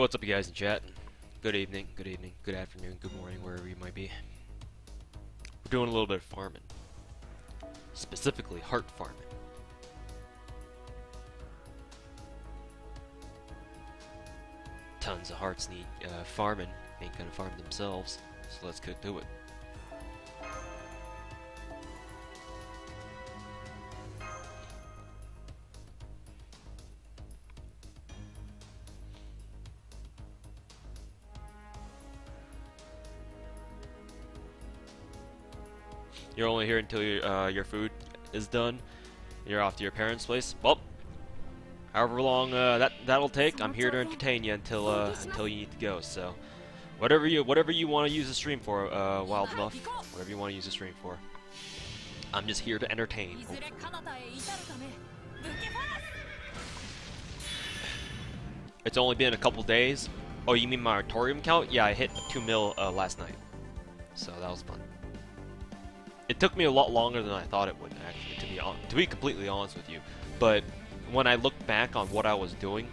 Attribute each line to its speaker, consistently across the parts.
Speaker 1: What's up, you guys in chat? Good evening, good afternoon, good morning, wherever you might be. We're doing a little bit of farming. Specifically, heart farming. Tons of hearts need farming. Ain't gonna farm themselves, so let's get to it. You're only here until your food is done. You're off to your parents' place. Well, however long that'll take, I'm here to entertain you until you need to go. So, whatever you want to use the stream for, Wild Muff, whatever you want to use the stream for. I'm just here to entertain. Hopefully. It's only been a couple days. Oh, you mean my Artorium count? Yeah, I hit 2 mil last night, so that was fun. It took me a lot longer than I thought it would, actually, to be completely honest with you. But when I look back on what I was doing,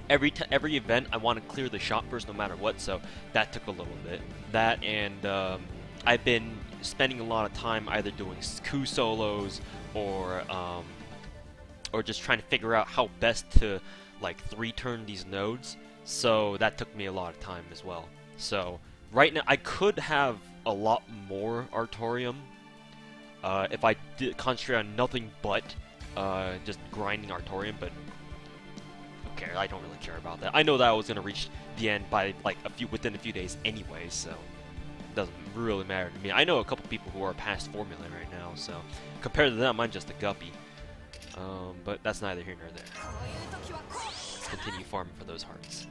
Speaker 1: every event I want to clear the shop first no matter what, so that took a little bit. That and I've been spending a lot of time either doing coup solos or just trying to figure out how best to like 3-turn these nodes. So that took me a lot of time as well. So right now I could have a lot more Artorium if I did concentrate on nothing but just grinding Artorium, but okay, I don't really care about that. I know that I was gonna reach the end by like within a few days anyway, so it doesn't really matter to me. I know a couple people who are past formula right now, so compared to them, I'm just a guppy. But that's neither here nor there. Let's continue farming for those hearts.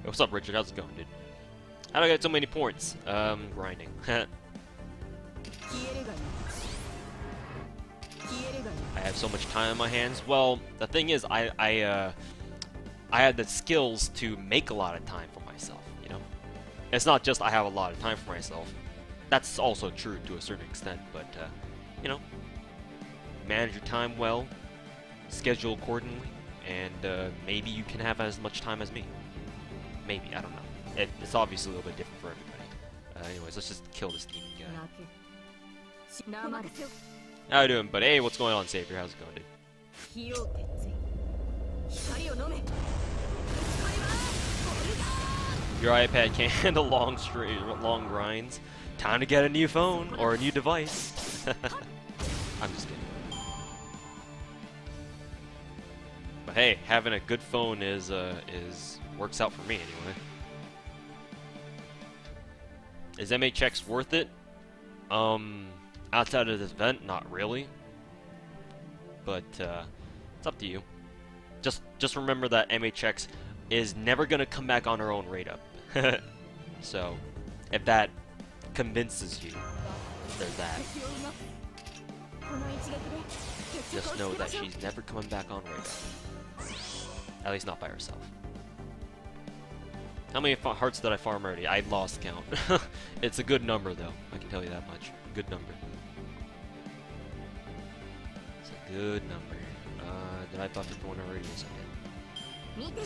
Speaker 1: What's up, Richard? How's it going, dude? How do I get so many points? Grinding. I have so much time on my hands. Well, the thing is, I had the skills to make a lot of time for myself, you know? It's not just I have a lot of time for myself. That's also true to a certain extent, but, you know, manage your time well, schedule accordingly, and maybe you can have as much time as me. Maybe, I don't know. It's obviously a little bit different for everybody. Anyways, let's just kill this demon guy. How you doing, buddy? Hey, what's going on, Saber? How's it going, dude? Your iPad can't handle long grinds. Time to get a new phone or a new device. I'm just kidding. But hey, having a good phone works out for me anyway. Is MHX worth it? Outside of this event, not really. But it's up to you. Just remember that MHX is never gonna come back on her own rate up. So if that convinces you, there's that. Just know that she's never coming back on rate up. At least not by herself. How many hearts did I farm already? I lost count. It's a good number, though. I can tell you that much. Good number. It's a good number. Did I buff it for one already? Yes, I did.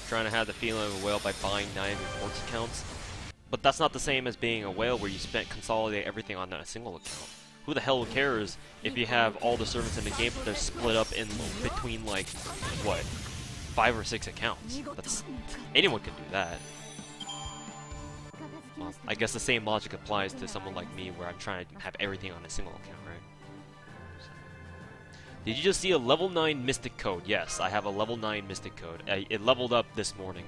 Speaker 1: Trying to have the feeling of a whale by buying 9 reports accounts. But that's not the same as being a whale where you consolidate everything on a single account. Who the hell cares if you have all the servants in the game but they're split up in between like what, 5 or 6 accounts? Anyone can do that. Well, I guess the same logic applies to someone like me where I'm trying to have everything on a single account, right? So. Did you just see a level 9 Mystic Code? Yes, I have a level 9 Mystic Code. It leveled up this morning.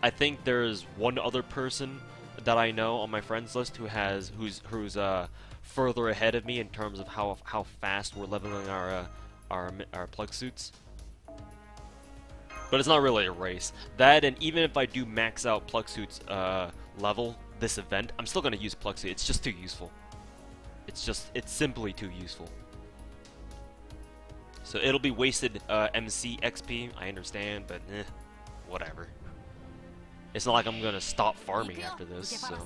Speaker 1: I think there's one other person that I know on my friends list who's further ahead of me in terms of how fast we're leveling our plug suits. But it's not really a race. That, and even if I do max out plug suits level this event, I'm still gonna use plug suit. It's just too useful. It's simply too useful. So it'll be wasted MC XP, I understand, but whatever. It's not like I'm gonna stop farming after this, so.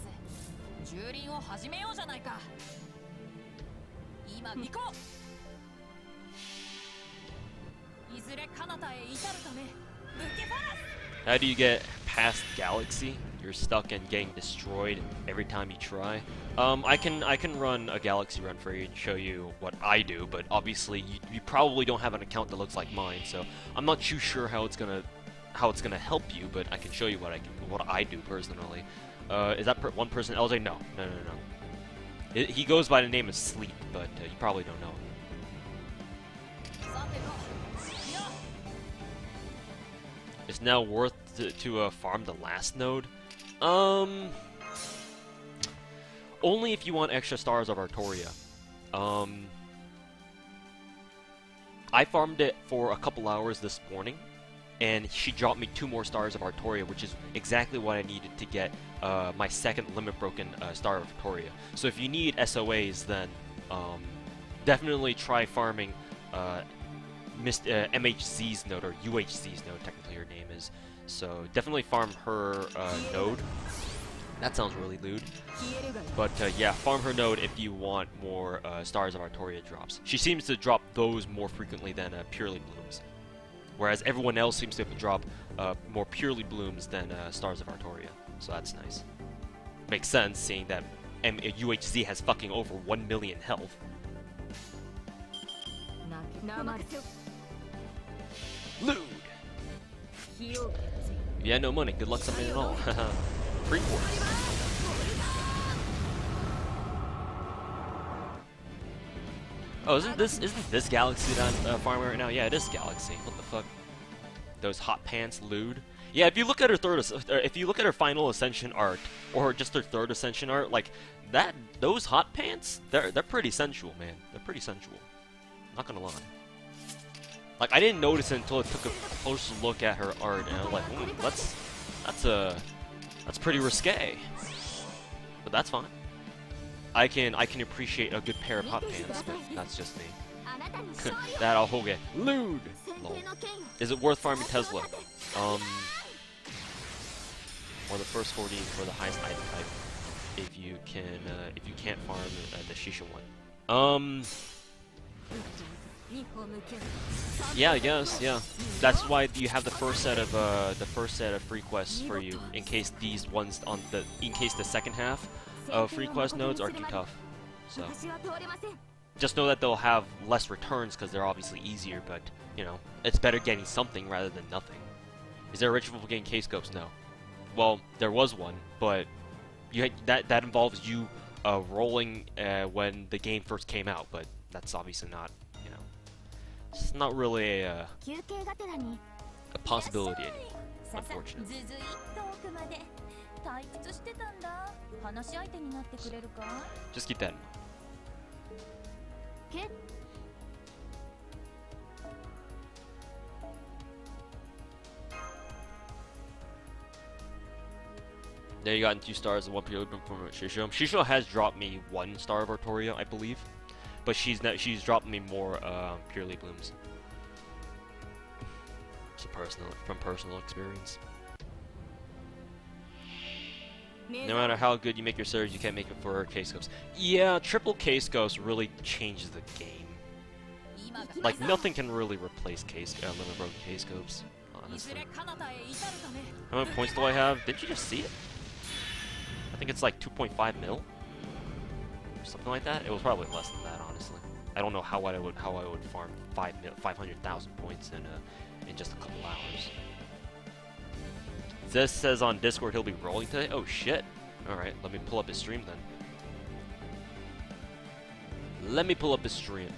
Speaker 1: How do you get past Galaxy? You're stuck and getting destroyed every time you try. I can run a Galaxy run for you and show you what I do, but obviously you probably don't have an account that looks like mine, so I'm not too sure how it's gonna help you, but I can show you what I do personally. Is that one person? LJ? No. He goes by the name of Sleep, but you probably don't know him. It's now worth to farm the last node. Only if you want extra stars of Artoria. I farmed it for a couple hours this morning, and she dropped me 2 more stars of Artoria, which is exactly what I needed to get my second limit broken star of Artoria. So if you need SOAs, then definitely try farming MHZ's node, or UHZ's node, technically her name is. So definitely farm her node. That sounds really lewd. But yeah, farm her node if you want more stars of Artoria drops. She seems to drop those more frequently than Purely Blooms. Whereas everyone else seems to drop more Purely Blooms than stars of Artoria. So that's nice. Makes sense, seeing that UHZ has fucking over 1 million health. Lewd! Yeah, no money. Good luck something at all. Free force. Oh, isn't this Galaxy that I'm farming right now? Yeah, it is Galaxy. What the fuck? Those hot pants, lewd. Yeah, if you look at her final Ascension art, or just her third Ascension art, like those hot pants, they're pretty sensual, man. They're pretty sensual. Not gonna lie. Like, I didn't notice it until I took a closer look at her art, and I was like, that's pretty risque. But that's fine. I can appreciate a good pair of hot pants, but that's just me. That I'll get. Lewd! Lol. Is it worth farming Tesla? Or the first 14 for the highest item type, if you can't farm the Shisha one. Yeah, I guess. Yeah, that's why you have the first set of free quests for you, in case these ones in case the second half of free quest nodes are too tough. So just know that they'll have less returns because they're obviously easier, but you know, it's better getting something rather than nothing. Is there a ritual for getting K-scopes? No. Well, there was one, but that involves you rolling when the game first came out, but that's obviously not. It's not really a possibility anymore, unfortunately. So, just keep that in mind. There you got 2 stars and 1 PO from Shisho. Shisho has dropped me 1 star of Artoria, I believe. But she's dropped me more Purely Blooms. So from personal experience. No matter how good you make your surge, you can't make it for K-scopes. Yeah, triple K-scopes really changes the game. Like, nothing can really replace limit broken K-scopes, honestly. How many points do I have? Didn't you just see it? I think it's like 2.5 mil? Something like that. It was probably less than that, honestly. I don't know how I would farm 500,000 points in just a couple hours. This says on Discord he'll be rolling today. Oh shit! All right, let me pull up his stream then. Let me pull up his stream.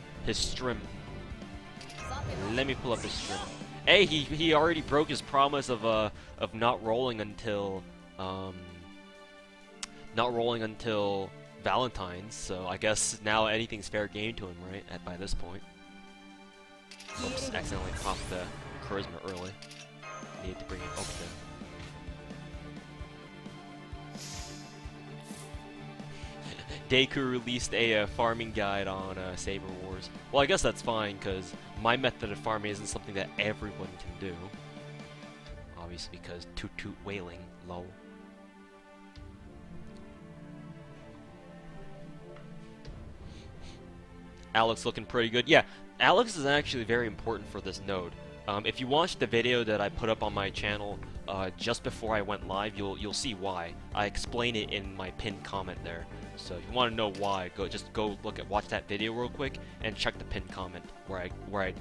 Speaker 1: Let me pull up his stream. Hey, he already broke his promise of not rolling until Valentine's, so I guess now anything's fair game to him, right? By this point. Oops, accidentally popped the charisma early. Need to bring it up there. Deku released a farming guide on Saber Wars. Well, I guess that's fine, because my method of farming isn't something that everyone can do. obviously, because toot toot wailing, lol. Alex looking pretty good. Yeah, Alex is actually very important for this node. If you watch the video that I put up on my channel just before I went live, you'll see why. I explain it in my pinned comment there. So if you want to know why, just go watch that video real quick and check the pinned comment where I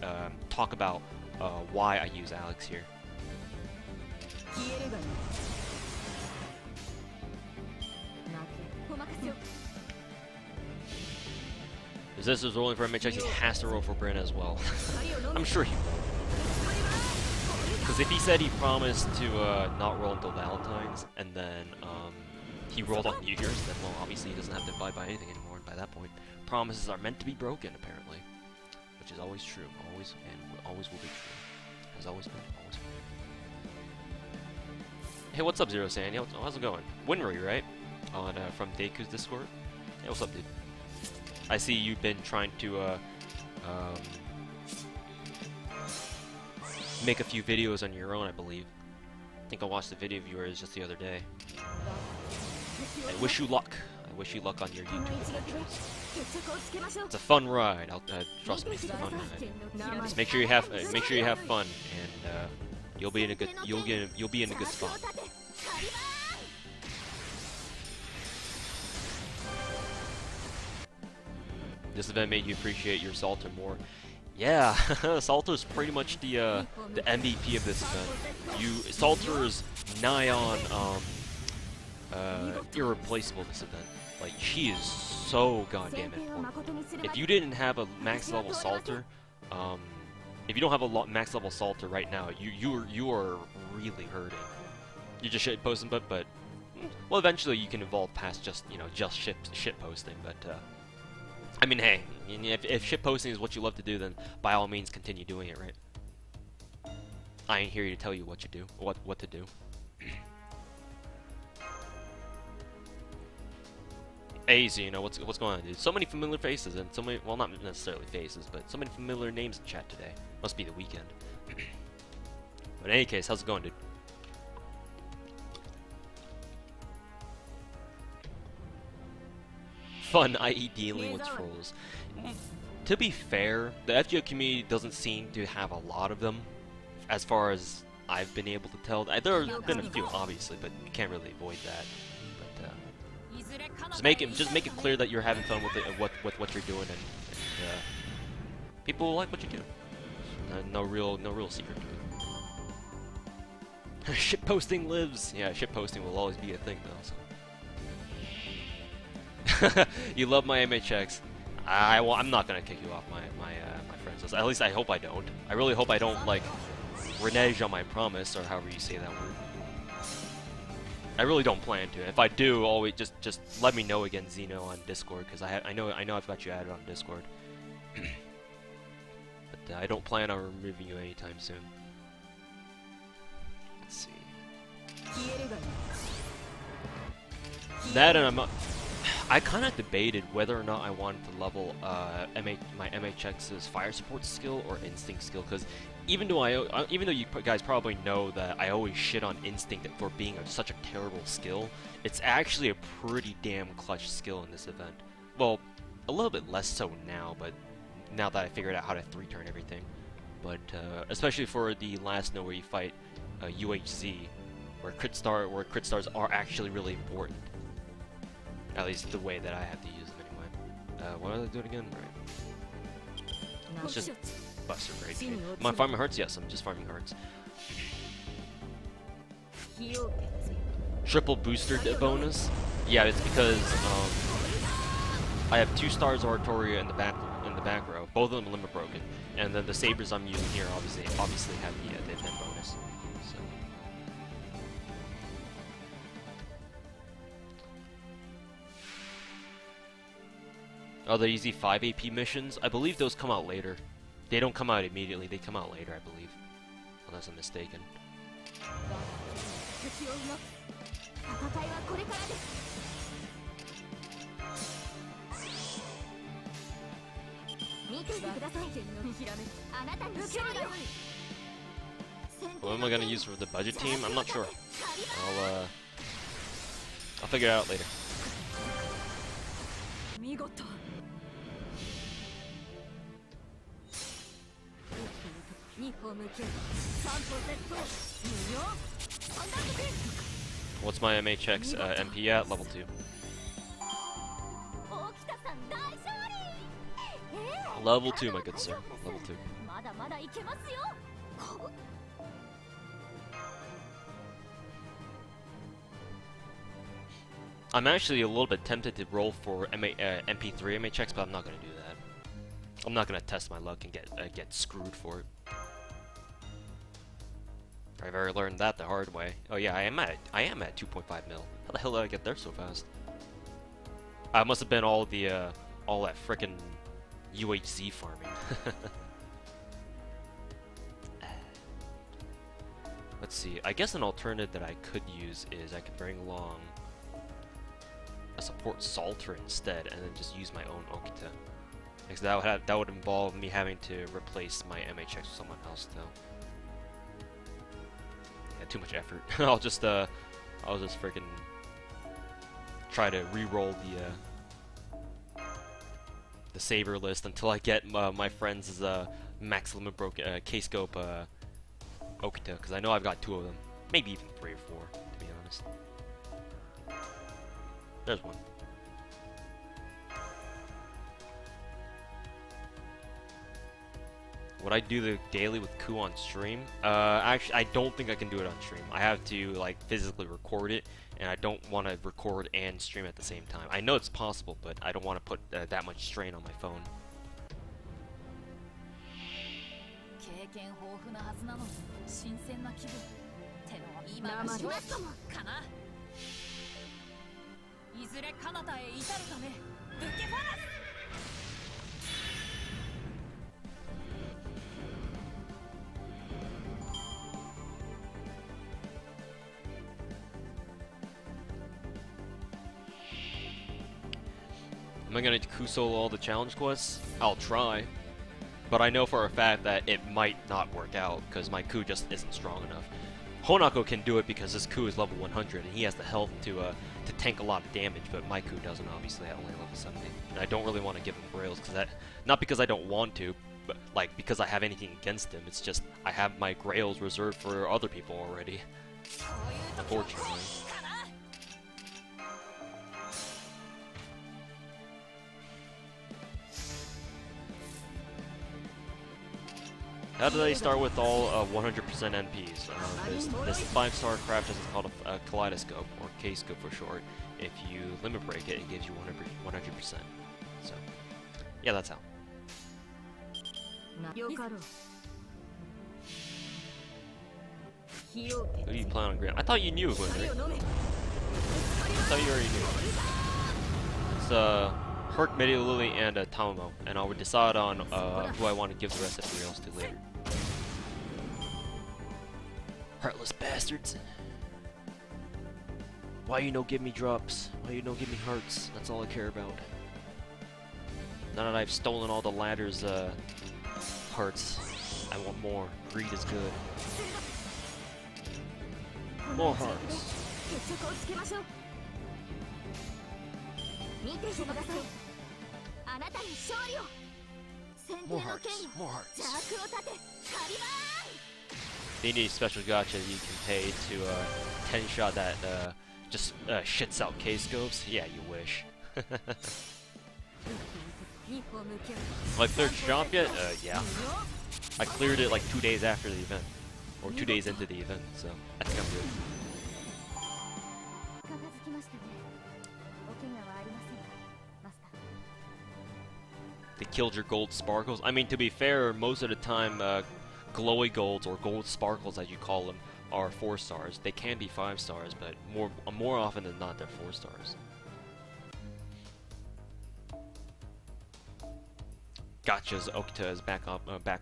Speaker 1: talk about why I use Alex here. If this is rolling for MHX, he has to roll for Bryn as well. I'm sure he will. Because if he said he promised to not roll until Valentine's, and then he rolled on New Year's, then well, obviously he doesn't have to abide by anything anymore. And by that point, promises are meant to be broken, apparently, which is always true, always and always will be true. Has always been, always will be. Hey, what's up, Zero Sandy? How's it going? Winry, right? On from Deku's Discord. Hey, what's up, dude? I see you've been trying to make a few videos on your own, I believe. I think I watched the video of yours just the other day. I wish you luck. I wish you luck on your YouTube adventures. It's a fun ride. Trust me, it's a fun ride. Just make sure you have fun, and you'll be in a good spot. This event made you appreciate your Salter more. Yeah, Salter's pretty much the MVP of this event. Salter is nigh on irreplaceable this event. Like, she is so goddamn important. If you didn't have a max level Salter, if you don't have a max level Salter right now, you are really hurting. You're just shit posting, but well, eventually you can evolve past just shit posting, but. I mean, hey, if shitposting is what you love to do, then by all means continue doing it, right? I ain't here to tell you what to do. Hey, so what's going on, dude? So many familiar faces and so many, well, not necessarily faces, but so many familiar names in chat today. Must be the weekend. But in any case, how's it going, dude? Fun, i.e. dealing with trolls. To be fair, the FGO community doesn't seem to have a lot of them, as far as I've been able to tell. There have been a few, obviously, but you can't really avoid that. But just make it clear that you're having fun with it, with what you're doing, and people will like what you do. No real secret to it. Shitposting lives. Yeah, shitposting will always be a thing, though. So. You love my MHX. I'm not gonna kick you off my friends list. At least I hope I don't. I really hope I don't like renege on my promise, or however you say that word. I really don't plan to. If I do, always just let me know again, Zeno, on Discord, because I know I've got you added on Discord. But I don't plan on removing you anytime soon. Let's see. That and I kind of debated whether or not I wanted to level my MHX's fire support skill or instinct skill, because even though you guys probably know that I always shit on instinct for being such a terrible skill, it's actually a pretty damn clutch skill in this event. Well, a little bit less so now, but now that I figured out how to 3-turn everything. But especially for the last node where you fight UHZ, where crit stars are actually really important. At least the way that I have to use them anyway. Why do I do it again? Right. Let's just bust a raid. Am I farming hearts? Yes, I'm just farming hearts. Triple booster bonus? Yeah, it's because I have 2 stars Oratoria in the back row. Both of them limit broken, and then the sabers I'm using here obviously have the event bonus. So. Oh, the easy 5 AP missions? I believe those come out later. They don't come out immediately, they come out later, I believe. Unless I'm mistaken. What am I gonna use for the budget team? I'm not sure. I'll figure it out later. What's my MHX MP at? Level 2. Level 2, my good sir. Level 2. I'm actually a little bit tempted to roll for MP3 MHX, but I'm not gonna do that. I'm not gonna test my luck and get screwed for it. I've already learned that the hard way. Oh yeah, I am at 2.5 mil. How the hell did I get there so fast? I must have been all that frickin' UHZ farming. Let's see. I guess an alternative that I could use is I could bring along a support Salter instead, and then just use my own Okita. Because that would involve me having to replace my MHX with someone else, though. Yeah, too much effort. I'll just freaking try to re-roll the Saber list until I get my friends' max limit broken K-scope Okita, because I know I've got 2 of them, maybe even 3 or 4, to be honest. There's one. Would I do the daily with Ku on stream? Actually, I don't think I can do it on stream. I have to like physically record it, and I don't want to record and stream at the same time. I know it's possible, but I don't want to put that much strain on my phone. Am I gonna Ku solo all the challenge quests? I'll try, but I know for a fact that it might not work out because my Ku just isn't strong enough. Honako can do it because his Ku is level 100 and he has the health to tank a lot of damage, but my Ku doesn't, obviously, at only level 70. And I don't really want to give him Grails, not because I don't want to, but like because I have anything against him. It's just I have my Grails reserved for other people already, unfortunately. How did I start with all 100% NPs? This 5-star craft is called a kaleidoscope, or K-scope for short. If you limit break it, it gives you 100%. So, yeah, that's how. Who do you plan on Grant? I thought you knew, Gwen, right? I thought you already knew. It's Herc, Midi Lily, and Tamamo, and I would decide on who I want to give the rest of the rails to later. Heartless bastards. Why you no give me drops? Why you no give me hearts? That's all I care about. Now that I've stolen all the ladder's hearts, I want more. Greed is good. More hearts. More hearts. More hearts. They need special gacha you can pay to 10-shot that just shits out K-scopes. Yeah, you wish. My third jump yet? Yeah. I cleared it like 2 days after the event, or 2 days into the event, so I think I'm good. They killed your gold sparkles. I mean, to be fair, most of the time, glowy golds, or gold sparkles as you call them, are 4 stars. They can be 5 stars, but more often than not, they're 4 stars. Gotcha's Okita is back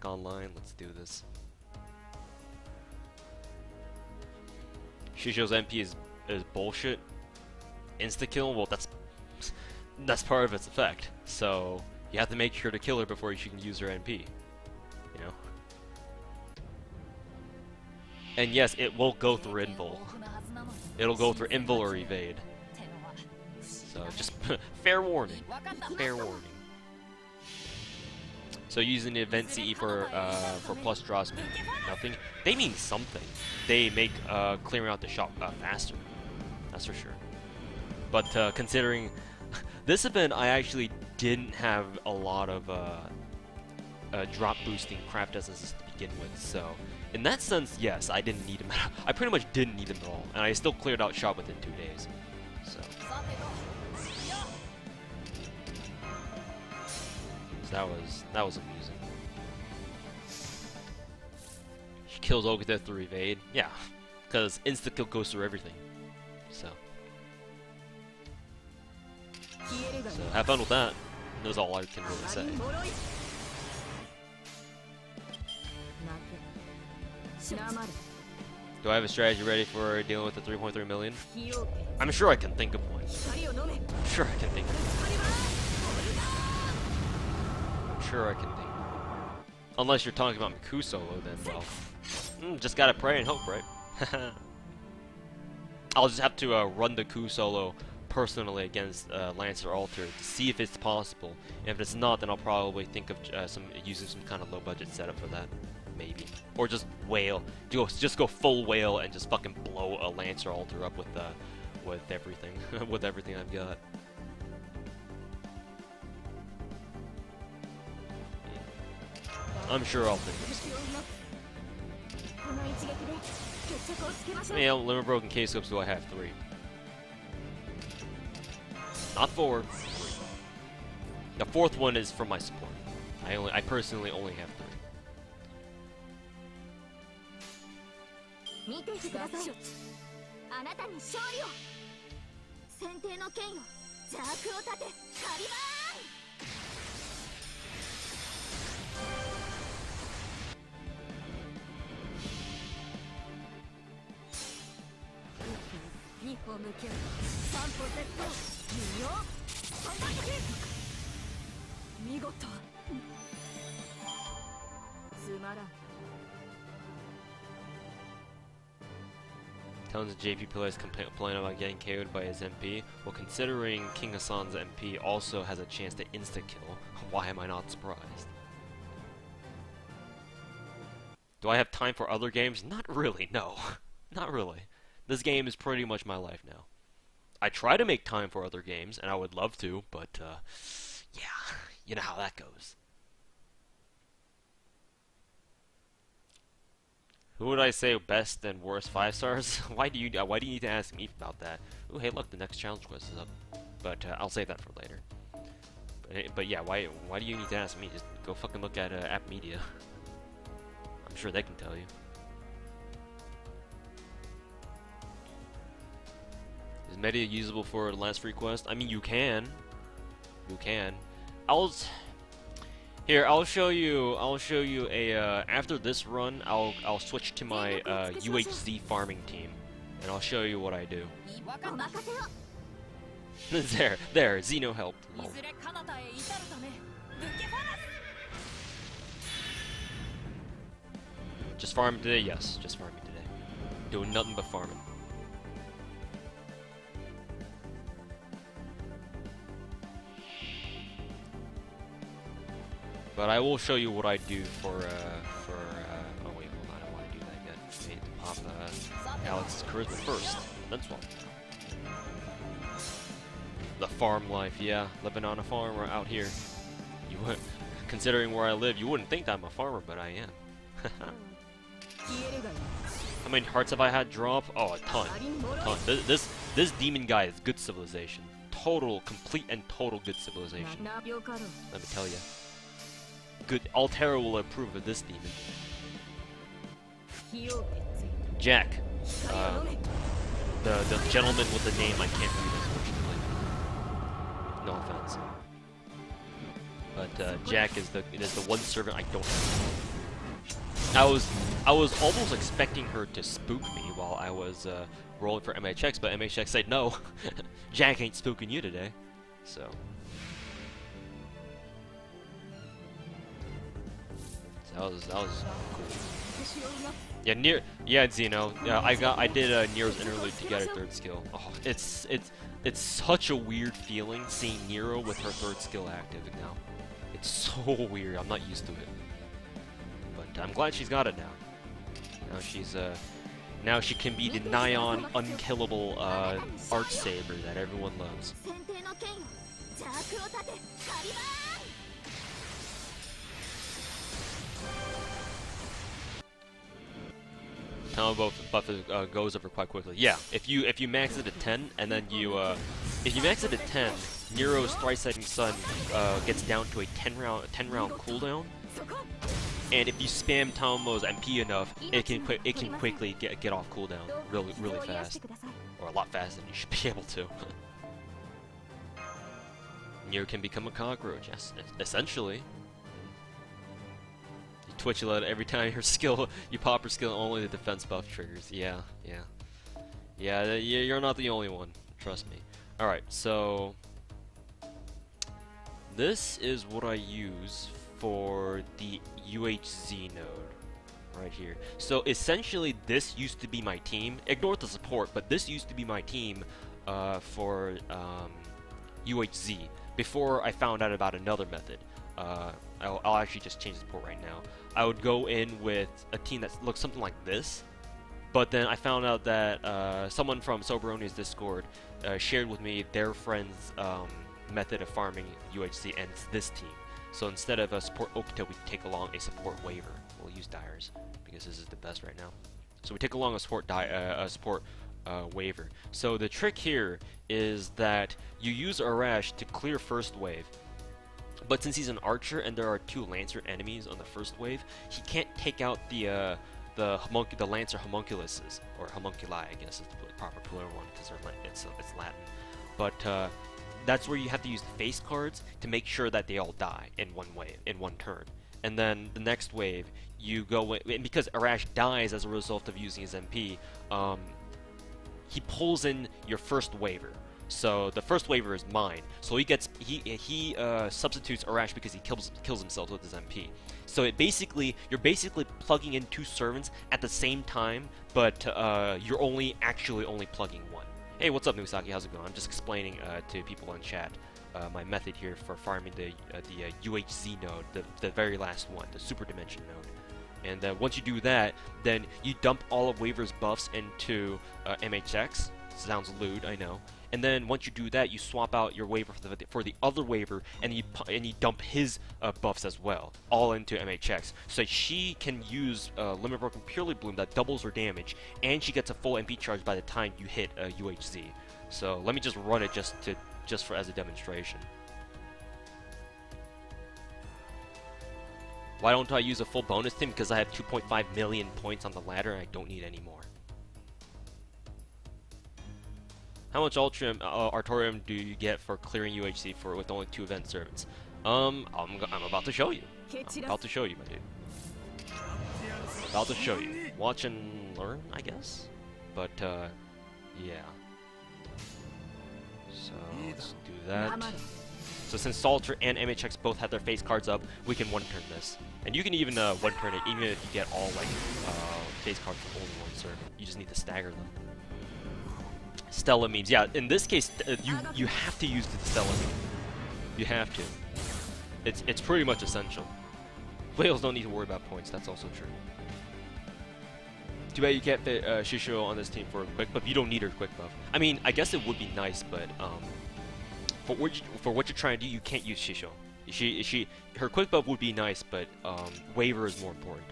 Speaker 1: online. Let's do this. Shisho's MP is bullshit. Insta kill? Well, that's part of its effect. So you have to make sure to kill her before she can use her MP. You know. And yes, it will go through invul. It'll go through invul or evade. So just fair warning. Fair warning. So using the event CE for plus draws mean nothing. They mean something. They make clearing out the shop faster. That's for sure. But considering this event, I actually didn't have a lot of drop boosting craft essences to begin with. So in that sense, yes, I didn't need them. I pretty much didn't need them at all, and I still cleared out shop within 2 days. So that was amusing. She kills Ogata through evade. Yeah, because insta kill goes through everything. So have fun with that. That's all I can really say. Do I have a strategy ready for dealing with the 3.3 million? I'm sure I can think of one. I'm sure I can think of one. I'm sure I can think of one. Unless you're talking about Miku solo, then, well, just gotta pray and hope, right? I'll just have to run the Ku solo personally against Lancer Alter to see if it's possible. And if it's not, then I'll probably think of using some kind of low budget setup for that, maybe, or just whale. Just go full whale and just fucking blow a Lancer Alter up with everything, with everything I've got. I'm sure I'll think of something. How many limit broken K-scopes do I have? 3. Not 4. 3. The 4th one is for my support. I personally only have 3. Tons of JP players complain about getting KO'd by his MP. Well, considering King Hassan's MP also has a chance to insta-kill, why am I not surprised? Do I have time for other games? Not really, no. Not really. This game is pretty much my life now. I try to make time for other games, and I would love to, but, yeah, you know how that goes. Who would I say best and worst 5 stars? Why do you need to ask me about that? Oh, hey, look, the next challenge quest is up. But I'll save that for later. But yeah, why do you need to ask me? Just go fucking look at App Media. I'm sure they can tell you. Is Media usable for the last free quest? I mean, you can. You can. Here, I'll show you a after this run, I'll switch to my UHZ farming team, and I'll show you what I do. there, Xeno helped. Lol. Just farming today? Yes, just farming today. Doing nothing but farming. But I will show you what I do for oh wait, hold on, I don't want to do that yet. I need to pop Alex's charisma first, then swap. The farm life, yeah, living on a farm or out here. You would, considering where I live, you wouldn't think I'm a farmer, but I am. How many hearts have I had drop? Oh, a ton. This demon guy is good civilization. Complete and total good civilization. Let me tell you. Good. Altera will approve of this demon. Jack. The gentleman with the name I can't read, unfortunately. No offense. But Jack is the one servant I don't have. I was almost expecting her to spook me while I was rolling for MHX, but MHX said no. Jack ain't spooking you today. So that was cool. Yeah, Zeno. Yeah, I did Nero's interlude to get her third skill. Oh, it's such a weird feeling seeing Nero with her third skill active now. It's so weird. I'm not used to it. But I'm glad she's got it now. Now she can be the nigh-on unkillable Arch Saber that everyone loves. Talent buff goes over quite quickly. Yeah, if you max it at 10 and then if you max it at 10, Nero's thrice-setting sun gets down to a 10 round cooldown. And if you spam Taomo's MP enough, it can quickly get off cooldown really fast, or a lot faster than you should be able to. Nero can become a cockroach, yes, essentially. You twitch a lot every time you pop her skill. Only the defense buff triggers. Yeah. You're not the only one. Trust me. All right, so this is what I use for the UHZ node right here. So essentially this used to be my team. Ignore the support, but this used to be my team for UHZ before I found out about another method. I'll actually just change the support right now. I would go in with a team that looks something like this, but then I found out that someone from Soberoni's Discord shared with me their friend's method of farming UHC, and it's this team. So instead of a support Okito, we take along a support Waver. We'll use Dyers because this is the best right now. So we take along a support Waver. So the trick here is that you use Arash to clear first wave. But since he's an archer and there are 2 Lancer enemies on the first wave, he can't take out the Lancer homunculuses, or homunculi, I guess is the proper plural one because it's Latin. But that's where you have to use the face cards to make sure that they all die in one turn. And then the next wave, you go in, and because Arash dies as a result of using his MP, he pulls in your first Waver. So the first Waver is mine. So he substitutes Arash because he kills himself with his MP. So you're basically plugging in 2 servants at the same time, but you're actually only plugging one. Hey, what's up, Nusaki? How's it going? I'm just explaining to people on chat my method here for farming the UHZ node, the very last one, the Super Dimension node. And once you do that, then you dump all of Waver's buffs into MHX. Sounds lewd, I know. And then once you do that, you swap out your Waver for the other Waver, and you dump his buffs as well, all into MHX. So she can use Limit Broken Purely Bloom that doubles her damage, and she gets a full MP charge by the time you hit UHZ. So let me just run it just as a demonstration. Why don't I use a full bonus team? Because I have 2.5 million points on the ladder, and I don't need any more. How much Artorium do you get for clearing UHC with only 2 event servants? I'm about to show you. I'm about to show you, my dude. About to show you. Watch and learn, I guess? But, yeah. So, let's do that. So since Salter and MHX both have their face cards up, we can one-turn this. And you can even one-turn it, even if you get all, face cards from only 1 servant. You just need to stagger them. Stella memes. Yeah, in this case, you have to use the Stella meme. You have to. It's pretty much essential. Whales don't need to worry about points. That's also true. Too bad you can't fit Shisho on this team for a quick buff. You don't need her quick buff. I mean, I guess it would be nice, but for what you're trying to do, you can't use Shisho. Her quick buff would be nice, but Waver is more important.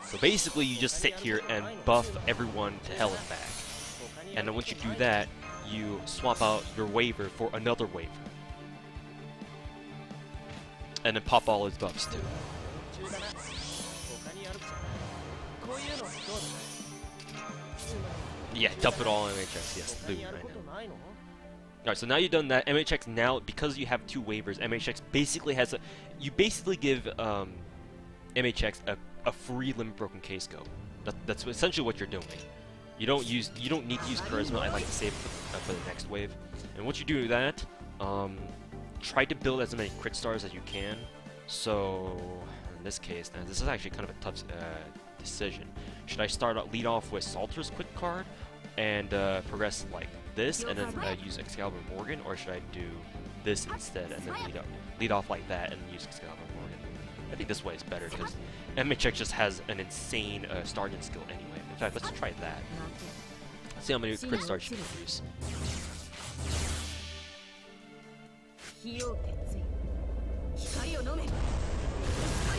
Speaker 1: So basically, you just sit here and buff everyone to hell and back. And then once you do that, you swap out your Waver for another Waver. And then pop all his buffs too. Yeah, dump it all in MHX. Yes, loot right now. Alright, so now you've done that. MHX now, because you have 2 Wavers, MHX basically has a... You basically give MHX a free Limit Broken K-Scope. That's essentially what you're doing. You don't need to use Charisma. I like to save it for the next wave. And once you do that, try to build as many crit stars as you can. So in this case, now this is actually kind of a tough decision. Should I lead off with Salter's quick card and progress like this, and then use Excalibur Morgan, or should I do this instead and then lead off like that and use Excalibur Morgan? I think this way is better because MHX just has an insane starting skill anyway. In fact, let's try that. Let's see how many crit stars she can use.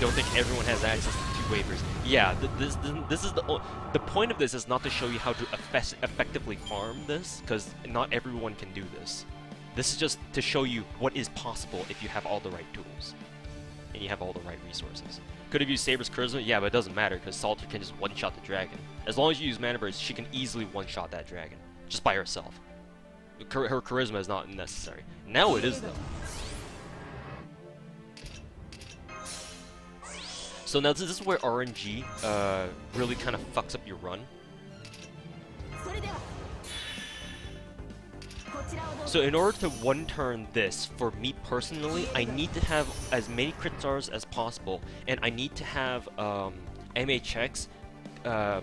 Speaker 1: Don't think everyone has access to 2 waivers. Yeah, this is the point of this is not to show you how to effectively farm this, because not everyone can do this. This is just to show you what is possible if you have all the right tools and you have all the right resources. Could have used Saber's Charisma, yeah, but it doesn't matter because Salter can just one-shot the dragon. As long as you use Mana Burst, she can easily one-shot that dragon just by herself. Her Charisma is not necessary. Now it is though. So now this is where RNG really kind of fucks up your run. So in order to one-turn this, for me personally, I need to have as many crit stars as possible, and I need to have MHX, her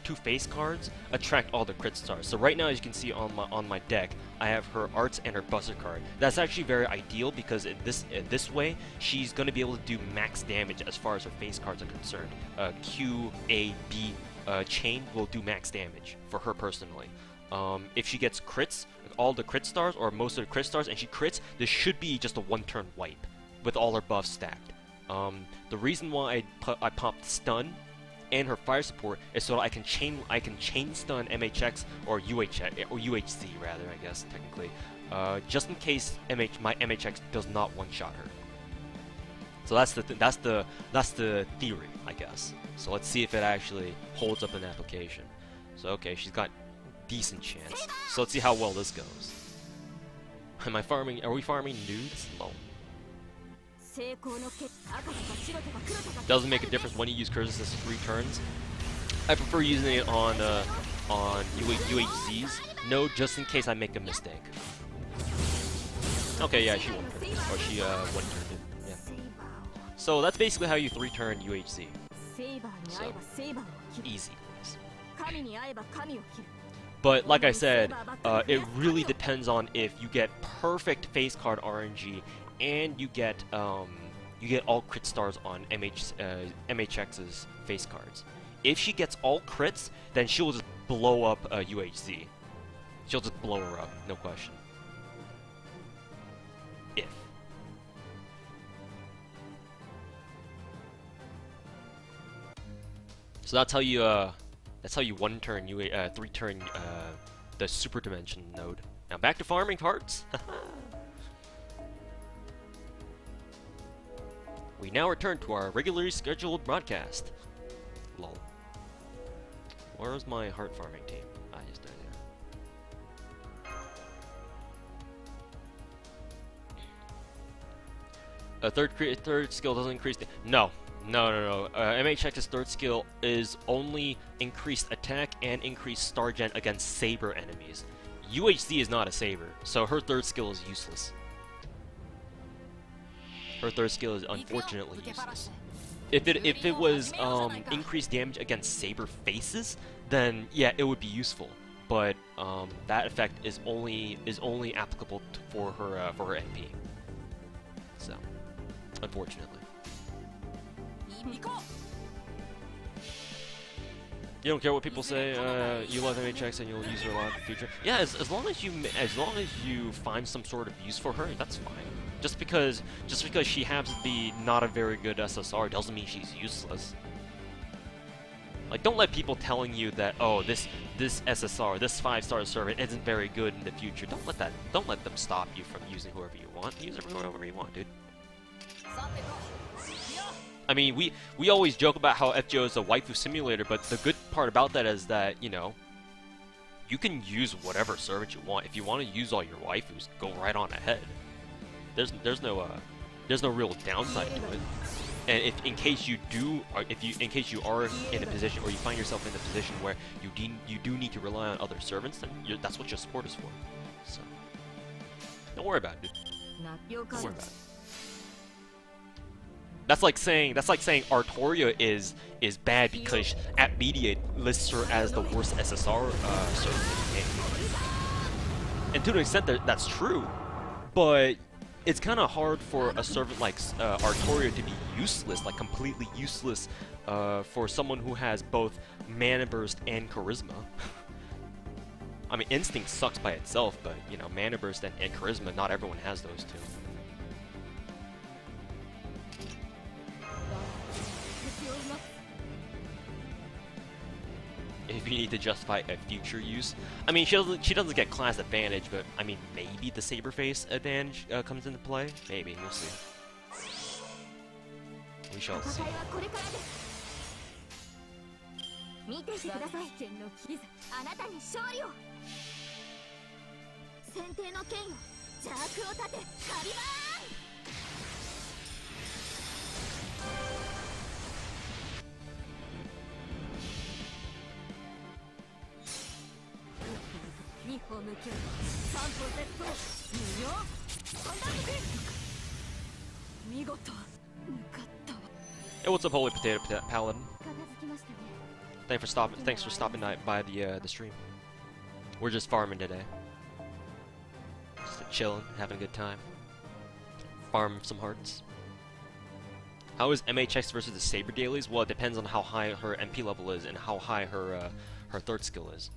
Speaker 1: 2 face cards attract all the crit stars. So right now, as you can see on my deck, I have her arts and her buster card. That's actually very ideal because in this way, she's going to be able to do max damage as far as her face cards are concerned. Q, A, B chain will do max damage for her personally. If she gets crits, all the crit stars, or most of the crit stars, and she crits, this should be just a one-turn wipe with all her buffs stacked. The reason why I popped stun and her fire support is so that I can chain stun MHX or UHZ rather, I guess technically, just in case my MHX does not one-shot her. So that's the theory, I guess. So let's see if it actually holds up in application. So okay, she's got decent chance. So let's see how well this goes. Am I farming? Are we farming nudes? No. Doesn't make a difference when you use Curses as 3 turns. I prefer using it on UHZs. No, just in case I make a mistake. Okay, yeah, she one-turned it. Or she one-turned it. Yeah. So that's basically how you 3-turn UHZ. So easy. But like I said, it really depends on if you get perfect face card RNG and you get all crit stars on MHX's face cards. If she gets all crits, then she'll just blow up UHZ. She'll just blow her up, no question. If. So that's how you one-turn 3-turn the Super Dimension node. Now back to farming parts. We now return to our regularly scheduled broadcast. Lol. Where's my heart farming team? I just died there. Third skill doesn't increase the... No. MHX's third skill is only increased attack and increased star gen against Saber enemies. UHC is not a Saber, so her third skill is useless. Her third skill is unfortunately useless. If it was increased damage against Saber faces, then yeah, it would be useful. But that effect is only applicable for her NP. So, unfortunately. You don't care what people say. You love MHX and you'll use her a lot in the future. Yeah, as long as you find some sort of use for her, that's fine. Just because she happens to be not a very good SSR doesn't mean she's useless. Like, don't let people telling you that, oh, this SSR, this 5-star servant isn't very good in the future. Don't let them stop you from using whoever you want. Use whoever you want, dude. I mean, we always joke about how FGO is a waifu simulator, but the good part about that is that, you know, you can use whatever servant you want. If you want to use all your waifus, go right on ahead. There's no real downside to it. And in case you are in a position, or you find yourself in a position where you do need to rely on other servants, then that's what your support is for. So don't worry about it, dude. Don't worry about it. That's like saying Artoria is bad because at Mediate lists her as the worst SSR server in the game. And to an extent that's true, but it's kind of hard for a servant like Artoria to be useless, like completely useless, for someone who has both mana burst and charisma. I mean, instinct sucks by itself, but you know, mana burst and charisma, not everyone has those two. If you need to justify a future use, I mean, she doesn't get class advantage, but I mean, maybe the Saber face advantage comes into play. Maybe, we'll see. We shall see. Hey, what's up, Holy Potato Paladin? Thanks for stopping by the stream. We're just farming today. Just chilling, having a good time. Farm some hearts. How is MHX versus the Saber dailies? Well, it depends on how high her MP level is and how high her third skill is.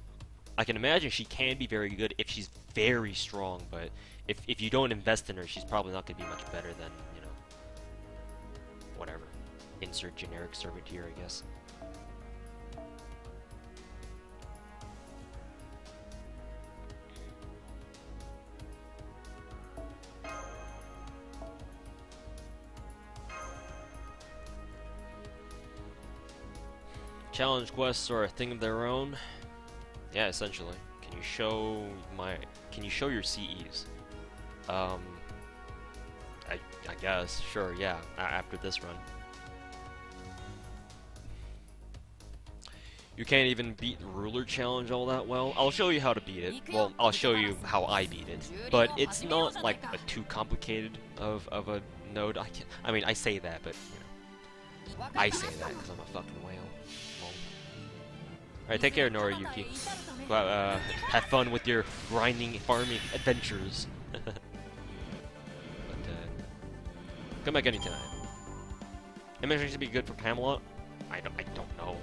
Speaker 1: I can imagine she can be very good if she's very strong, but if you don't invest in her, she's probably not going to be much better than, you know, whatever. Insert generic servant here, I guess. Challenge quests are a thing of their own. Yeah, essentially. Can you show your CEs? I guess. Sure, yeah. After this run. You can't even beat Ruler Challenge all that well. I'll show you how to beat it. Well, I'll show you how I beat it. But it's not like a too complicated of a node. I mean, I say that, but you know, I say that because I'm a fucking whale. Alright, take care, Noriyuki. Have fun with your grinding, farming adventures. But, come back anytime. Imagine to be good for Pamela? I don't know.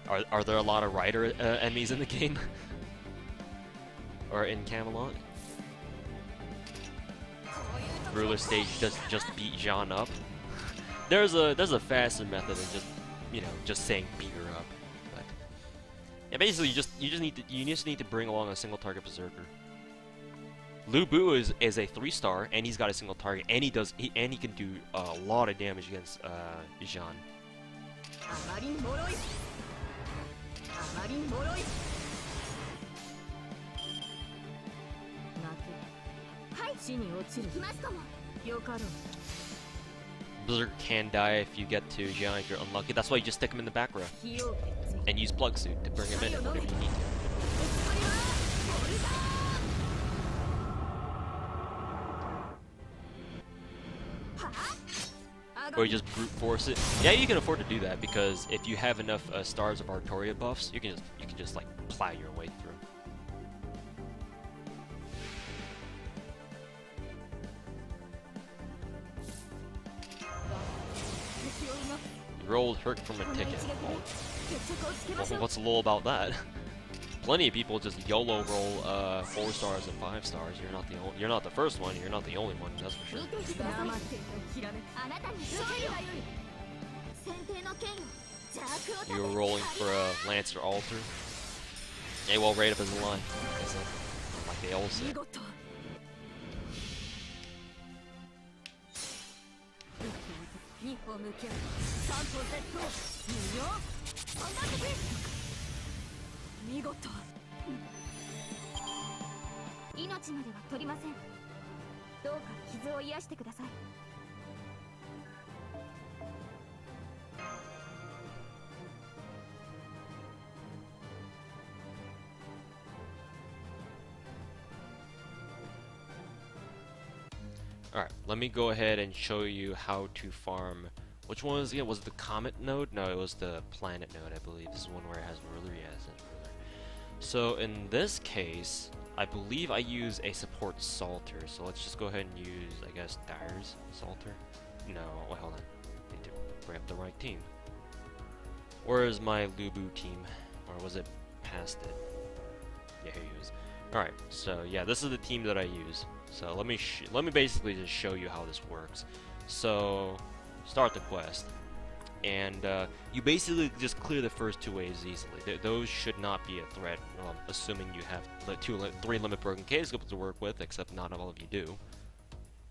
Speaker 1: Are there a lot of Rider enemies in the game? Or in Camelot? Ruler stage just beat Jean up. There's a faster method than just saying beat her up. But yeah, basically you just need to bring along a single target berserker. Lu Bu is a 3-star and he's got a single target and he can do a lot of damage against Jean. Berserker can die if you get to Jean if you're unlucky. That's why you just stick him in the back row and use Plug Suit to bring him in whenever you need to. Or you just brute force it. Yeah, you can afford to do that because if you have enough stars of Artoria buffs, you can just like plow your way through. You rolled Herc from a ticket. Well, what's a little about that? Plenty of people just YOLO roll 4 stars and 5 stars. You're not the first one. You're not the only one. That's for sure. You were rolling for a Lancer Altar. Hey, well, right up as a line, like they all say. Alright, let me go ahead and show you how to farm. Which one was it? Was it the Comet node? No, it was the Planet node, I believe. This is one where it has ruler. Yeah, it has ruler. So in this case, I believe I use a support Salter. So let's just go ahead and use, I guess, Dyer's Salter. No, wait, hold on. I need to bring up the right team. Where is my Lubu team? Or was it past it? Yeah, here he is. Alright, so yeah, this is the team that I use. So let me basically just show you how this works. So start the quest, and you basically just clear the first 2 waves easily. Those should not be a threat, assuming you have 3 limit broken K-scopes to work with, except not all of you do.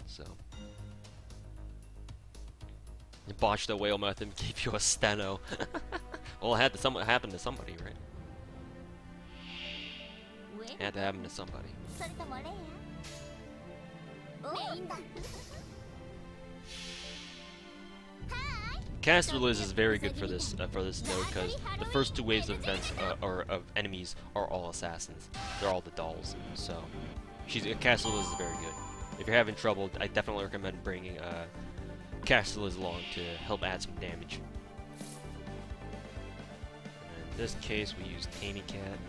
Speaker 1: So you botched the whale method and gave you a steno. Well, it had to happen to somebody, right? It had to happen to somebody. Caster Liz is very good for this node because the first 2 waves of events of enemies are all assassins. They're all the dolls. So Caster Liz is very good. If you're having trouble, I definitely recommend bringing Caster Liz along to help add some damage. And in this case, we use Tammy Cat.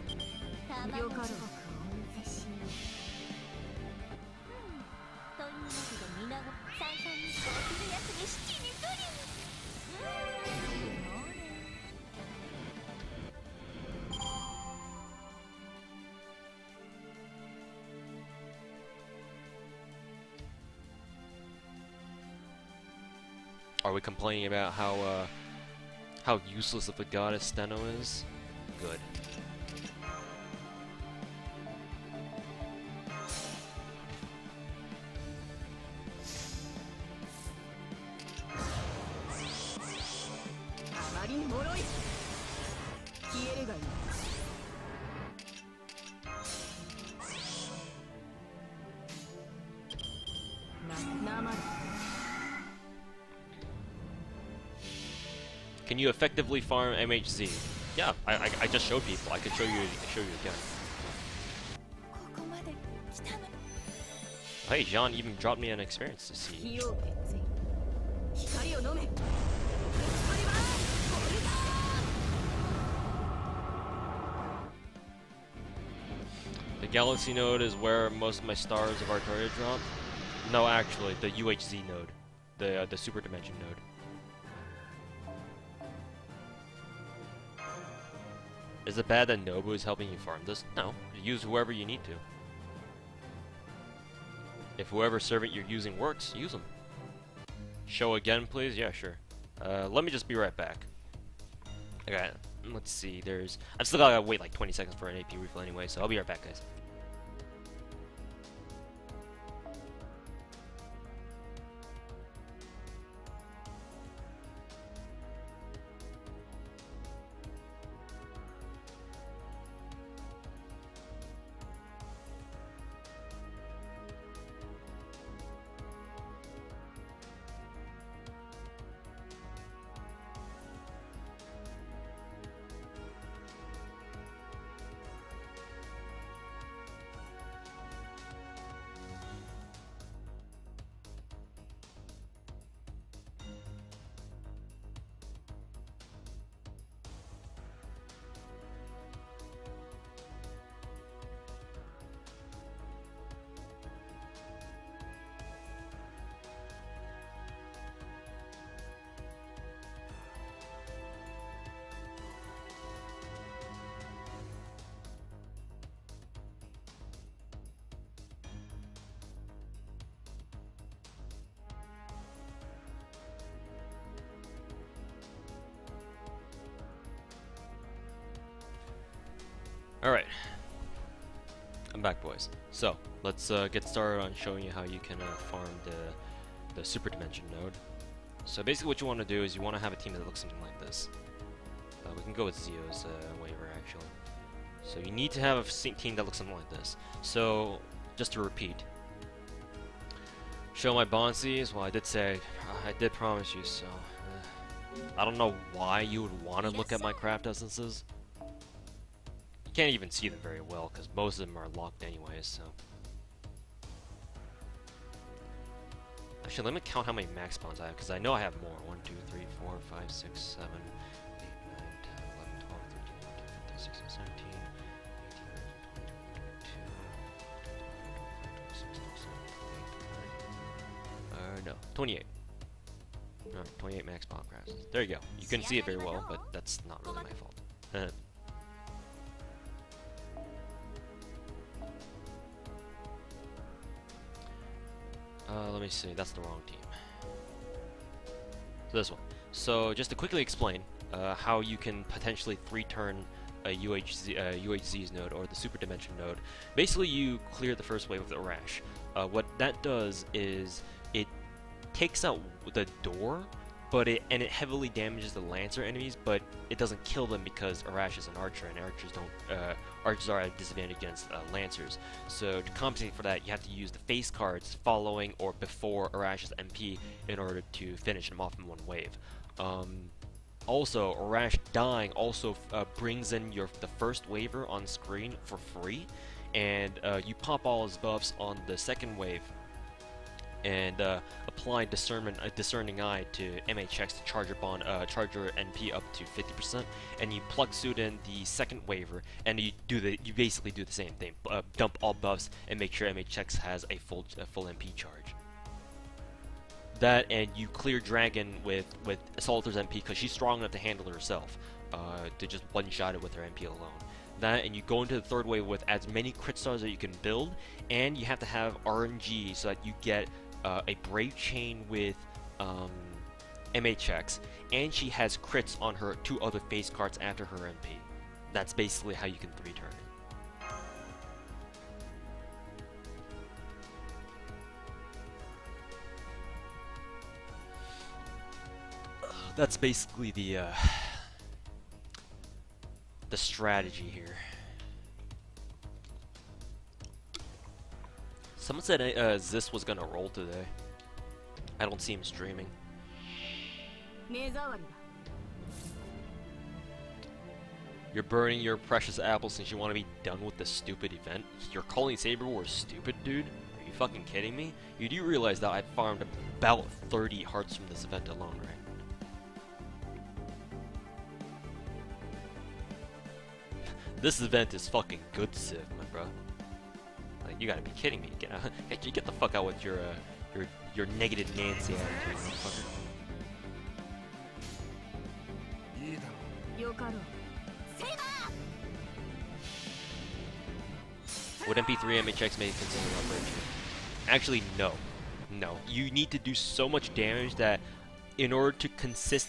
Speaker 1: Are we complaining about how useless of a goddess Steno is? Good. Can you effectively farm MHZ? Yeah, I just showed people. I can show you again. Hey, John even dropped me an experience to see. The Galaxy node is where most of my stars of Artoria drop. No, actually, the UHZ node, the Super Dimension node. Is it bad that Nobu is helping you farm this? No, use whoever you need to. If whoever servant you're using works, use them. Show again, please? Yeah, sure. Let me just be right back. Okay, let's see, I've still gotta wait like 20 seconds for an AP refill anyway, so I'll be right back, guys. Alright, I'm back, boys. So, let's get started on showing you how you can farm the Super Dimension node. So basically what you want to do is you want to have a team that looks something like this. We can go with Zio's waiver, actually. So you need to have a team that looks something like this. So, just to repeat. Show my Bonsies. Well, I did say, I did promise you, so... I don't know why you would want to look at my craft essences. Can't even see them very well because most of them are locked anyways, so Actually, let me count how many max spawns I have, because I know I have more. 1, 2, 3, 4, 5, 6, 7, 8, 9, 10, 11, 12, 13, 14, 15, 16, 17, 18, 19, 20, 21, 22, 23, 24, 25, 26, 27, 28, 29. No, 28. No, 28 max spawn crafts. There you go. You couldn't see it very well, but that's not really my fault. Let me see. That's the wrong team. So this one. So just to quickly explain how you can potentially 3-turn a UHZ's node or the Super Dimension node. Basically, you clear the first wave with Arash. What that does is it takes out the door, but it heavily damages the Lancer enemies, but it doesn't kill them because Arash is an archer, and archers are at a disadvantage against Lancers. So to compensate for that, you have to use the face cards following or before Arash's MP in order to finish him off in one wave. Also, Arash dying also brings in the first waver on screen for free, and you pop all his buffs on the second wave, and apply a discerning eye to MHX to charge your NP up to 50%, and you plug suit in the second waiver, and you basically do the same thing. Dump all buffs and make sure MHX has a full MP charge. That, and you clear Dragon with Assaulter's MP because she's strong enough to handle it herself, to just one-shot it with her MP alone. That, and you go into the third wave with as many crit stars that you can build, and you have to have RNG so that you get a Brave Chain with MHX, and she has crits on her 2 other face cards after her MP. That's basically how you can 3-turn it. That's basically the strategy here. Someone said Zis was gonna roll today. I don't see him streaming. You're burning your precious apples since you want to be done with this stupid event? You're calling Saber Wars stupid, dude? Are you fucking kidding me? You do realize that I farmed about 30 hearts from this event alone, right? This event is fucking good, Civ, my bro. Like, you gotta be kidding me. Get the fuck out with your negative Nancy attitude, motherfucker. Would MP3 MHX make consider operation? Actually, no. No. You need to do so much damage that in order to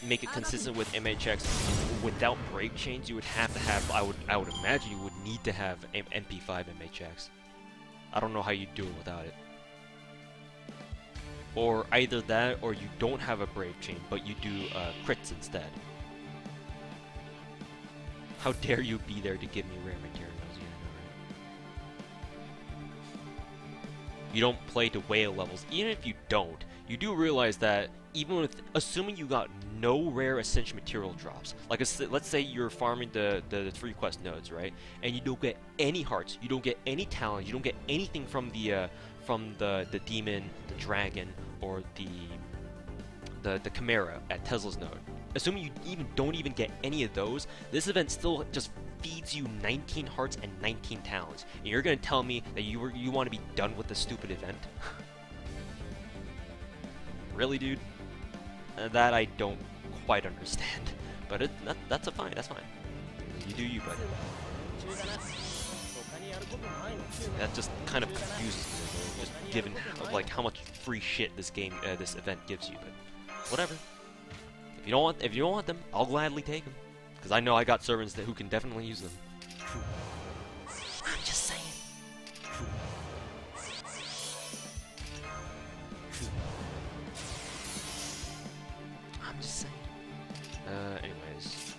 Speaker 1: make it consistent with MHX without Brave Chains, you would have to have, I would imagine you would need to have MP5 MHX. I don't know how you do it without it. Or either that, or you don't have a Brave Chain, but you do crits instead. How dare you be there to give me rare materials? You know, right? You don't play to whale levels. Even if you don't, you do realize that even with, assuming you got no rare Ascension material drops, like let's say you're farming the 3 quest nodes, right? And you don't get any hearts, you don't get any talents, you don't get anything from the demon, the dragon, or the chimera at Tesla's node. Assuming you don't even get any of those, this event still just feeds you 19 hearts and 19 talents. And you're gonna tell me that you want to be done with this stupid event? Really, dude? That I don't quite understand. But that's fine. That's fine. You do you, buddy. That just kind of confuses me, just given how much free shit this event gives you. But whatever. If you don't want them, I'll gladly take them, because I know I got servants who can definitely use them. I'm just saying. I'm just saying. Anyways.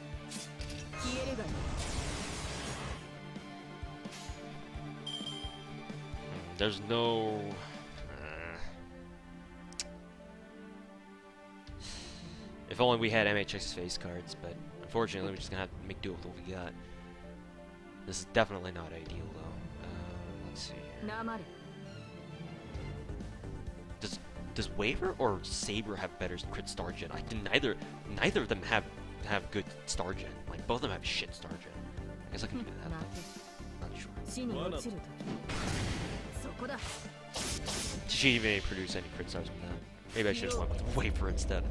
Speaker 1: There's no... If only we had MHX face cards, but unfortunately we're just gonna have to make do with what we got. This is definitely not ideal, though. Let's see here. does Waver or Saber have better crit star gen? I can neither of them have good star gen. Like both of them have shit star gen. I guess I can do that. Not sure. Did she even produce any crit stars from that? Maybe I should have went with Waver instead.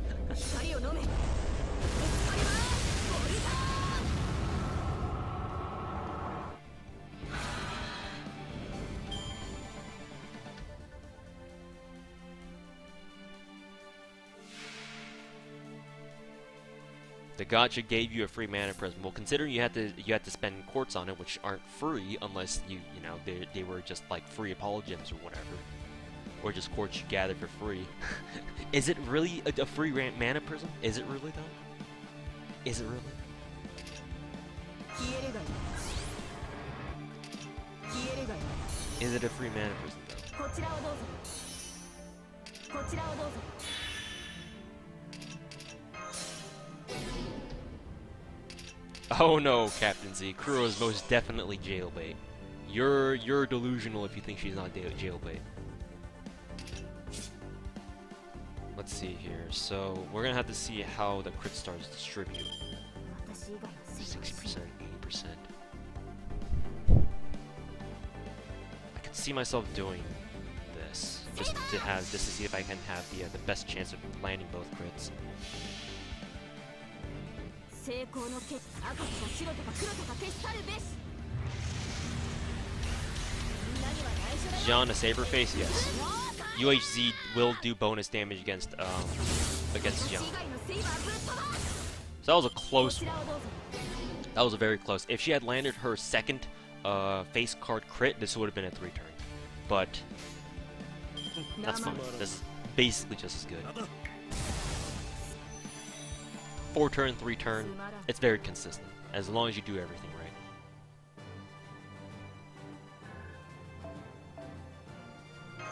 Speaker 1: The gacha gave you a free mana prism. Well, considering you had to spend quartz on it, which aren't free unless you know they were just like free apologems or whatever, or just quartz you gather for free. Is it really a free mana prism? Is it really though? Is it really? Is it a free mana prism though? Oh no, Captain Z. Kuro is most definitely jailbait. You're delusional if you think she's not jailbait. Let's see here. So we're gonna have to see how the crit stars distribute. 60%, 80%. I could see myself doing this just to see if I can have the best chance of landing both crits. Jean a Saber face, yes. UHZ will do bonus damage against Jean. So that was a close one. That was a very close. If she had landed her second face card crit, this would have been a 3-turn. But that's fine. This is basically just as good. 4-turn, 3-turn, it's very consistent, as long as you do everything right.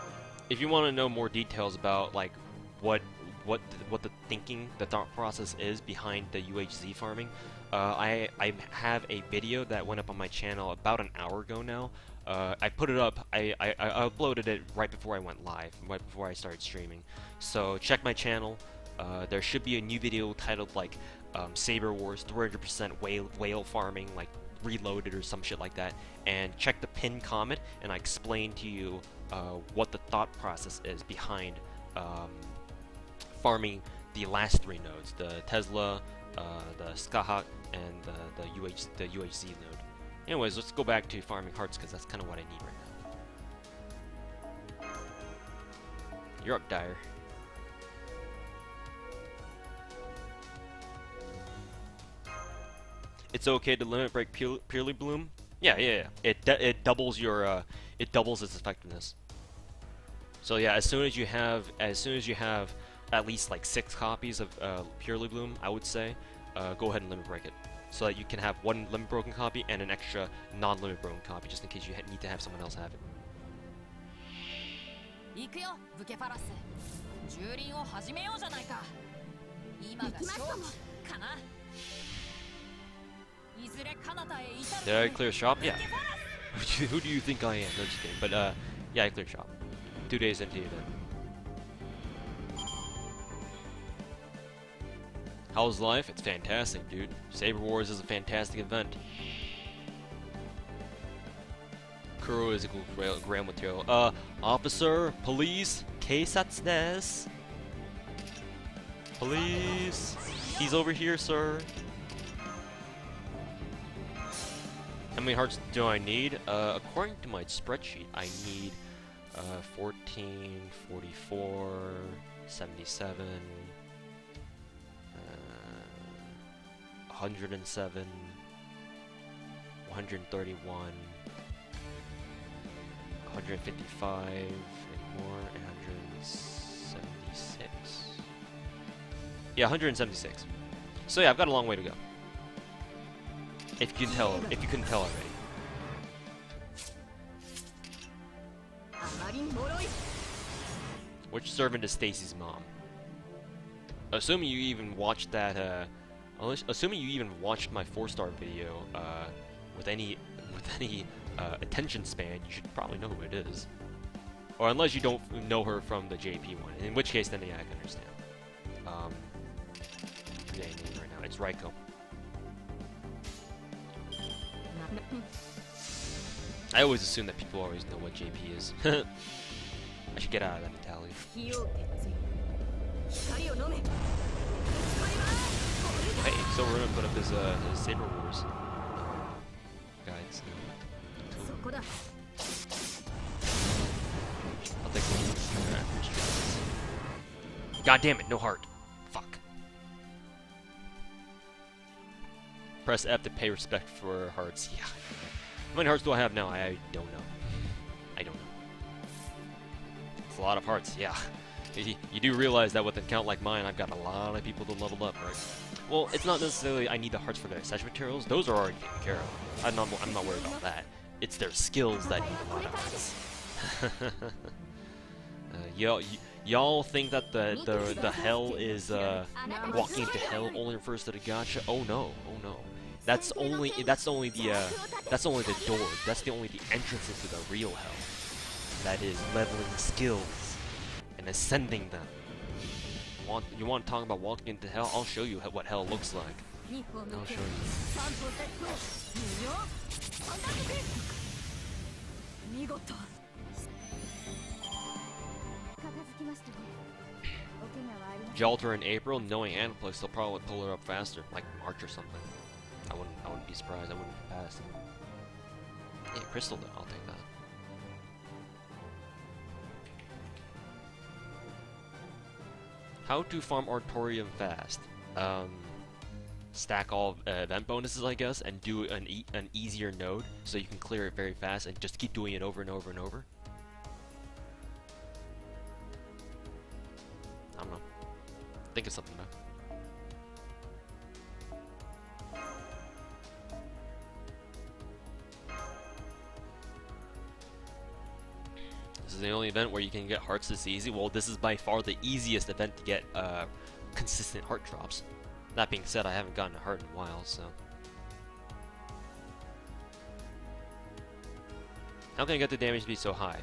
Speaker 1: If you want to know more details about like what the thinking, the thought process is behind the UHZ farming, I have a video that went up on my channel about an hour ago now. I put it up, I uploaded it right before I went live, right before I started streaming. So check my channel. There should be a new video titled like Saber Wars 300% whale farming, like reloaded or some shit like that, and check the pinned comment and I explain to you what the thought process is behind farming the last 3 nodes, the Tesla, the Skahak, and the UHZ node. Anyways, let's go back to farming hearts because that's kind of what I need right now. You're up, Dyer. It's okay to limit break purely bloom. Yeah. It doubles your it doubles its effectiveness. So yeah, as soon as you have at least like 6 copies of purely bloom, I would say go ahead and limit break it, so that you can have 1 limit broken copy and an extra non-limit broken copy, just in case you need to have someone else have it. Did I clear shop? Yeah. Who do you think I am? No, just kidding. But yeah, I cleared shop. 2 days into it. How's life? It's fantastic, dude. Saber Wars is a fantastic event. Kuro is equal to Grand Material. Officer, police, keisatsu desu. Police. He's over here, sir. How many hearts do I need? According to my spreadsheet, I need 14, 44, 77, 107, 131, 155, and more, and 176. Yeah, 176. So yeah, I've got a long way to go. If you can tell, if you couldn't tell already. Which servant is Stacy's mom? Assuming you even watched that, assuming you even watched my 4-star video, with any attention span, you should probably know who it is. Or unless you don't know her from the JP one, in which case then yeah, I can understand. Forgetting her name right now. It's Raiko. I always assume that people always know what JP is. I should get out of that mentality. Hey, so we're gonna put up his Saber Wars guides. Cool. I'll take one. God damn it, no heart. Fuck. Press F to pay respect for hearts. Yeah. How many hearts do I have now? I don't know. I don't know. It's a lot of hearts, yeah. You do realize that with an account like mine, I've got a lot of people to level up, right? Well, it's not necessarily I need the hearts for their accessory materials. Those are already taken care of. I'm not worried about that. It's their skills that need a lot of hearts. Y'all think that the hell is walking into hell only refers to the gacha? Oh no, oh no. That's only the door. That's the only entrance into the real hell. That is leveling skills and ascending them. You want to talk about walking into hell? I'll show you what hell looks like. I'll show you. Jalter in April, knowing Aniplex, they'll probably pull her up faster, like March or something. I wouldn't be surprised. I wouldn't be fast. Yeah, Crystal though, I'll take that. How to farm Artorium fast? Stack all event bonuses, I guess, and do an easier node so you can clear it very fast and just keep doing it over and over and over. I don't know. Think of something though. This is the only event where you can get hearts this easy. Well, this is by far the easiest event to get consistent heart drops. That being said, I haven't gotten a heart in a while, so. How can I get the damage to be so high?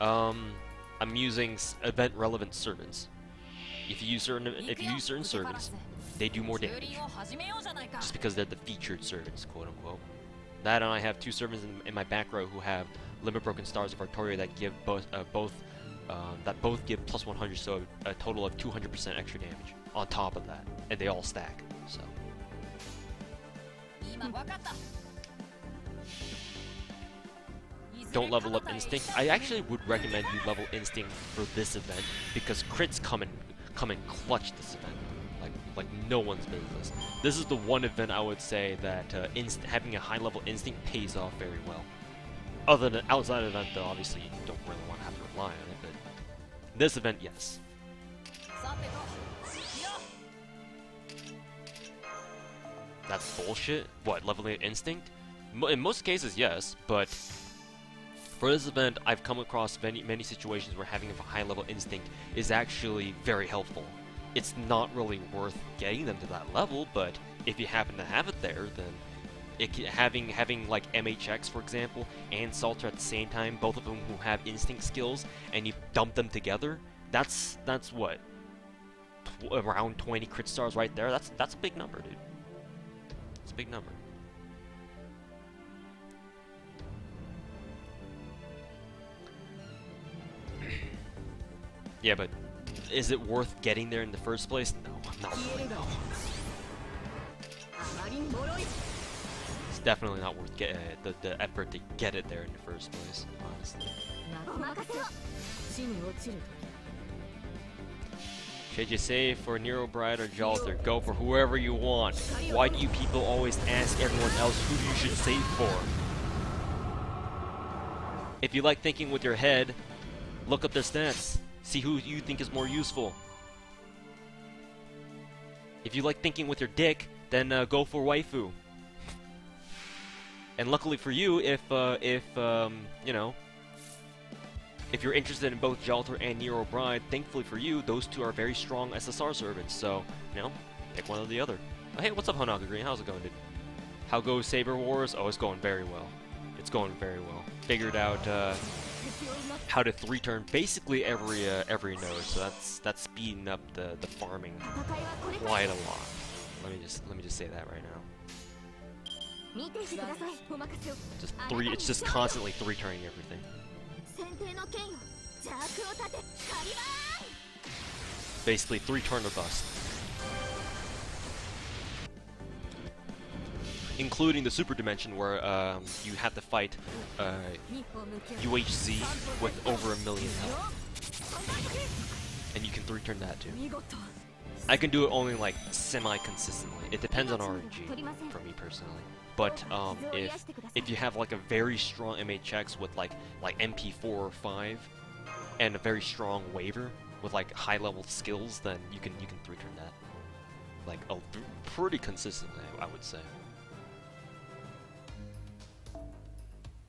Speaker 1: I'm using event relevant servants. If you use certain servants, they do more damage. Just because they're the featured servants, quote unquote. That and I have two servants in my back row who have Limit Broken Stars of Artoria that give both give plus 100, so a total of 200% extra damage on top of that, and they all stack. So. Don't level up Instinct. I actually would recommend you level Instinct for this event because crits come in clutch this event, like no one's business. This is the one event I would say that having a high level Instinct pays off very well. Other than outside event, though, obviously you don't really want to have to rely on it, but this event, yes. That's bullshit. What, leveling Instinct? In most cases, yes, but for this event, I've come across many situations where having a high-level Instinct is actually very helpful. It's not really worth getting them to that level, but if you happen to have it there, then having like MHX, for example, and Salter at the same time, both of them who have Instinct skills, and you dump them together, that's what? Around 20 crit stars right there? That's a big number, dude. It's a big number. Yeah, but is it worth getting there in the first place? No, not really, no. It's definitely not worth the effort to get it there in the first place, honestly. Should you save for Nero Bride or Jalter? Go for whoever you want. Why do you people always ask everyone else who you should save for? If you like thinking with your head, look up their stats. See who you think is more useful. If you like thinking with your dick, then go for waifu. And luckily for you, if you know, if you're interested in both Jalter and Nero Bride, thankfully for you, those two are very strong SSR servants. So, you know, pick one or the other. Oh, hey, what's up, Honaga Green? How's it going, dude? How goes Saber Wars? Oh, it's going very well. It's going very well. Figured out how to 3-turn basically every node. So that's speeding up the farming quite a lot. Let me just say that right now. It's just constantly 3-turning everything. Basically 3-turn or bust. Including the super dimension where you have to fight UHZ with over 1 million health. And you can 3-turn that too. I can do it only like semi-consistently. It depends on RNG for me personally. But if you have like a very strong MHX with like MP4 or 5 and a very strong waiver with like high level skills, then you can 3-turn that like pretty consistently, I would say.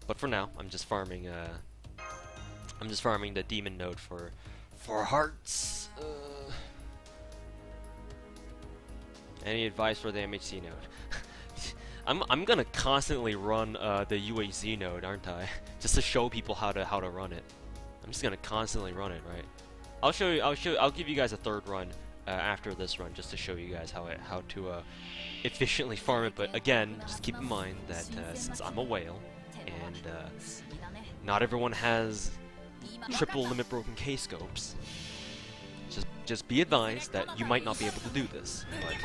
Speaker 1: But for now, I'm just farming the demon node for hearts. Any advice for the MHC node? I'm gonna constantly run the UHZ node, aren't I? Just to show people how to run it. I'm just gonna constantly run it, right? I'll give you guys a third run after this run, just to show you guys how to efficiently farm it. But again, just keep in mind that since I'm a whale and not everyone has triple limit broken K scopes, just be advised that you might not be able to do this, but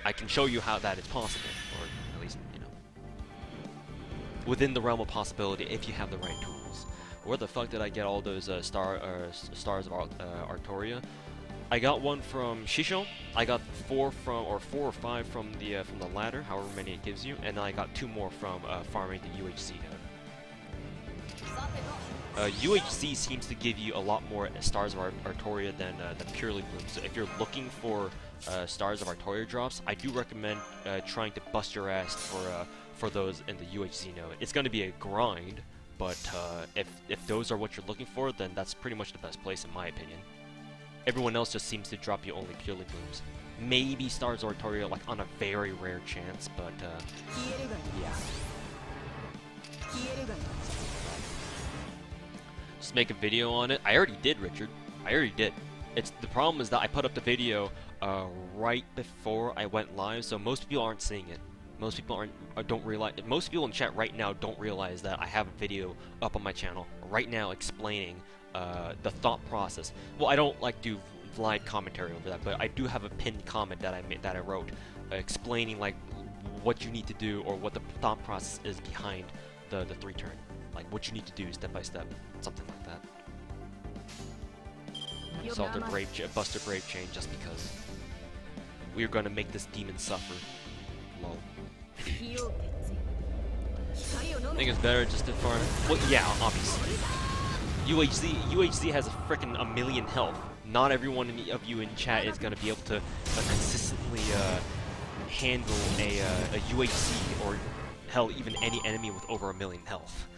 Speaker 1: I can show you how that is possible, or at least, you know, within the realm of possibility if you have the right tools. Where the fuck did I get all those stars of Artoria? I got one from Shisho. I got 4 or 5 from the ladder, however many it gives you, and then I got 2 more from farming the UHC node. UHC seems to give you a lot more stars of Artoria than the purely bloom. So if you're looking for stars of Artoria drops, I do recommend trying to bust your ass for those in the UHC node. It's going to be a grind, but if those are what you're looking for, then that's pretty much the best place in my opinion. Everyone else just seems to drop you only purely blooms. Maybe stars of Artoria like on a very rare chance, but yeah. Just make a video on it. I already did, Richard. I already did. The problem is that I put up the video right before I went live, so most people aren't seeing it. Most people don't realize. Most people in chat right now don't realize that I have a video up on my channel right now explaining the thought process. Well, I don't like do live commentary over that, but I do have a pinned comment that I wrote explaining like what you need to do or what the thought process is behind the 3-turn. Like what you need to do step by step, something like that. Assault a bust a brave chain just because we are going to make this demon suffer. Lol. I think it's better just to farm. Well, yeah, obviously. UHZ has a frickin' 1 million health. Not everyone of you in chat is going to be able to consistently handle a UHZ or hell even any enemy with over 1 million health.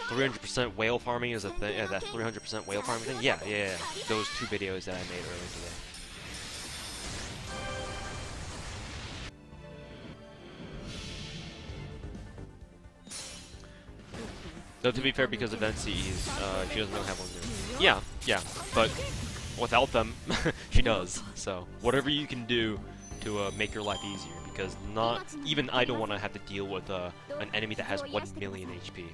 Speaker 1: %300% whale farming is a thing. That 300% whale farming thing. Yeah. Those 2 videos that I made earlier today. Though to be fair, because of NCEs, she doesn't really have one move. Yeah, but without them, she does. So whatever you can do to make your life easier, because not even I don't want to have to deal with an enemy that has 1 million HP.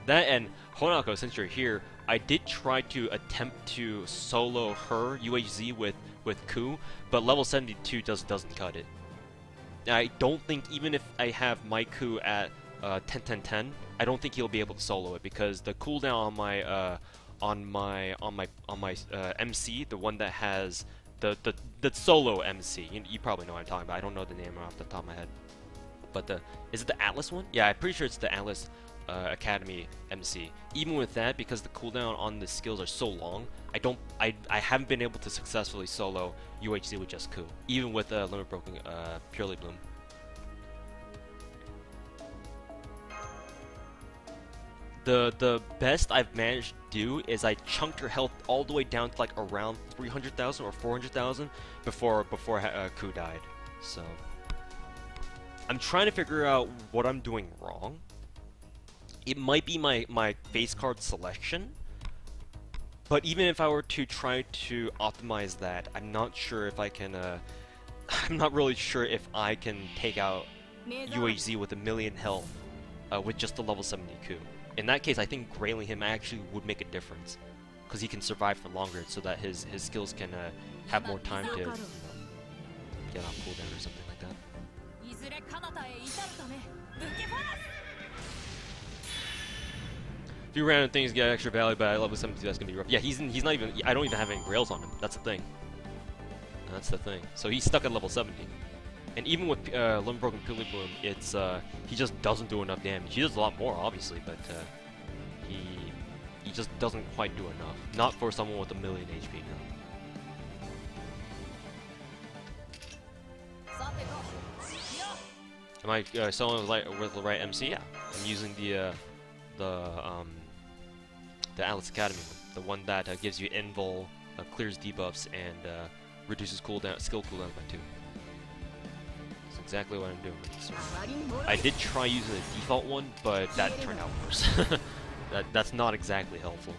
Speaker 1: That, and Honako, since you're here, I did try to attempt to solo her UHZ with Ku, but level 72 doesn't cut it. I don't think, even if I have my Ku at 10-10-10, I don't think he'll be able to solo it, because the cooldown on my MC, the one that has the solo MC, you probably know what I'm talking about. I don't know the name off the top of my head, but is it the Atlas one? Yeah, I'm pretty sure it's the Atlas Academy MC. Even with that, because the cooldown on the skills are so long, I haven't been able to successfully solo UHC with just Ku, even with Limit Broken Purely Bloom. The best I've managed to do is I chunked her health all the way down to like around 300,000 or 400,000 before Ku died. So I'm trying to figure out what I'm doing wrong. It might be my face card selection, but even if I were to try to optimize that, I'm not sure if I can. I'm not really sure if I can take out UHZ with 1,000,000 health with just the level 70 Ku. In that case, I think grailing him actually would make a difference, because he can survive for longer, so that his skills can have more time to, you know, get off cooldown or something like that. A few random things get extra value, but at level 70 that's gonna be rough. Yeah, he's not even. I don't even have any grails on him. That's the thing. That's the thing. So he's stuck at level 70. And even with Limit Broken Purely Bloom, it's he just doesn't do enough damage. He does a lot more, obviously, but he just doesn't quite do enough. Not for someone with 1,000,000 HP now. Am I soloing with the right MC? Yeah, I'm using the Atlas Academy one, the one that gives you invul, clears debuffs, and reduces skill cooldowns by 2. Exactly what I'm doing. So I did try using the default one, but that turned out worse. That's not exactly helpful.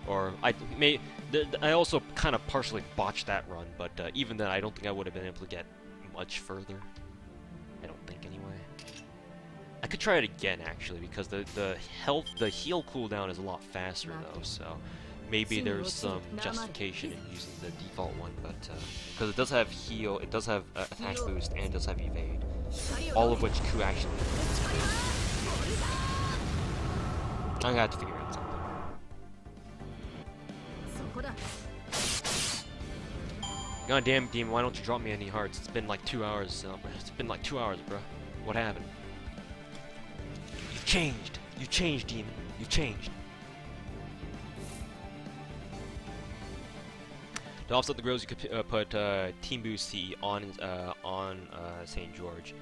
Speaker 1: Or I also kind of partially botched that run, but even then I don't think I would have been able to get much further. I don't think anyway. I could try it again actually, because the heal cooldown is a lot faster though, so maybe there's some justification in using the default one, but because it does have heal, it does have attack boost, and it does have evade, all of which Ku actually. I'm gonna have to figure out something. God damn, Demon, why don't you drop me any hearts? It's been like 2 hours. It's been like 2 hours, bro. What happened? You changed. You changed, Demon. You changed. To offset the grills, you could put Team Boost CE on St. George.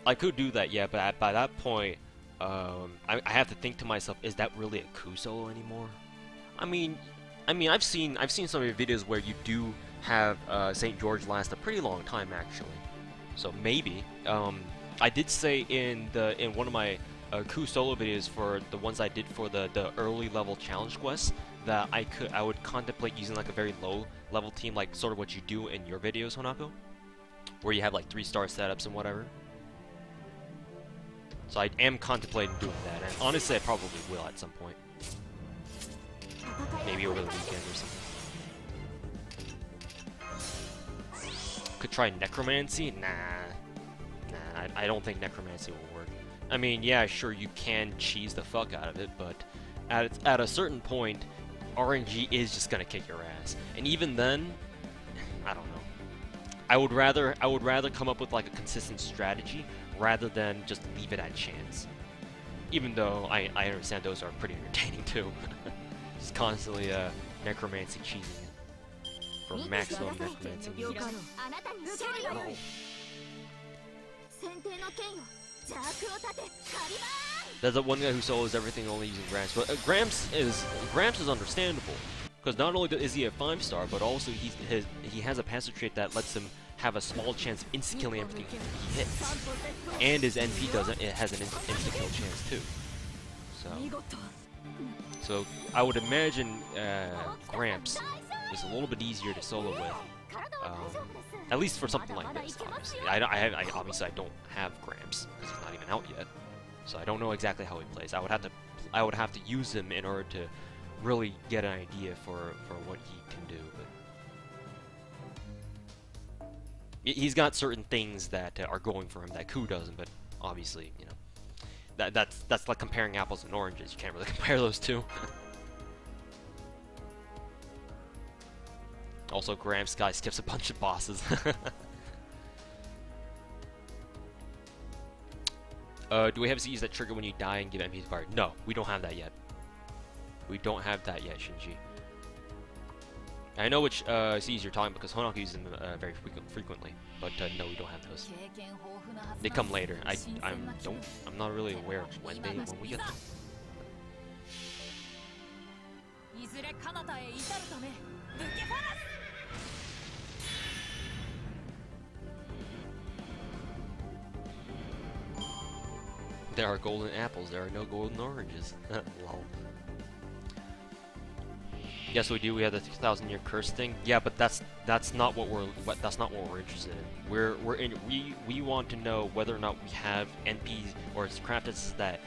Speaker 1: I could do that, yeah, but by that point, I have to think to myself, is that really a Ku solo anymore? I mean, I've seen some of your videos where you do have St. George last a pretty long time actually. So maybe I did say in one of my Ku solo videos for the ones I did for the early level challenge quests that I would contemplate using like a very low level team, like sort of what you do in your videos, Honako, where you have like 3-star setups and whatever. So I am contemplating doing that, and honestly I probably will at some point. Maybe over the weekend or something. Could try Necromancy? Nah, I don't think Necromancy will work. I mean, yeah, sure, you can cheese the fuck out of it, but at a certain point, RNG is just gonna kick your ass. And even then, I don't know. I would rather come up with like a consistent strategy rather than just leave it at chance. Even though I understand those are pretty entertaining too. Just constantly necromancy cheesing it for maximum necromancy needs. Oh. There's that one guy who solos everything only using Gramps, but Gramps is understandable, because not only is he a 5-star, but also he has a passive trait that lets him have a small chance of insta-killing everything he hits, and his NP has an insta-kill chance too. So I would imagine Gramps is a little bit easier to solo with, at least for something like this. Obviously, obviously I don't have Gramps because he's not even out yet. So I don't know exactly how he plays. I would have to use him in order to really get an idea for what he can do. But he's got certain things that are going for him that Ku doesn't. But obviously, you know, that's like comparing apples and oranges. You can't really compare those two. Also, Gramps guy skips a bunch of bosses. Do we have Z's that trigger when you die and give MPs fire? No, we don't have that yet. We don't have that yet, Shinji. I know which Z's you're talking about because Honoku uses them very frequently, but no, we don't have those. They come later. I'm not really aware of when we get them. There are golden apples. There are no golden oranges. Lol. Yes, we do. We have the 2,000-year curse thing. Yeah, but that's not what we're interested in. We want to know whether or not we have NPs or crafts that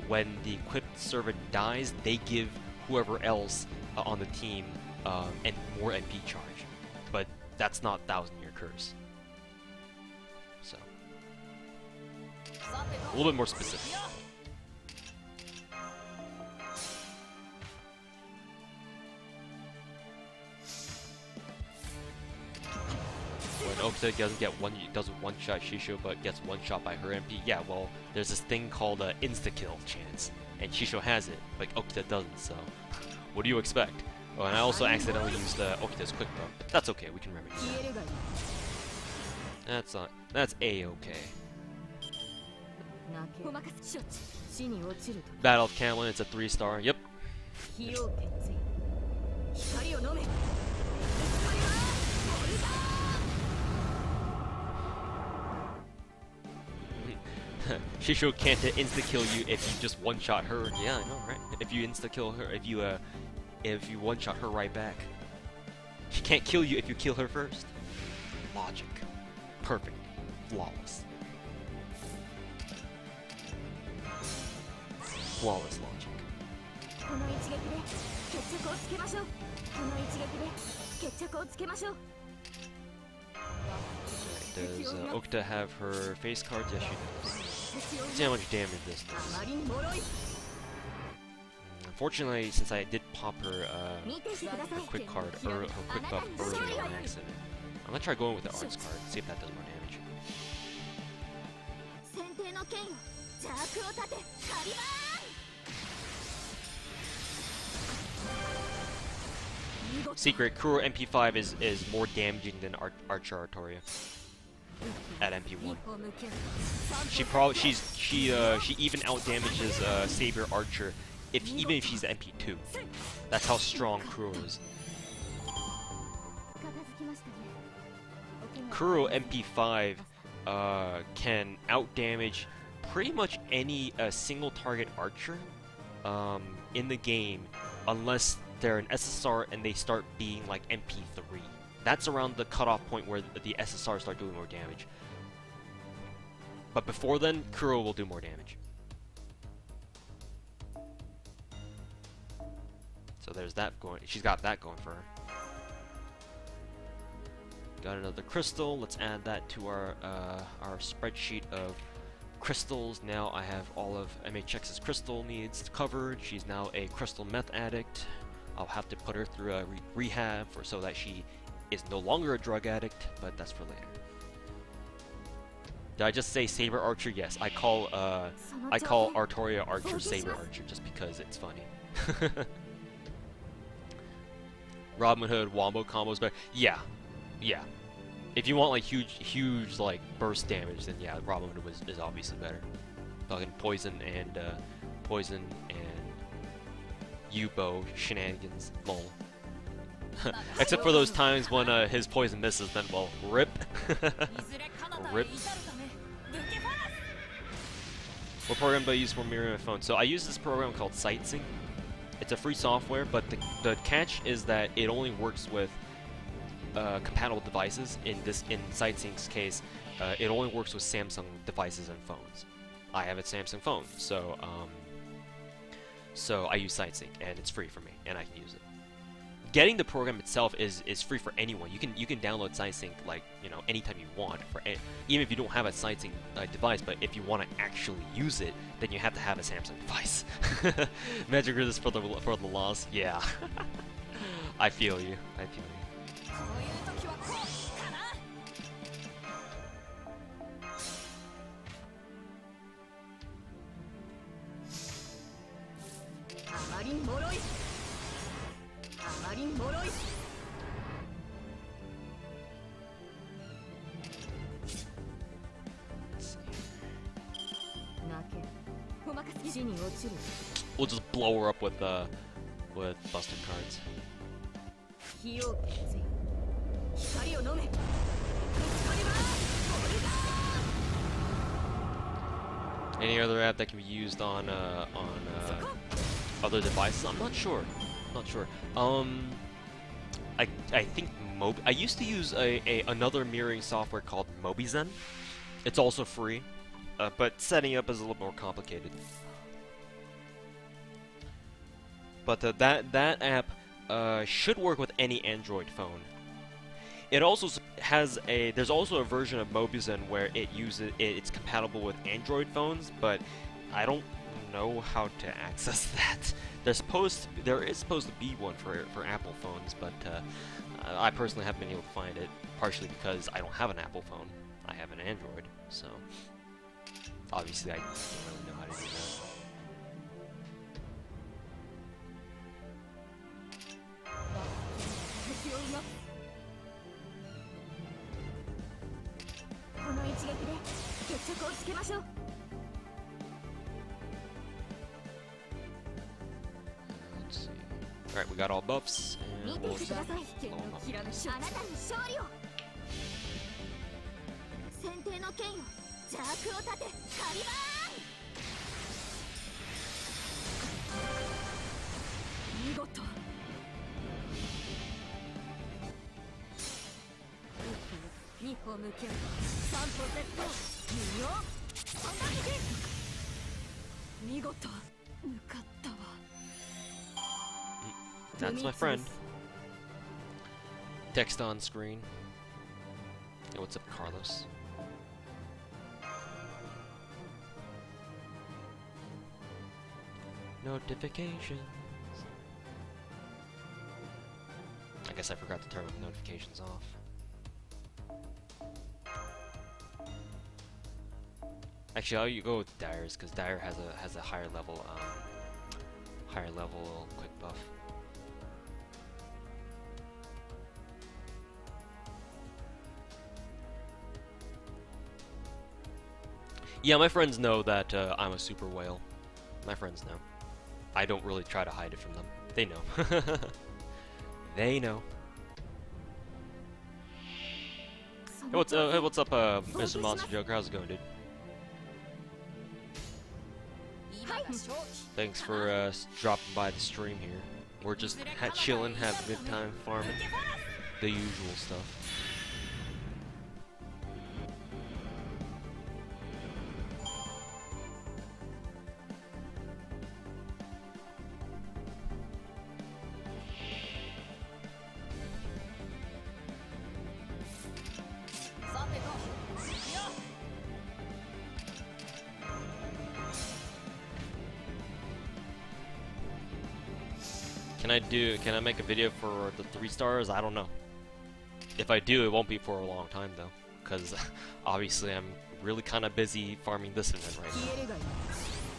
Speaker 1: when the equipped servant dies, they give whoever else on the team and more NP charge. But that's not 1,000-year curse. So a little bit more specific. When Okuta doesn't one-shot Shisho but gets one-shot by her MP, yeah, well, there's this thing called insta-kill chance, and Shisho has it, but Okuta doesn't, so what do you expect? Oh, and I also accidentally used Okuta's quick throw, but that's okay, we can remedy that. That's A-okay. Battle of Camlin, it's a 3-star, yep. Shisho can't insta-kill you if you just one-shot her. Yeah, I know, right? If you insta-kill her, if you one-shot her right back. She can't kill you if you kill her first. Logic. Perfect. Flawless. Flawless logic. Does Okuta have her face cards? Yes, she does. See how much damage this does. Unfortunately, since I did pop her quick card, or her quick buff early on accident, I'm gonna try going with the arts card, see if that does more damage. Secret, Kuro MP5 is more damaging than Archer Artoria at MP1. She even out damages Saber Archer even if she's MP2. That's how strong Kuro is. Kuro MP5 can out damage pretty much any single target archer in the game unless they're an SSR and they start being like MP3. That's around the cutoff point where the SSR start doing more damage. But before then, Kuro will do more damage. So there's that going. She's got that going for her. Got another crystal. Let's add that to our spreadsheet of crystals. Now I have all of MHX's crystal needs covered. She's now a crystal meth addict. I'll have to put her through a rehab so that she is no longer a drug addict, but that's for later. Did I just say Saber Archer? Yes, I call Artoria Archer Saber Archer just because it's funny. Robin Hood Wombo combos, but yeah. If you want like huge like burst damage, then yeah, Robin Hood is obviously better. Fucking poison and Yubo shenanigans, lol. Except for those times when his poison misses, then well, rip. Rip. What program do I use for mirroring my phone? So I use this program called Sightsync. It's a free software, but the catch is that it only works with compatible devices. In Sightsync's case, it only works with Samsung devices and phones. I have a Samsung phone, so I use Sightsync, and it's free for me, and I can use it. Getting the program itself is free for anyone. You can download Sightsync like anytime you want, even if you don't have a Sightsync device. But if you want to actually use it, then you have to have a Samsung device. Magic resist for the loss. Yeah, I feel you. I feel you. We'll just blow her up with Buster cards. Any other app that can be used on other devices? I'm not sure. I think I used to use another mirroring software called Mobizen. It's also free, but setting up is a little more complicated. But that app should work with any Android phone. It also has there's also a version of Mobizen where it's compatible with Android phones, but I don't know how to access that. There is supposed to be one for Apple phones, but I personally haven't been able to find it, partially because I don't have an Apple phone. I have an Android, so obviously I don't really know how to do that. Let's see. Alright, we got all buffs, and we'll blow them up. That's my friend. Text on screen. Hey, what's up, Carlos? Notifications. I guess I forgot to turn notifications off. Actually, I'll go with Dyer's because Dyer has a higher level quick buff. Yeah, my friends know that I'm a super whale. My friends know. I don't really try to hide it from them. They know. They know. Hey, what's up, Mr. Monster Joker? How's it going, dude? Thanks for dropping by the stream here. We're just chilling, having a good time, farming. The usual stuff. Can I make a video for the 3 stars? I don't know. If I do, it won't be for a long time though, because obviously I'm really kind of busy farming this event right now.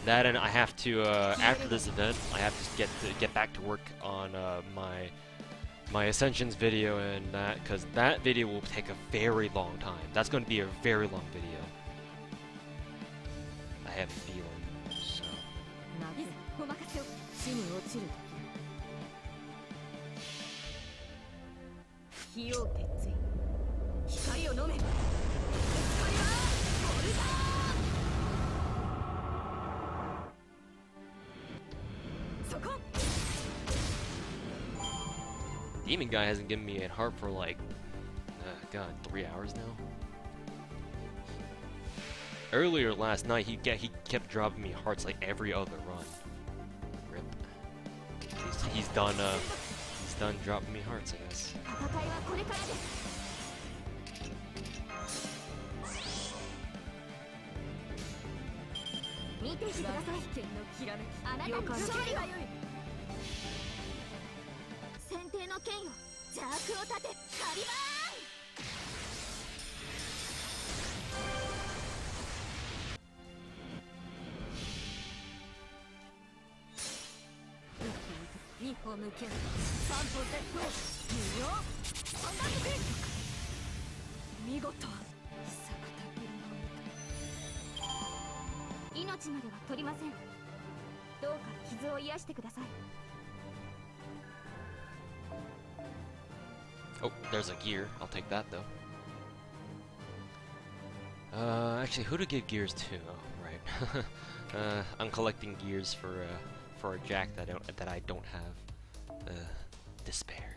Speaker 1: That, and I have to after this event, I have to get back to work on my Ascensions video, and that, because that video will take a very long time. That's going to be a very long video. I have a feeling. So. Demon guy hasn't given me a heart for like, God, 3 hours now. Earlier last night, he kept dropping me hearts like every other run. Rip. He's done dropping me hearts, I guess. Oh, there's a gear. I'll take that though. Actually, who to give gears to? Oh, right. I'm collecting gears for a jack that I don't have. Despair.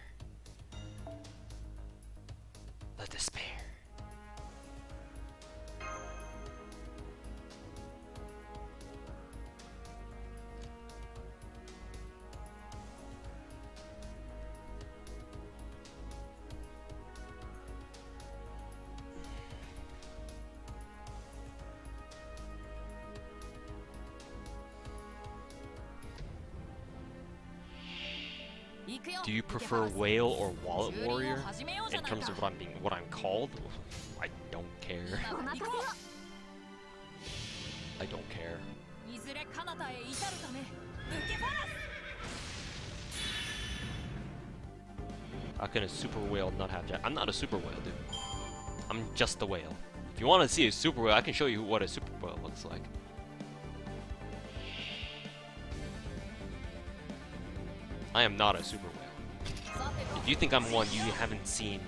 Speaker 1: The despair. Do you prefer whale or wallet warrior in terms of what I'm called? I don't care. I don't care. How can a super whale not have jack? I'm not a super whale, dude. I'm just a whale. If you want to see a super whale, I can show you what a super whale looks like. I am not a super whale. If you think I'm one, you haven't seen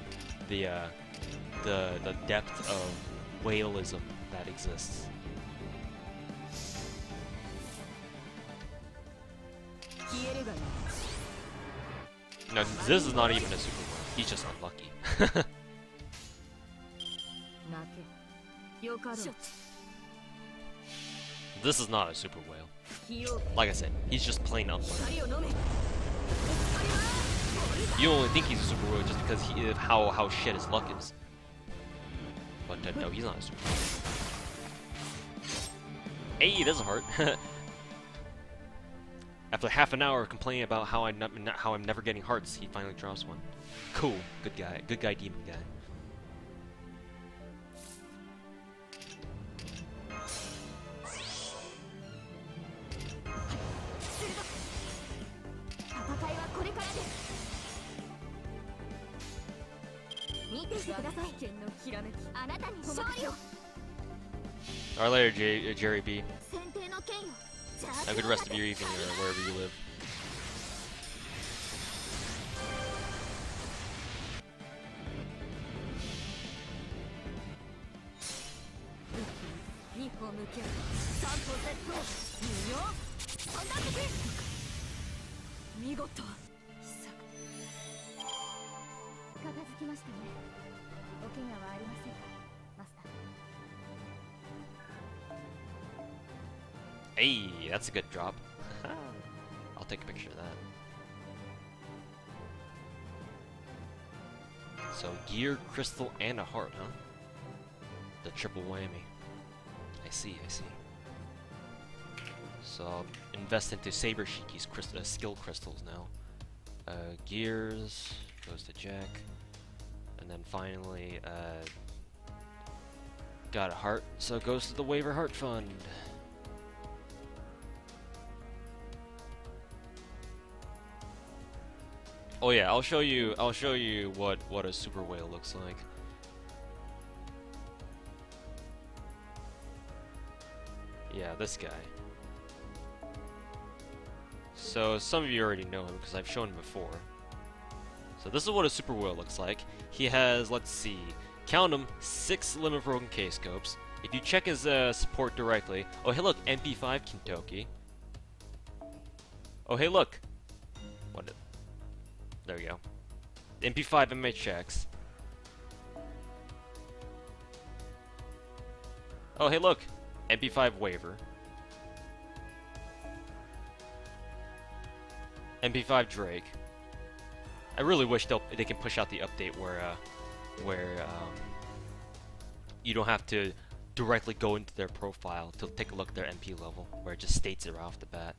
Speaker 1: the depth of whaleism that exists. No, this is not even a super whale. He's just unlucky. This is not a super whale. Like I said, he's just plain unlucky. You only think he's a super whale just because of how shit his luck is. But no, he's not a super whale. Hey, there's a heart. After half an hour complaining about how I'm never getting hearts, he finally drops one. Cool, good guy, demon guy. Alright, later, Jerry B. Have a good rest of your evening or wherever you live. Hey, that's a good drop. I'll take a picture of that. So, gear, crystal, and a heart, huh? The triple whammy. I see. So, I'll invest into Saber Shiki's skill crystals now. Gears goes to Jack. And then finally, got a heart, so it goes to the waiver heart fund. Oh yeah, I'll show you what a super whale looks like. Yeah, this guy. So some of you already know him because I've shown him before. So this is what a super whale looks like. He has, let's see, count them, 6 limit broken K-scopes. If you check his support directly, oh hey look, MP5 Kintoki. Oh hey look, there we go. MP5 MHX. Oh hey look, MP5 waiver. MP5 Drake. I really wish they can push out the update where you don't have to directly go into their profile to take a look at their MP level, where it just states it right off the bat.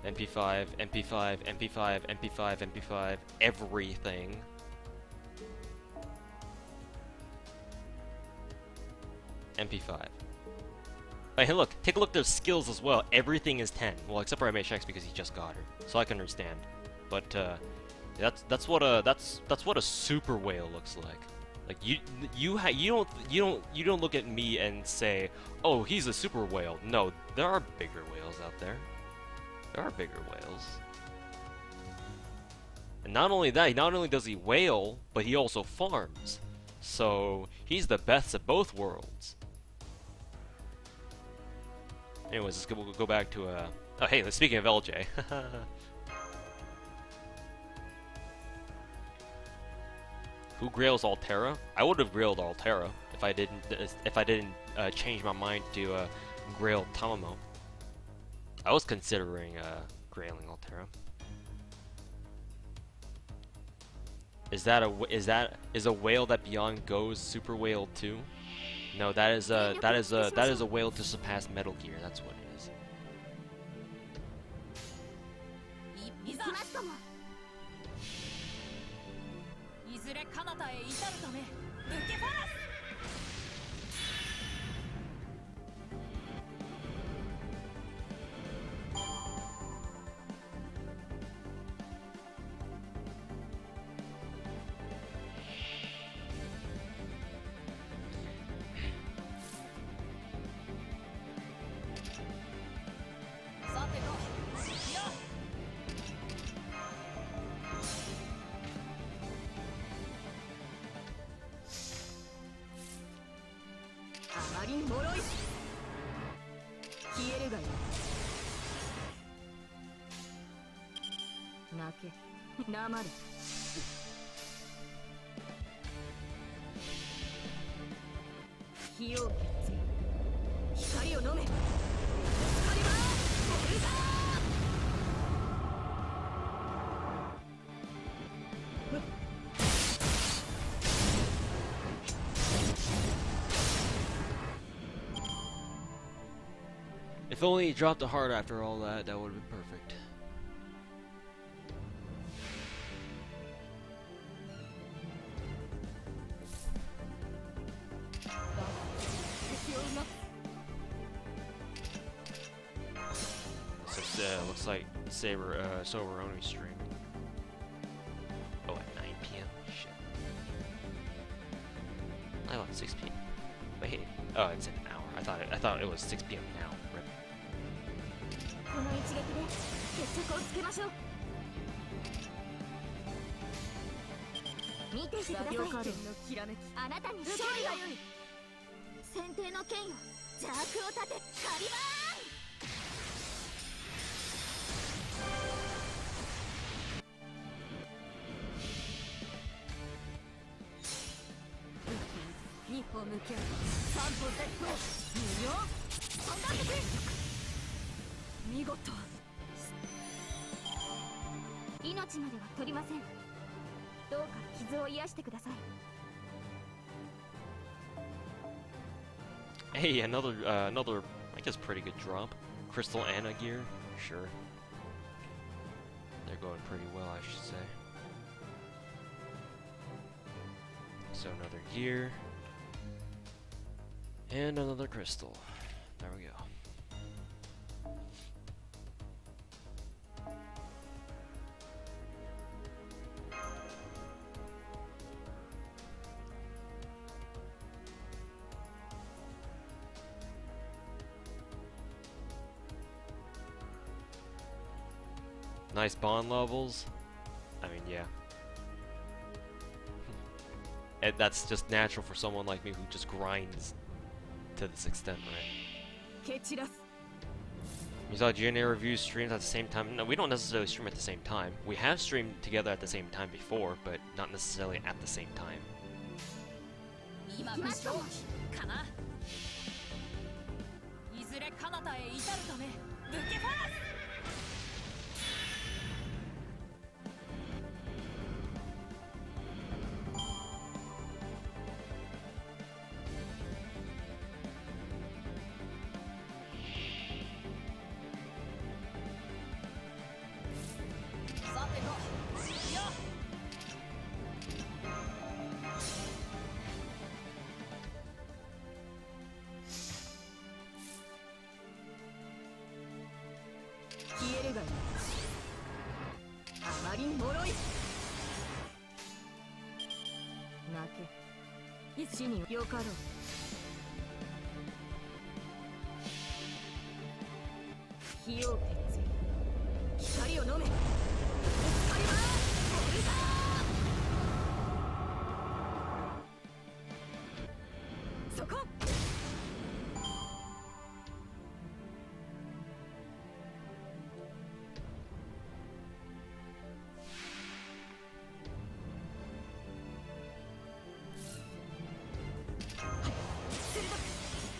Speaker 1: MP5, MP5, MP5, MP5, MP5, everything. MP5. Oh, hey look, take a look at their skills as well. Everything is 10. Well, except for MHX because he just got her. So I can understand. But that's what a super whale looks like. Like you don't look at me and say, "Oh, he's a super whale." No, there are bigger whales out there. There are bigger whales. And not only that, not only does he whale, but he also farms. So he's the best of both worlds. Anyways, we'll go back to oh hey, speaking of LJ. Who grails Altera? I would have grailed Altera if I didn't change my mind to grail Tamamo. I was considering grailing Altera. Is a whale that beyond goes super whale too? No, that is a whale to surpass Metal Gear. That's what it is. If only he dropped a heart after all that, that would have been perfect. So, looks like Saber, Soberoni stream. Oh, at 9 p.m. Shit. I thought 6 p.m. Wait, oh, it's an hour. I thought it was 6 p.m. now. Rip. Hey, another, I guess, pretty good drop. Crystal Anna gear, sure. They're going pretty well, I should say. So another gear. And another crystal. There we go. Nice bond levels. I mean, yeah. And that's just natural for someone like me who just grinds to this extent, right? You saw GNA reviews streams at the same time? No, we don't necessarily stream at the same time. We have streamed together at the same time before, but not necessarily at the same time.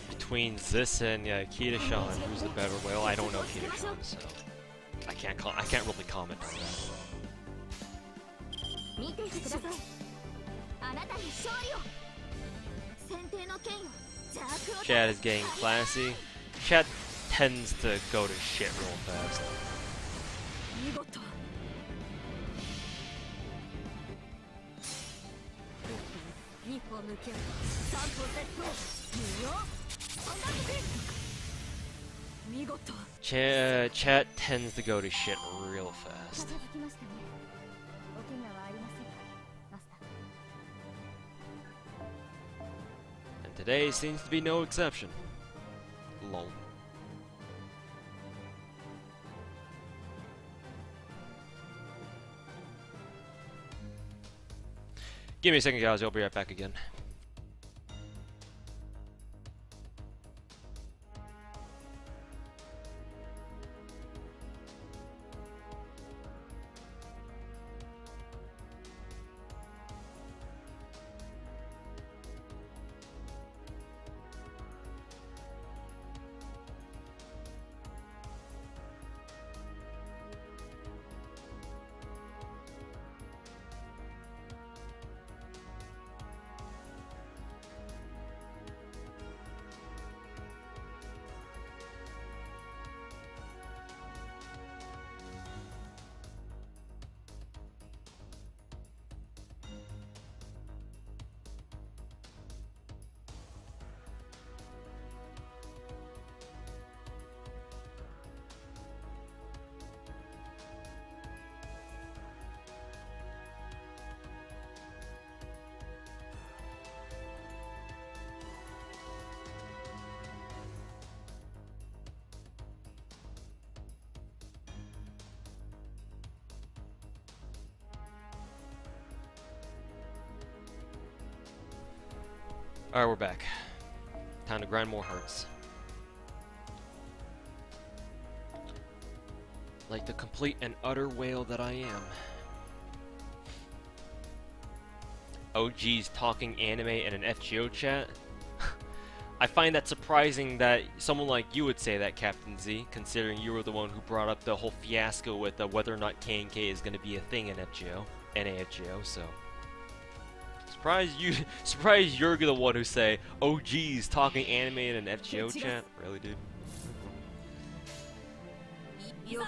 Speaker 1: Between this and Kita-shan, who's the better whale? I don't know Kita-shan, so I can't really comment on that. Chad is getting classy. Chad tends to go to shit real fast. Chat tends to go to shit real fast. And today seems to be no exception. Lol. Give me a second, guys. I'll be right back again. Alright, we're back. Time to grind more hearts. Like the complete and utter whale that I am. OG's talking anime in an FGO chat? I find that surprising that someone like you would say that, Captain Z, considering you were the one who brought up the whole fiasco with whether or not K&K is going to be a thing in FGO, NAFGO, so... Surprised you're the one who say, oh geez, talking anime in an FGO chat? Really, dude? If you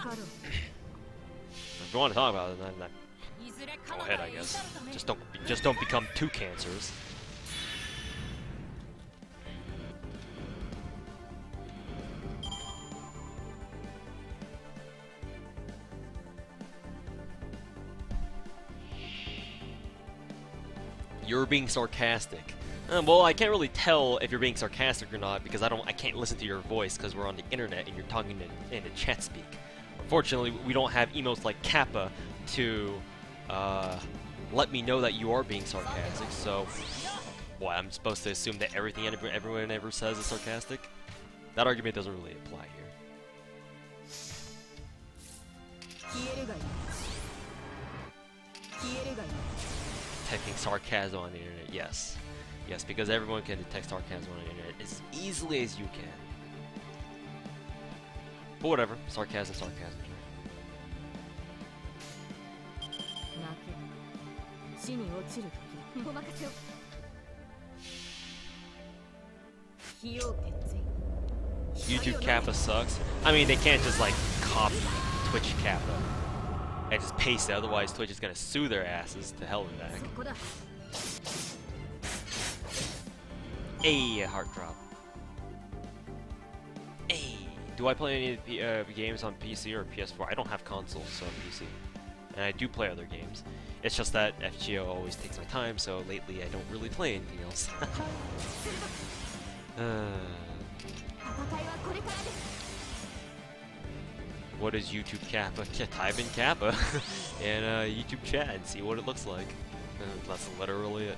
Speaker 1: want to talk about it, then go ahead, I guess. Just don't become too cancerous. You're being sarcastic. Well, I can't really tell if you're being sarcastic or not because I can't listen to your voice because we're on the internet and you're talking in chat speak. Unfortunately, we don't have emotes like Kappa to let me know that you are being sarcastic. So, what? I'm supposed to assume that everything everyone ever says is sarcastic? That argument doesn't really apply here. Detecting sarcasm on the internet, yes. Yes, because everyone can detect sarcasm on the internet as easily as you can. But whatever, sarcasm. YouTube Kappa sucks. I mean, they can't just like copy Twitch Kappa and just paste it, otherwise Twitch is gonna sue their asses to hell and back. Ayy, heart drop. Ayy. Do I play any games on PC or PS4? I don't have consoles, so PC. and I do play other games. It's just that FGO always takes my time, so lately I don't really play anything else. What is YouTube Kappa? Type in Kappa in YouTube chat and see what it looks like. That's literally it.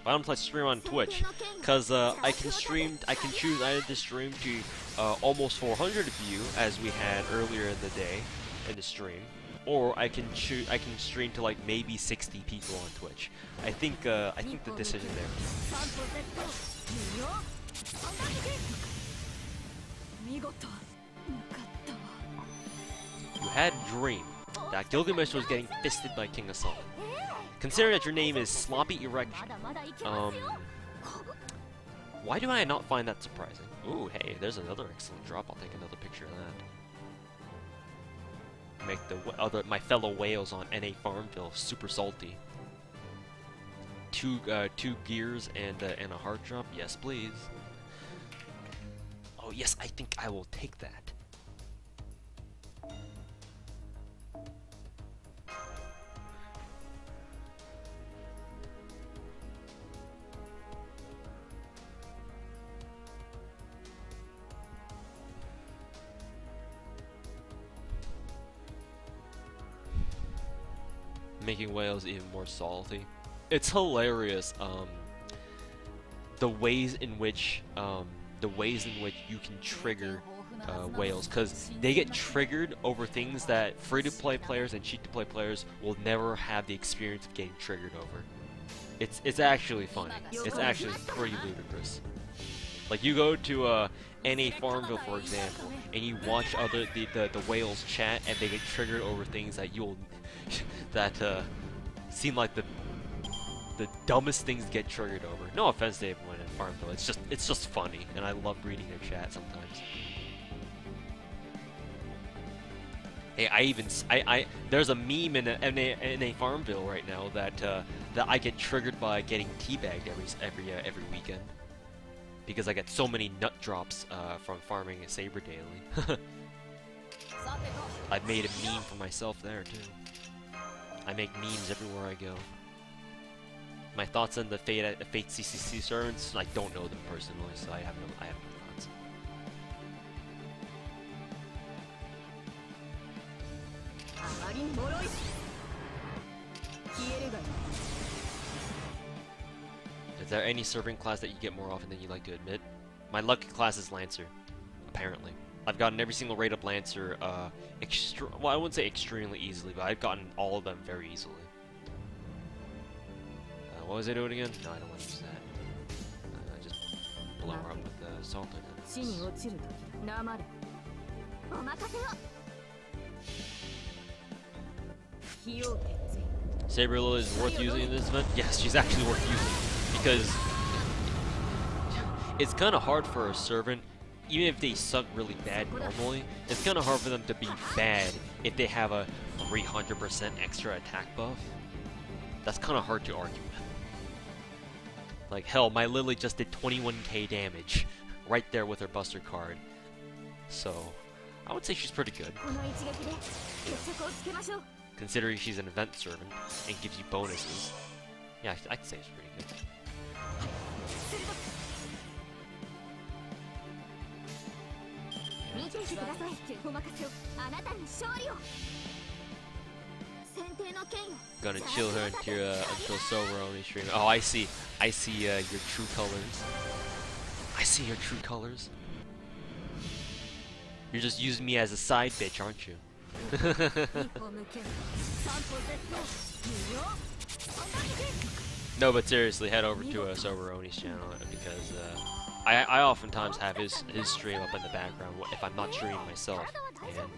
Speaker 1: Why don't I stream on Twitch? Cause I can choose either to stream to almost 400 of you as we had earlier in the day in the stream, or I can stream to like maybe 60 people on Twitch. I think the decision there. You had a dream that Gilgamesh was getting fisted by King Hassan. Considering that your name is Sloppy Erection, why do I not find that surprising? Ooh, hey, there's another excellent drop. I'll take another picture of that. Make my fellow whales on NA Farmville super salty. Two gears and a hard drop. Yes, please. Oh yes, I think I will take that. Making whales even more salty. It's hilarious. The ways in which you can trigger whales, because they get triggered over things that free-to-play players and cheat-to-play players will never have the experience of getting triggered over. It's actually funny. It's actually pretty ludicrous. Like you go to NA Farmville, for example, and you watch the whales chat, and they get triggered over things that you'll that seem like the dumbest things to get triggered over. No offense to everyone in Farmville, it's just funny, and I love reading their chat sometimes. Hey, there's a meme in a Farmville right now that I get triggered by getting teabagged every weekend because I get so many nut drops from farming a Saber daily. I've made a meme for myself there too. I make memes everywhere I go. My thoughts on the Fate CCC servants, I don't know them personally, so I have no thoughts. Is there any serving class that you get more often than you like to admit? My lucky class is Lancer, apparently. I've gotten every single rate up Lancer, well, I wouldn't say extremely easily, but I've gotten all of them very easily. What was I doing again? No, I don't want to use that. Just blow her up with salt. Saber Lily is worth using in this event? Yes, she's actually worth using, because it's kind of hard for a servant. Even if they suck really bad normally, it's kind of hard for them to be bad if they have a 300% extra attack buff. That's kind of hard to argue with. Like, hell, my Lily just did 21k damage right there with her Buster card. So, I would say she's pretty good. Considering she's an event servant and gives you bonuses. Yeah, I'd say she's pretty good. Gonna chill her until Sober only stream. Oh, I see your true colors. I see your true colors. You're just using me as a side bitch, aren't you? No, but seriously, head over to Soberoni's channel because I oftentimes have his stream up in the background if I'm not streaming myself, and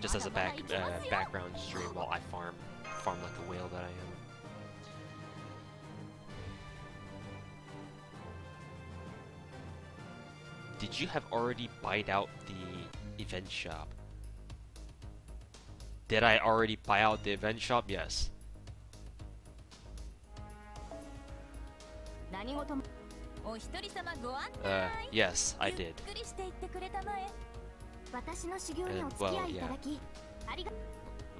Speaker 1: just as a background stream while I farm like a whale that I am. Did you have already buyed out the event shop? Did I already buy out the event shop? Yes. Yes, I did. And, well, yeah.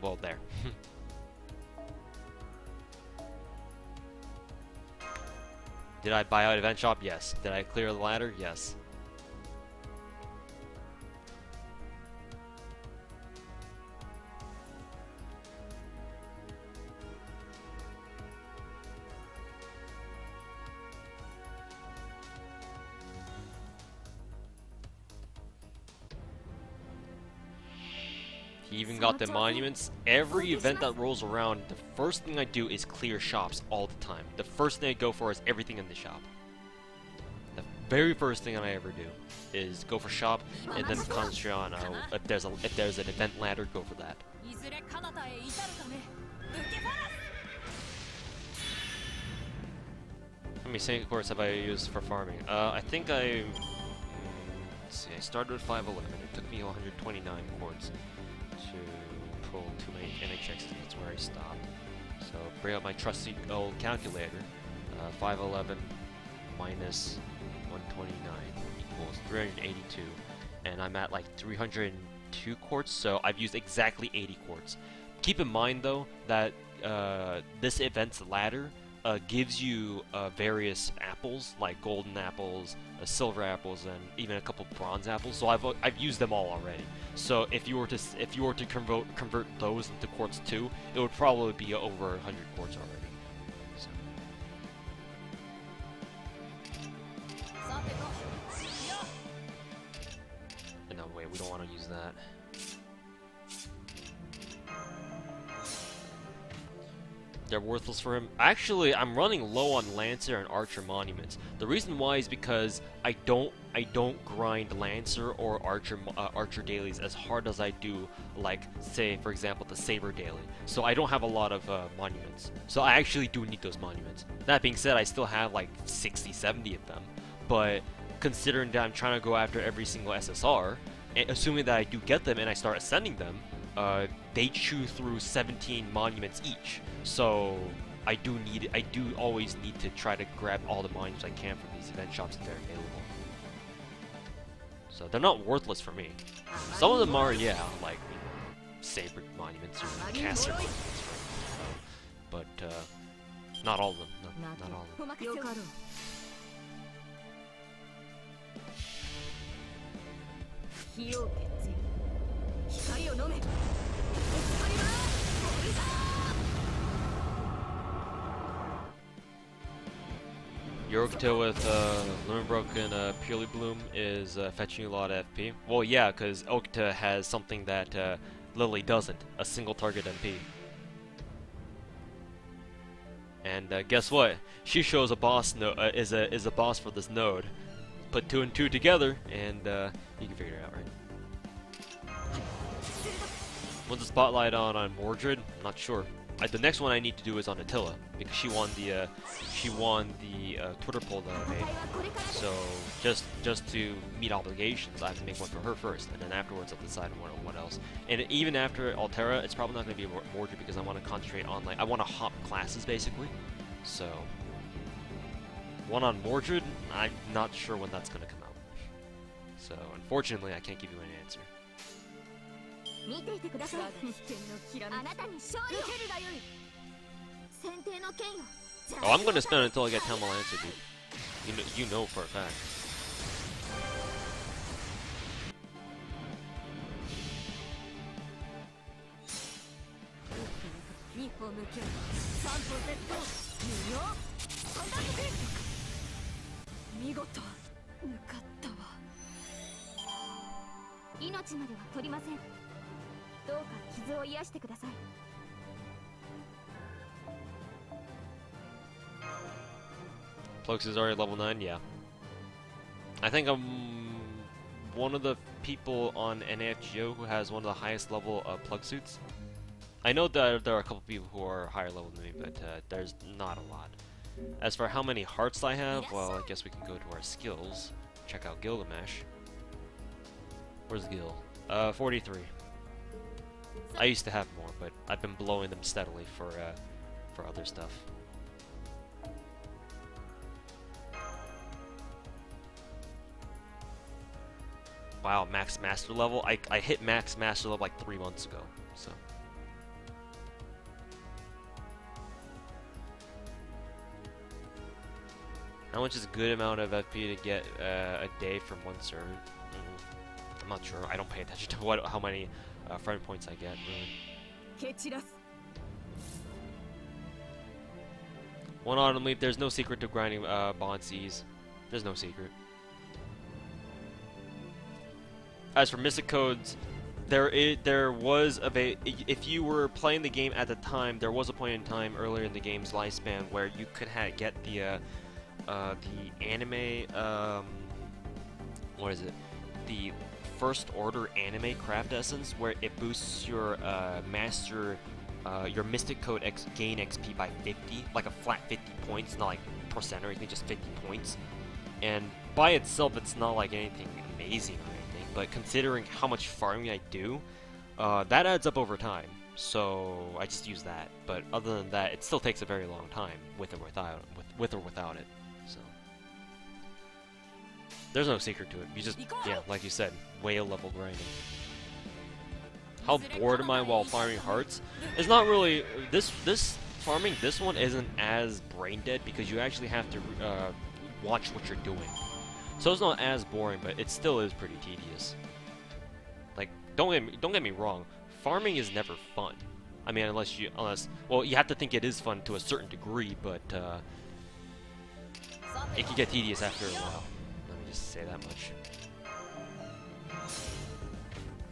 Speaker 1: Well, there. Did I buy out Event Shop? Yes. Did I clear the ladder? Yes. He even got the monuments. Every event that rolls around, the first thing I do is clear shops all the time. The first thing I go for is everything in the shop. The very first thing I ever do is go for shop, and then concentrate on if there's an event ladder, go for that. How many single quartz have I used for farming? I think let's see, I started with 511. It took me 129 quartz to pull too many NHXs. That's where I stopped. So bring up my trusty old calculator. 511 minus 129 equals 382, and I'm at like 302 quartz. So I've used exactly 80 quartz. Keep in mind though that this event's ladder gives you various apples, like golden apples, silver apples, and even a couple bronze apples. So I've used them all already. So if you were to convert those into quartz too, it would probably be over 100 quartz already. So. No, wait, we don't want to use that. They're worthless for him. Actually, I'm running low on Lancer and Archer monuments. The reason why is because I don't grind Lancer or Archer dailies as hard as I do, like, say, for example, the Saber daily. So I don't have a lot of monuments. So I actually do need those monuments. That being said, I still have like 60, 70 of them. But considering that I'm trying to go after every single SSR, and assuming that I do get them and I start ascending them, they chew through 17 monuments each. So I do always need to try to grab all the monuments I can from these event shops if they're available. So they're not worthless for me. Some of them are, yeah, like Saber monuments or Caster monuments, right? But not all of them. No, not all of them. Yorktail with Limmerbrook and Purely Bloom is fetching you a lot of FP. Well, yeah, because Okta has something that Lily doesn't, a single target MP. And guess what? She shows a boss is a boss for this node. Put 2 and 2 together, and you can figure it out, right? What's the spotlight on Mordred? I'm not sure. The next one I need to do is on Attila, because she won the Twitter poll that I made. So just to meet obligations, I have to make one for her first, and then afterwards I'll decide on what else. And even after Altera, it's probably not going to be Mordred because I want to concentrate on, like, I want to hop classes basically. So one on Mordred, I'm not sure when that's going to come out. So unfortunately, I can't give you an answer. Oh, I'm gonna spend it until I get Tamil answer, dude. You know for a fact. Plux is already level 9, yeah. I think I'm one of the people on NAFGO who has one of the highest level plug suits. I know that there are a couple people who are higher level than me, but there's not a lot. As for how many hearts I have, well, I guess we can go to our skills. Check out Gilgamesh. Where's Gil? 43. I used to have more, but I've been blowing them steadily for other stuff. Wow, max master level. I hit max master level like 3 months ago. So. How much is a good amount of FP to get a day from one server? I'm not sure. I don't pay attention to how many friend points I get. One autumn leap. There's no secret to grinding bond Cs. There's no secret. As for Mystic Codes, there was if you were playing the game at the time, there was a point in time earlier in the game's lifespan where you could get the anime what is it? The first order anime craft essence, where it boosts your your Mystic Code gain XP by 50, like a flat 50 points, not like percent or anything, just 50 points. And by itself, it's not like anything amazing or anything, but considering how much farming I do, that adds up over time. So I just use that. But other than that, it still takes a very long time with or without it. So there's no secret to it. You just, yeah, like you said, whale level grinding. How bored am I while farming hearts? It's not really this farming. This one isn't as brain dead because you actually have to watch what you're doing. So it's not as boring, but it still is pretty tedious. Like, don't get me wrong, farming is never fun. I mean, unless well, you have to think it is fun to a certain degree, but it can get tedious after a while. Let me just say that much.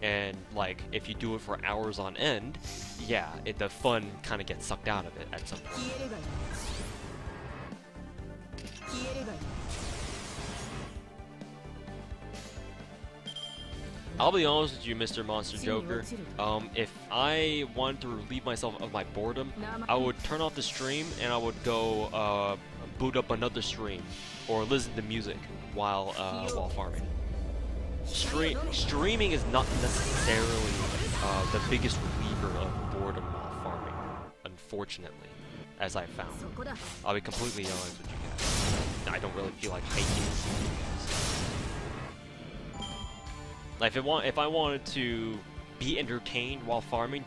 Speaker 1: And like, if you do it for hours on end, yeah, the fun kind of gets sucked out of it at some point. I'll be honest with you, Mr. Monster Joker. If I wanted to relieve myself of my boredom, I would turn off the stream and I would go boot up another stream or listen to music while farming. Streaming is not necessarily the biggest reliever of boredom while farming, unfortunately, as I found. I'll be completely honest with you guys. I don't really feel like hiking. Like if I wanted to be entertained while farming,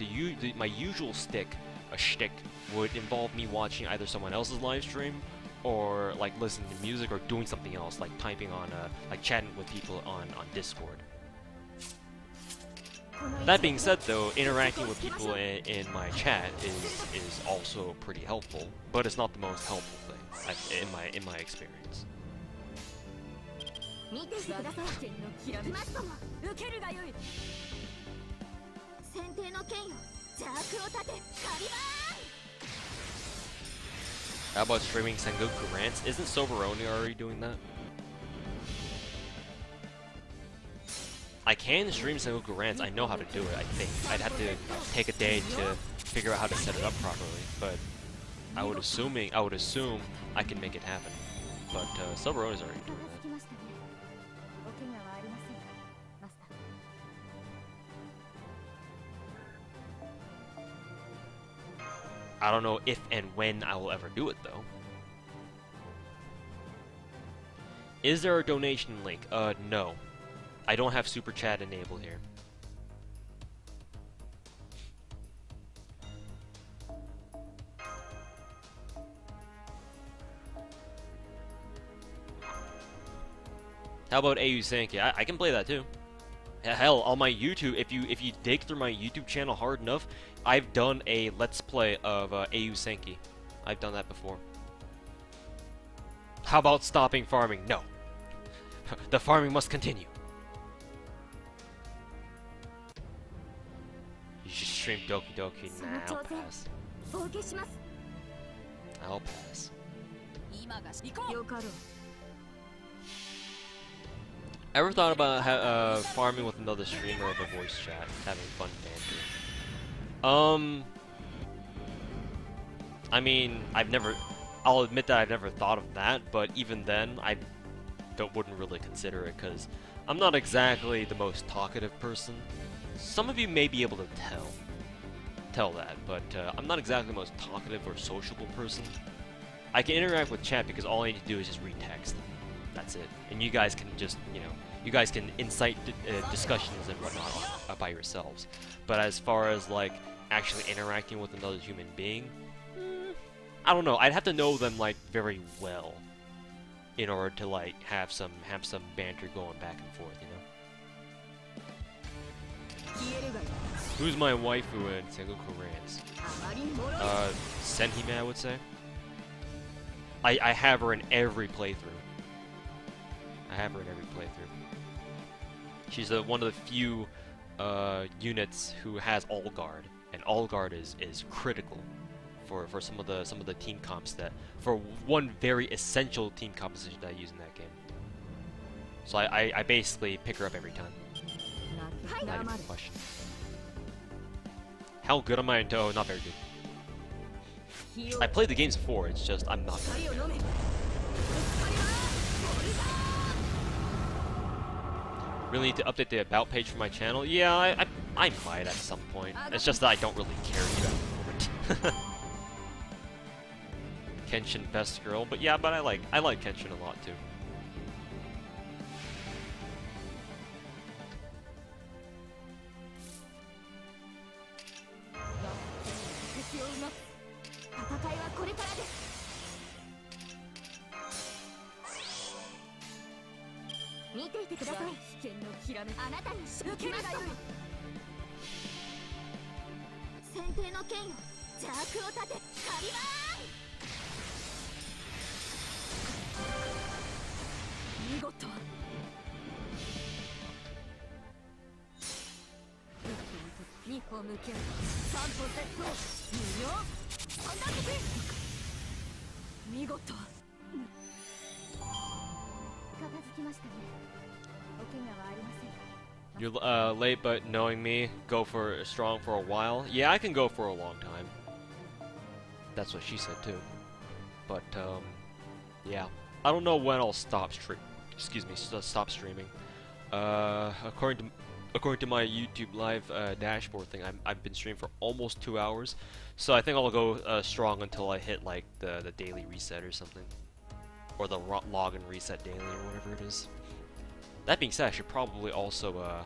Speaker 1: my usual shtick would involve me watching either someone else's live stream or like listening to music or doing something else, like typing on like chatting with people on Discord. That being said, though, interacting with people in my chat is also pretty helpful, but it's not the most helpful thing in my experience. How about streaming Sengoku rants? Isn't Soberoni already doing that? I can stream Sengoku rants. I know how to do it, I think. I'd have to take a day to figure out how to set it up properly, but I would assume I can make it happen. But Soberoni's already doing that. I don't know if and when I will ever do it, though. Is there a donation link? No. I don't have Super Chat enabled here. How about AU Sankey? I can play that too. Hell, on my YouTube, if you dig through my YouTube channel hard enough, I've done a Let's Play of AU Sankey. I've done that before. How about stopping farming? No. The farming must continue. You should stream Doki Doki. Nah, I'll pass. I'll pass. Ever thought about farming with another streamer of a voice chat, having fun banter? I mean, I'll admit that I've never thought of that, but even then, I wouldn't really consider it, because I'm not exactly the most talkative person. Some of you may be able to tell that, but I'm not exactly the most talkative or sociable person. I can interact with chat because all I need to do is just read text. That's it. And you guys can just, you you guys can incite discussions and whatnot by yourselves. But as far as like actually interacting with another human being, I don't know. I'd have to know them like very well in order to like have some banter going back and forth, you know. Who's my waifu in Sengoku Rants? Senhime, I would say. I have her in every playthrough. She's one of the few units who has all guard, and all guard is critical for some of the team comps for one very essential team composition that I use in that game. So I basically pick her up every time. Not even a question. How good am I in Toho? Not very good. I played the games before, it's just I'm not very good. Really need to update the about page for my channel? Yeah, I might at some point. It's just that I don't really care to at the moment. Kenshin best girl, but yeah, but I like Kenshin a lot too. You're late, but knowing me, go for strong for a while. Yeah, I can go for a long time. That's what she said too. But yeah, I don't know when I'll stop stop streaming. According to my YouTube live dashboard thing, I've been streaming for almost 2 hours, so I think I'll go strong until I hit like the daily reset or something, or the login reset daily or whatever it is. That being said, I should probably also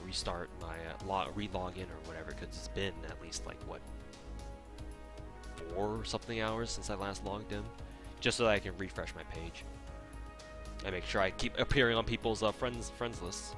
Speaker 1: restart my re-log in or whatever, because it's been at least like what 4 something hours since I last logged in, just so that I can refresh my page and make sure I keep appearing on people's friends lists.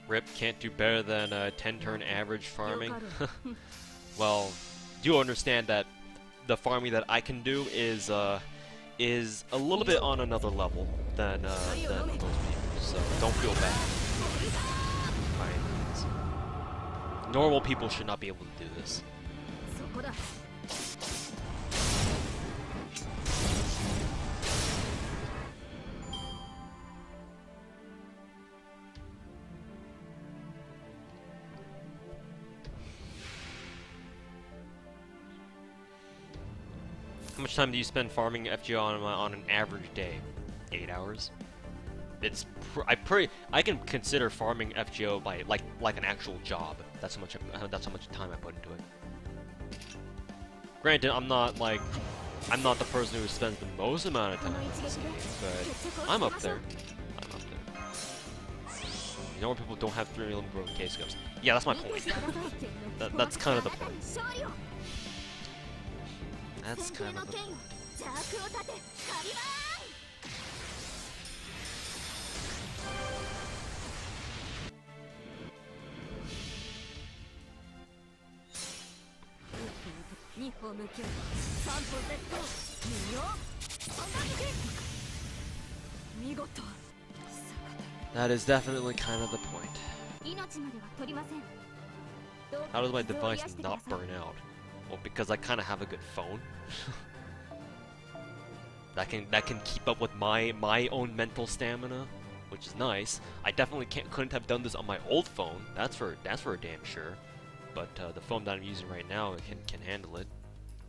Speaker 1: Rip, can't do better than 10-turn average farming. Well, do understand that the farming that I can do is a little bit on another level than most people, so don't feel bad. By any means. Normal people should not be able to do this. How much time do you spend farming FGO on an average day? 8 hours. It's I can consider farming FGO by like an actual job. That's how much time I put into it. Granted, I'm not the person who spends the most amount of time in this game, but I'm up there. You know where people don't have 3 million broken case scopes? Yeah, that's my point. That's kind of the point. That's kind of the point. That is definitely kind of the point. How does my device not burn out? Well, because I kind of have a good phone. that can keep up with my own mental stamina, which is nice. I definitely couldn't have done this on my old phone. That's for damn sure. But the phone that I'm using right now can handle it.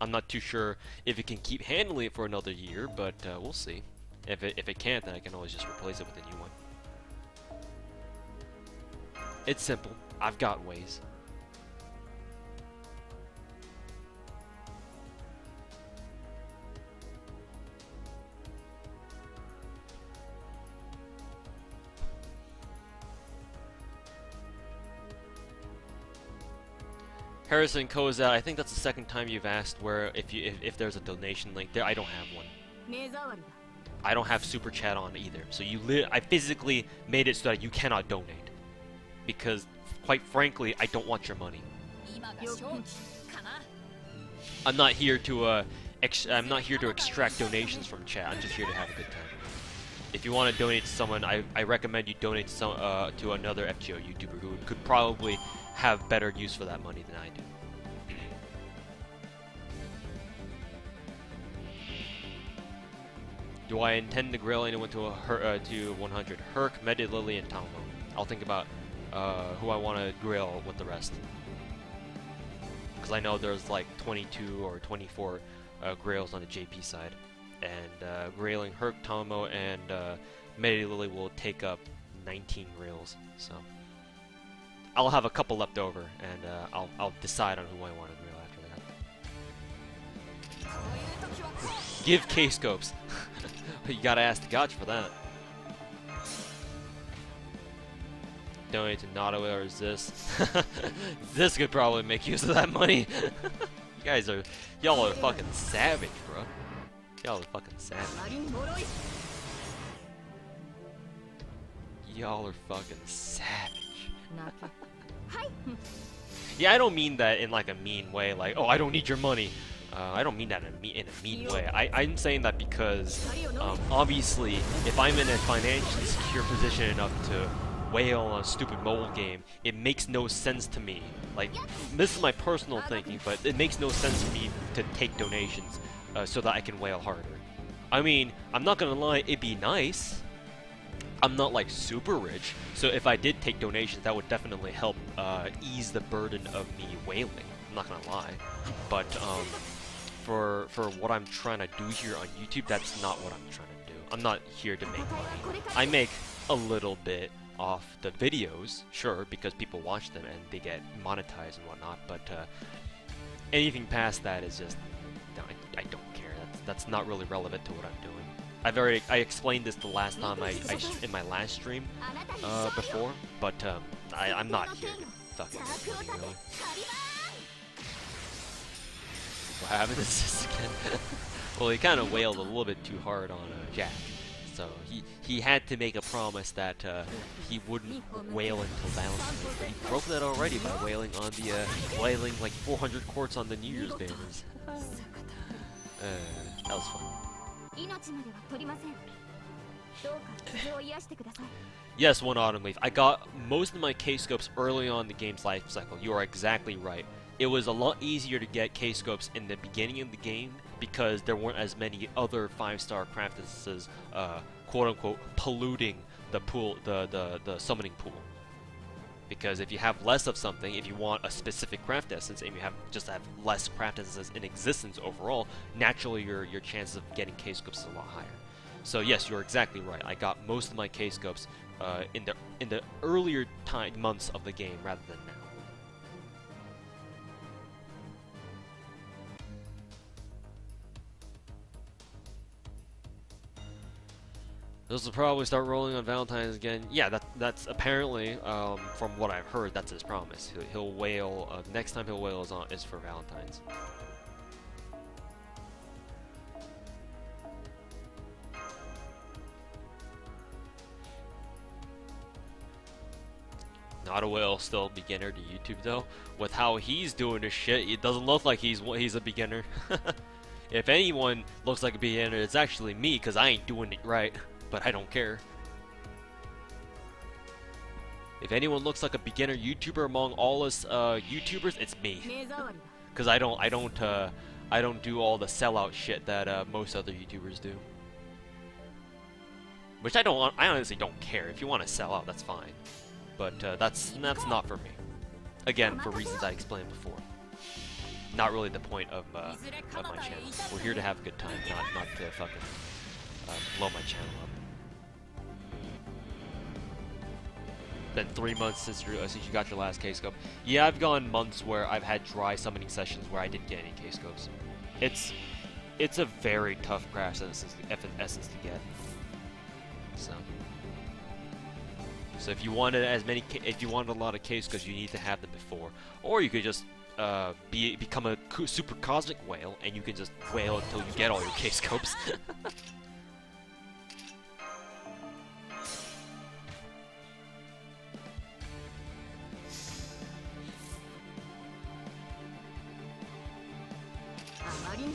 Speaker 1: I'm not too sure if it can keep handling it for another year, but we'll see. If it can't, then I can always just replace it with a new one. It's simple. I've got ways. Harrison Koza, I think that's the second time you've asked where if there's a donation link there. I don't have one. I don't have Super Chat on either. So I physically made it so that you cannot donate. Because, quite frankly, I don't want your money. I'm not here to extract donations from chat. I'm just here to have a good time. If you want to donate to someone, I recommend you donate to another FGO YouTuber who could probably have better use for that money than I do. Do I intend to grill anyone to 100? Herc, Medi, Lily, and Talmo. I'll think about who I want to grill with the rest. Because I know there's like 22 or 24 grills on the JP side. And grilling Herc, Talmo, and Medi Lily will take up 19 grills. So I'll have a couple left over, and I'll decide on who I want to grill after that. Give K-scopes. You gotta ask the gotcha for that. Donate to Nado or is this? This could probably make use of that money. Y'all are fucking savage, bro. Y'all are fucking savage. Y'all are fucking savage. Yeah, I don't mean that in like a mean way, like, oh, I don't need your money. I don't mean that in a mean way. I'm saying that because, obviously, if I'm in a financially secure position enough to whale on a stupid mobile game, it makes no sense to me. Like, this is my personal thinking, but it makes no sense to me to take donations so that I can whale harder. I mean, I'm not gonna lie, it'd be nice. I'm not like super rich, so if I did take donations, that would definitely help ease the burden of me whaling. I'm not gonna lie, but for what I'm trying to do here on YouTube, that's not what I'm trying to do. I'm not here to make money. I make a little bit off the videos, sure, because people watch them and they get monetized and whatnot, but anything past that is just, no, I don't care. That's not really relevant to what I'm doing. I explained this the last time in my last stream before, but I'm not here to fucking make money, really. What happened to this again? Well, he kind of wailed a little bit too hard on Jack, so he had to make a promise that he wouldn't wail until Valentine's Day. But he broke that already by wailing on the wailing like 400 quartz on the New Year's banners. That was fun. Yes, one autumn leaf. I got most of my K-scopes early on in the game's life cycle. You are exactly right. It was a lot easier to get K-scopes in the beginning of the game because there weren't as many other 5-star craft instances, quote-unquote, polluting the pool, the summoning pool. Because if you have less of something, if you want a specific craft essence, and you just have less craft essences in existence overall, naturally your chances of getting K-scopes is a lot higher. So yes, you're exactly right. I got most of my K-scopes in the earlier months of the game rather than now. This will probably start rolling on Valentine's again. Yeah, that's apparently, from what I've heard, that's his promise. He'll wail, next time he'll wail is for Valentine's. Not a whale, still beginner to YouTube though. With how he's doing this shit, it doesn't look like he's a beginner. If anyone looks like a beginner, it's actually me, because I ain't doing it right. But I don't care. If anyone looks like a beginner YouTuber among all us YouTubers, it's me. Because I don't do all the sellout shit that most other YouTubers do. Which I honestly don't care. If you want to sell out, that's fine. But that's not for me. Again, for reasons I explained before. Not really the point of my channel. We're here to have a good time, not to fucking blow my channel up. Been 3 months since you got your last K-scope. Yeah, I've gone months where I've had dry summoning sessions where I didn't get any K-scopes. It's a very tough craft essence to get. So if you wanted if you wanted a lot of K-scopes, you need to have them before, or you could just become a super cosmic whale and you can just whale until you get all your K-scopes.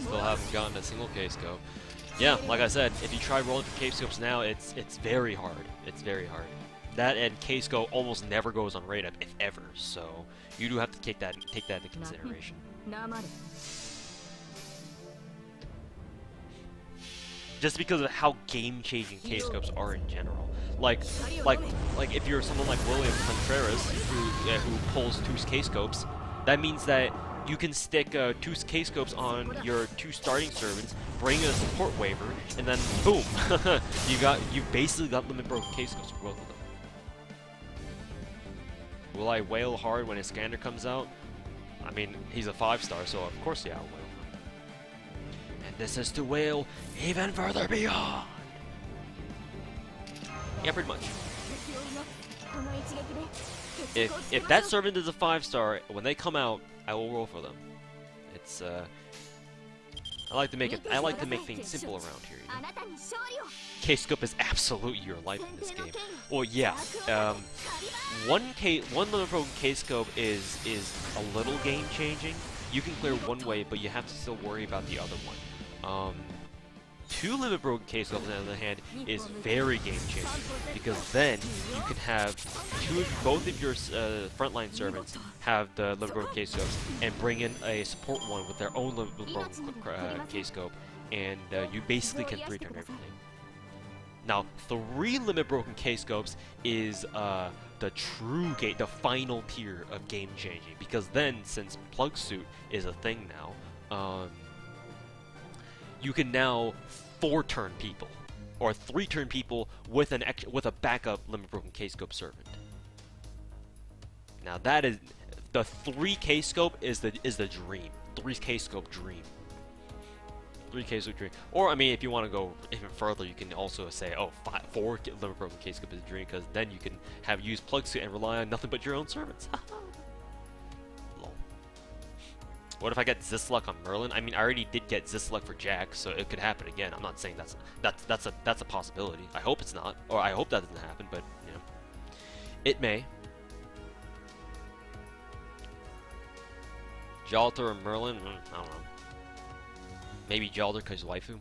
Speaker 1: Still haven't gotten a single K-scope. Yeah, like I said, if you try rolling for K-scopes now, it's very hard. It's very hard. That and K-scope almost never goes on rate up, if ever. So you do have to take that into consideration. Just because of how game-changing K-scopes are in general. Like if you're someone like William Contreras who pulls 2 K-scopes, that means that you can stick 2 K-scopes on your 2 starting servants, bring in a support waiver, and then boom, you basically got limit broken K-scopes for both of them. Will I wail hard when his scanner comes out? I mean, he's a 5-star, so of course, yeah, I'll wail. And this is to wail even further beyond. Yeah, pretty much. If that servant is a 5-star, when they come out, I will roll for them. It's I like to make things simple around here, you know? K-scope is absolutely your life in this game. Well, yeah. One limit broken K-scope is a little game changing. You can clear one way, but you have to still worry about the other one. 2 limit broken K-scopes, on the other hand, is very game changing, because then you can have both of your frontline servants have the limit broken K-scopes and bring in a support one with their own limit broken K-scope, and you basically can 3-turn everything. Now, 3 limit broken K-scopes is the final tier of game changing, because then, since plug suit is a thing now, you can now 4-turn people, or 3-turn people with a backup limit broken K-scope servant. Now that is the 3 K-scope is the dream. 3 K-scope dream. 3 K-scope dream. Or I mean, if you want to go even further, you can also say, oh, 4 limit broken K-scope is a dream, because then you can use plug suit and rely on nothing but your own servants. What if I get Zisluck on Merlin? I mean, I already did get Zisluck for Jack, so it could happen again. I'm not saying that's a possibility. I hope it's not, or I hope that doesn't happen, but you know, it may. Jalter or Merlin? I don't know. Maybe Jalter because waifu.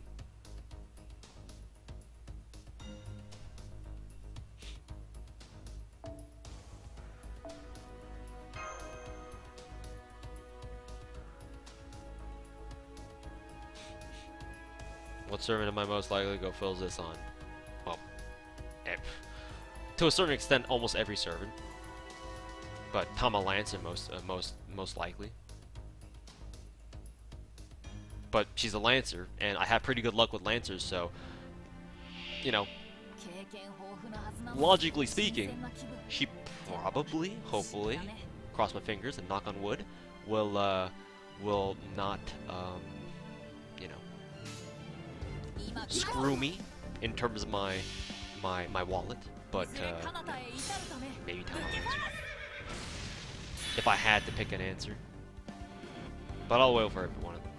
Speaker 1: What servant am I most likely to go fill this on? Well, to a certain extent, almost every servant. But Tama Lancer most likely. But she's a Lancer, and I have pretty good luck with Lancers, so you know, logically speaking, she probably, hopefully, cross my fingers and knock on wood, will not you know, screw me in terms of my wallet, but maybe Tama Lancer. If I had to pick an answer. But I'll wait for every one of them.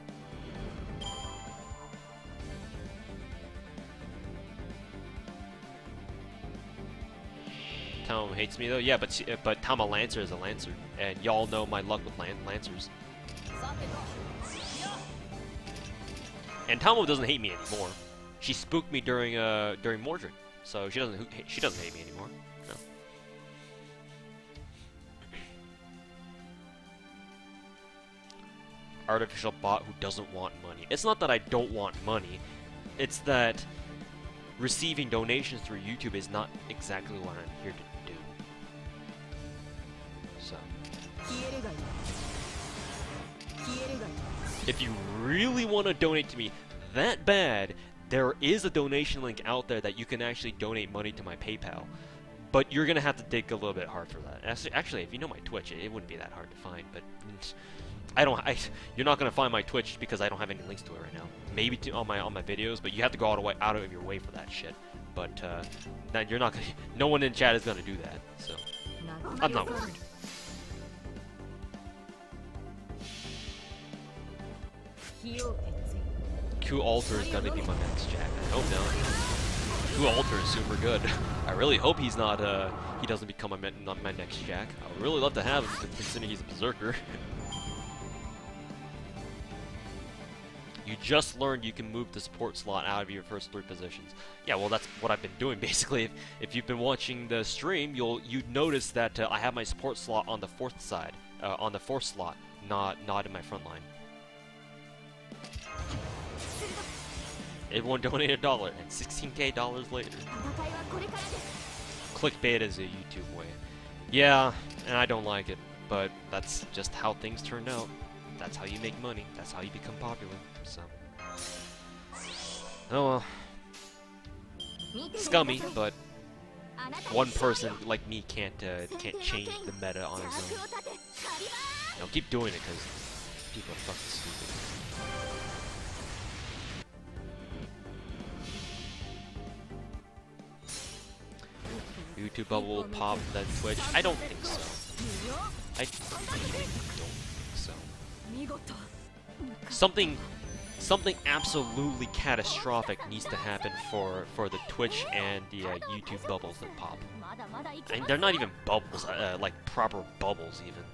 Speaker 1: Tama hates me though. Yeah, but Tama Lancer is a Lancer, and y'all know my luck with Lancers. And Tama doesn't hate me anymore. She spooked me during Mordred, so she doesn't hate me anymore. No. Artificial bot who doesn't want money. It's not that I don't want money. It's that receiving donations through YouTube is not exactly what I'm here to do. So, if you really want to donate to me that bad, there is a donation link out there that you can actually donate money to my PayPal. But you're gonna have to dig a little bit hard for that. Actually, if you know my Twitch, it wouldn't be that hard to find. But you're not gonna find my Twitch because I don't have any links to it right now. Maybe on my videos, but you have to go out of your way for that shit. But then you're not gonna. No one in chat is gonna do that. So I'm not worried. Q Alter is gonna be my next Jack. I hope not. Q Alter is super good. I really hope he's not. He doesn't become my next Jack. I would really love to have him, considering he's a berserker. You just learned you can move the support slot out of your first 3 positions. Yeah, well, that's what I've been doing basically. If you've been watching the stream, you'd notice that I have my support slot on the 4th side, on the 4th slot, not in my front line. Everyone donated $1, and $16K later. Clickbait is a YouTube way. Yeah, and I don't like it, but that's just how things turned out. That's how you make money. That's how you become popular. So, oh well. Scummy, but one person like me can't change the meta on his own. Now keep doing it because people are fucking stupid. YouTube bubble will pop, then Twitch. I don't think so. I really don't think so. Something absolutely catastrophic needs to happen for the Twitch and the YouTube bubbles that pop. I mean, they're not even bubbles, like proper bubbles even.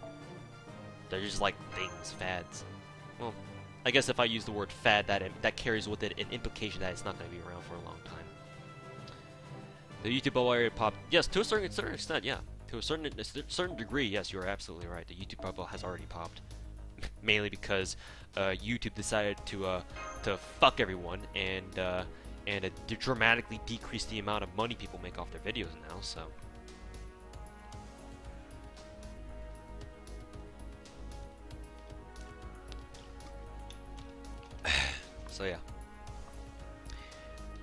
Speaker 1: They're just like things, fads. Well, I guess if I use the word fad, that carries with it an implication that it's not going to be around for a long time. The YouTube bubble area popped. Yes, to a certain extent, yeah. To a certain degree, yes, you're absolutely right. The YouTube bubble has already popped. Mainly because YouTube decided to fuck everyone and dramatically decrease the amount of money people make off their videos now. So yeah.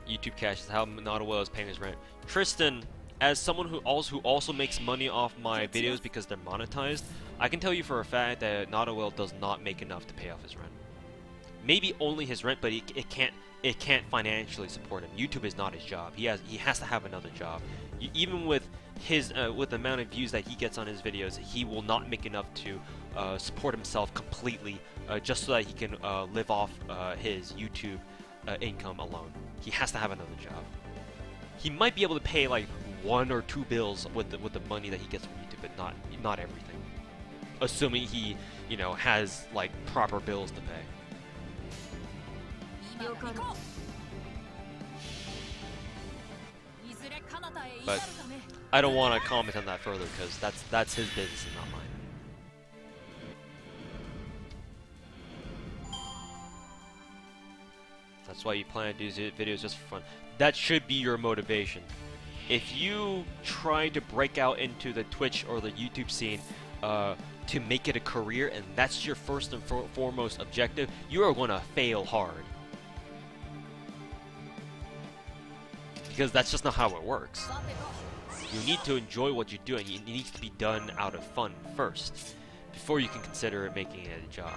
Speaker 1: YouTube Cash is how not well as paying his rent. Tristan, as someone who also makes money off my videos because they're monetized, I can tell you for a fact that Notawell does not make enough to pay off his rent. Maybe only his rent, but it can't financially support him. YouTube is not his job. He has to have another job. Even with his with the amount of views that he gets on his videos, he will not make enough to support himself completely, just so that he can live off his YouTube income alone. He has to have another job. He might be able to pay like 1 or 2 bills with the money that he gets from YouTube, but not everything. Assuming he, has like proper bills to pay. But I don't want to comment on that further because that's his business and not mine. That's why you plan to do these videos just for fun. That should be your motivation. If you try to break out into the Twitch or the YouTube scene to make it a career, and that's your first and foremost objective, you are going to fail hard. Because that's just not how it works. You need to enjoy what you do, and it needs to be done out of fun first, before you can consider making it a job.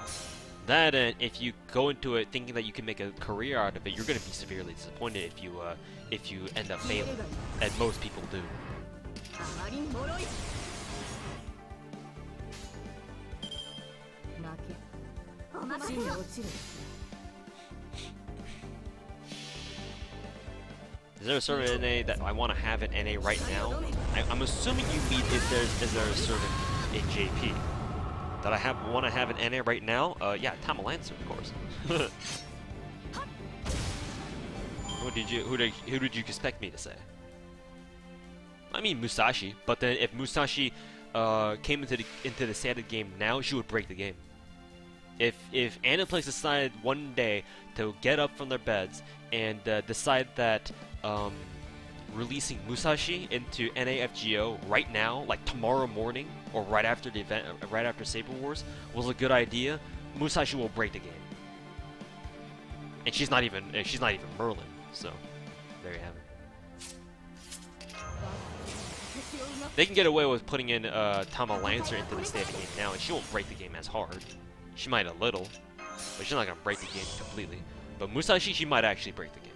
Speaker 1: That, and if you go into it thinking that you can make a career out of it, you're going to be severely disappointed if you end up failing, and most people do. Is there a certain NA that I want to have an NA right now? I'm assuming you mean is there a certain in JP that I want to have an NA right now? Yeah, Tama Lancer, of course. Who did you expect me to say? I mean Musashi, but then if Musashi came into the standard game now, she would break the game. If Aniplex decided one day to get up from their beds and decide that releasing Musashi into NAFGO right now, like tomorrow morning or right after the event, right after Saber Wars, was a good idea, Musashi will break the game. And she's not even Merlin, so there you have it. They can get away with putting in Tama Lancer into the standard game now, and she won't break the game as hard. She might a little, but she's not gonna break the game completely. But Musashi, she might actually break the game.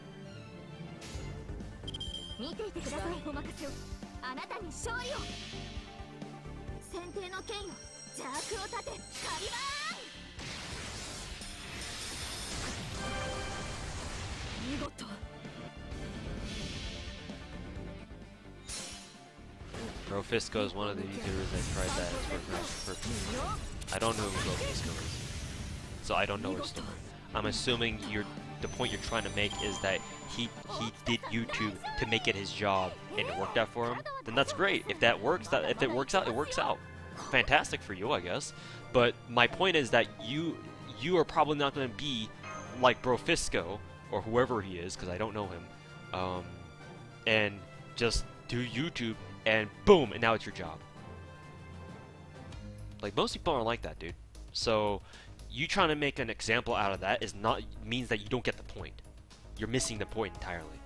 Speaker 1: Bro Fisco is one of the YouTubers that tried that for I don't know who Bro Fisco is, so I don't know her story. I'm assuming the point you're trying to make is that he did YouTube to make it his job and it worked out for him. Then that's great. If that works, if it works out, it works out. Fantastic for you, I guess. But my point is that you are probably not going to be like Bro Fisco or whoever he is, because I don't know him, and just do YouTube and boom, and now it's your job. Like, most people aren't like that, dude. So you trying to make an example out of that means that you don't get the point. You're missing the point entirely.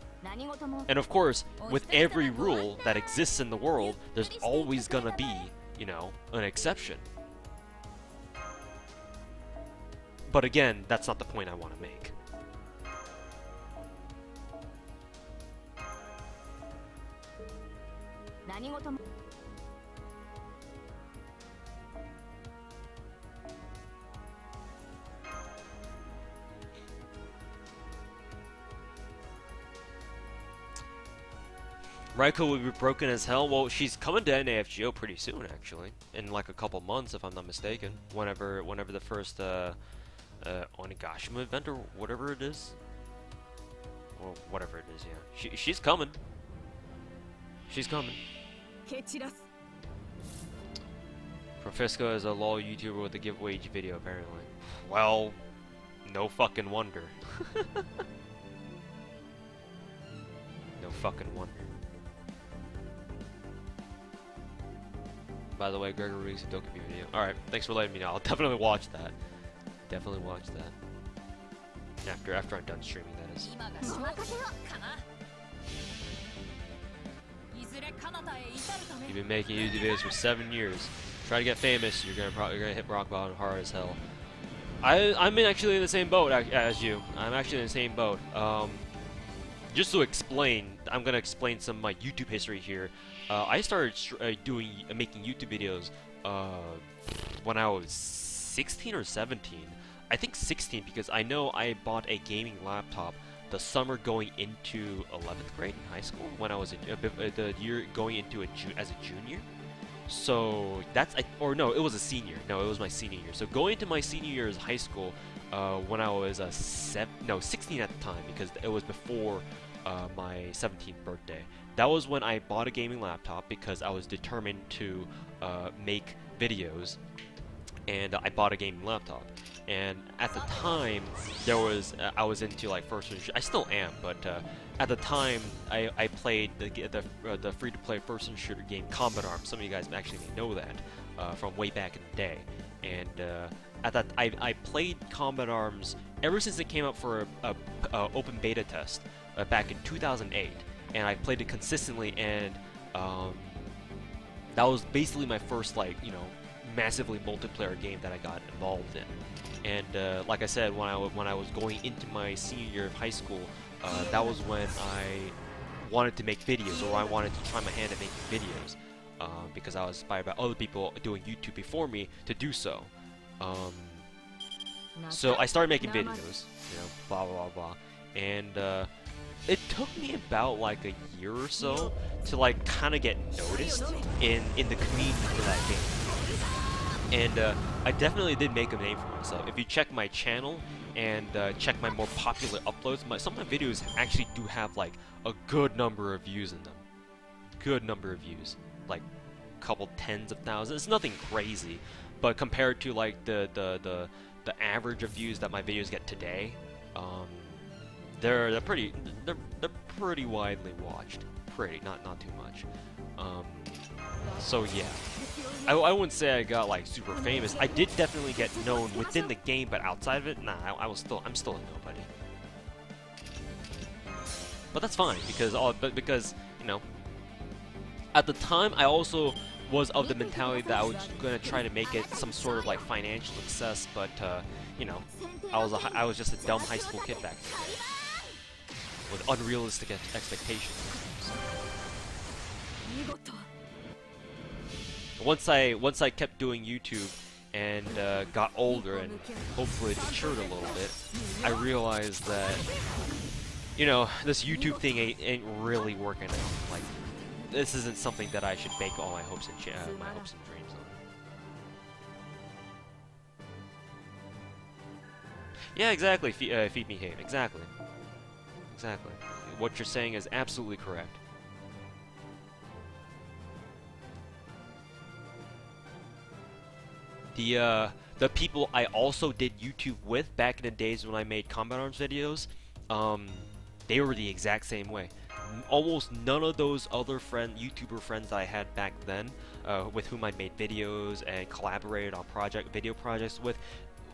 Speaker 1: And of course, with every rule that exists in the world, there's always gonna be, you know, an exception. But again, that's not the point I want to make. Raiko will be broken as hell. Well, she's coming to NAFGO pretty soon, actually, in like a couple months, if I'm not mistaken. Whenever the first Onigashima event or whatever it is, or whatever it is, yeah. She's coming. She's coming. Profisco is a LOL YouTuber with a giveaway video, apparently. Well, no fucking wonder. No fucking wonder. By the way, Gregor released a Dokkaebi video. Alright, thanks for letting me know. I'll definitely watch that. Definitely watch that. After I'm done streaming, that is. You've been making YouTube videos for 7 years. Try to get famous, you're gonna hit rock bottom hard as hell. I'm actually in the same boat as you. I'm actually in the same boat. Just to explain, I'm gonna explain some of my YouTube history here. I started making YouTube videos when I was 16 or 17. I think 16 because I know I bought a gaming laptop the summer going into 11th grade in high school when I was the year going into as a junior. So that's or no, it was a senior. No, it was my senior year. So going into my senior year as high school, when I was 16 at the time, because it was before my 17th birthday. That was when I bought a gaming laptop because I was determined to make videos, and I bought a gaming laptop. And at the time, I was into like first-person shooter. I still am, but at the time, I played the free-to-play first-person shooter game Combat Arms. Some of you guys actually may know that from way back in the day. And at that, I played Combat Arms ever since it came out for a open beta test back in 2008, and I played it consistently. And that was basically my first, like, you know, massively multiplayer game that I got involved in. And like I said, when I was going into my senior year of high school, that was when I wanted to make videos, or I wanted to try my hand at making videos, because I was inspired by other people doing YouTube before me to do so. So I started making videos, you know, blah blah blah blah, and it took me about like a year or so to like kind of get noticed in the community for that game. And I definitely did make a name for myself. If you check my channel and check my more popular uploads, some of my videos actually do have like a good number of views in them. Good number of views, like a couple tens of thousands. It's nothing crazy, but compared to like the average of views that my videos get today, they're pretty widely watched. Pretty, not too much. So yeah, I wouldn't say I got like super famous. I did definitely get known within the game, but outside of it, nah, I'm still a nobody. But that's fine because you know, at the time I also was of the mentality that I was gonna try to make it some sort of like financial success, but you know, I was just a dumb high school kid back then with unrealistic expectations. Once I kept doing YouTube and got older and hopefully matured a little bit, I realized that, you know, this YouTube thing ain't really working out. Like, this isn't something that I should bank all my hopes and dreams on. Yeah, exactly. Feed me hate. Exactly. Exactly. What you're saying is absolutely correct. The people I also did YouTube with back in the days when I made Combat Arms videos, they were the exact same way. Almost none of those other YouTuber friends I had back then, with whom I made videos and collaborated on video projects with,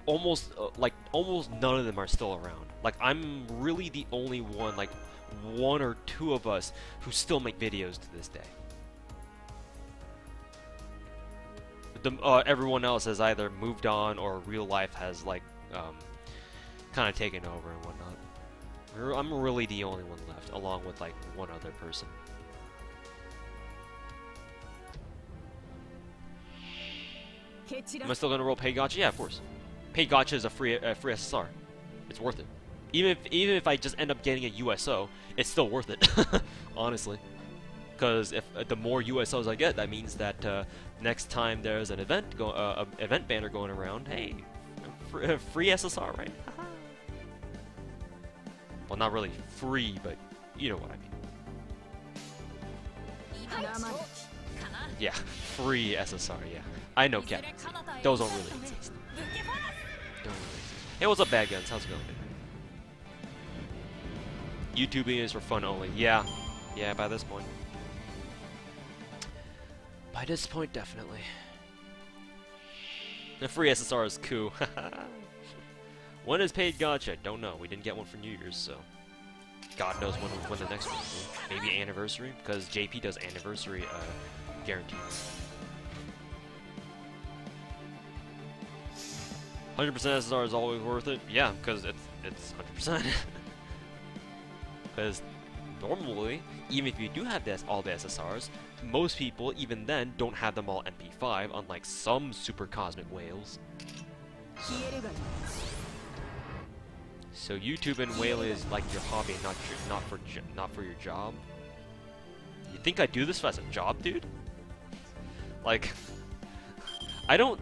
Speaker 1: almost none of them are still around. Like, I'm really the only one, like one or two of us, who still make videos to this day. Everyone else has either moved on or real life has like kind of taken over and whatnot. I'm really the only one left, along with like one other person. Am I still gonna roll paid gacha? Yeah, of course. Paid gacha is a free SSR. It's worth it. Even if I just end up getting a USO, it's still worth it. Honestly. Because if the more USOs I get, that means that next time there's an event event banner going around, hey, free SSR, right? Well, not really free, but you know what I mean. Yeah, free SSR. Yeah, I know, Captain. Those don't really exist. Hey, what's up, Bad Guns? How's it going, dude? YouTubing is for fun only. Yeah, by this point. By this point, definitely. The free SSR is cool. When is paid gacha? Don't know. We didn't get one for New Year's, so God knows when the next one will be. Maybe anniversary, because JP does anniversary guarantees. 100% SSR is always worth it. Yeah, because it's 100%. Because normally, even if you do have all the SSRs, most people, even then, don't have them all MP5, unlike some super cosmic whales. So YouTube and whaling is like your hobby, not for your job. You think I do this as a job, dude? Like, I don't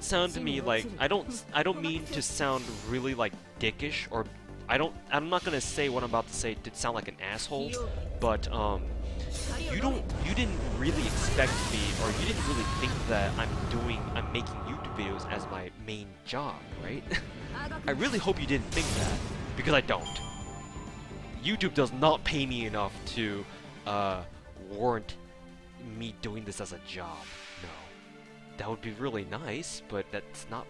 Speaker 1: sound to me like I don't mean to sound really like dickish, or I'm not gonna say what I'm about to say to sound like an asshole, but you didn't really expect me, or you didn't really think that I'm making YouTube videos as my main job, right? I really hope you didn't think that, because I don't. YouTube does not pay me enough to warrant me doing this as a job. No, that would be really nice, but that's not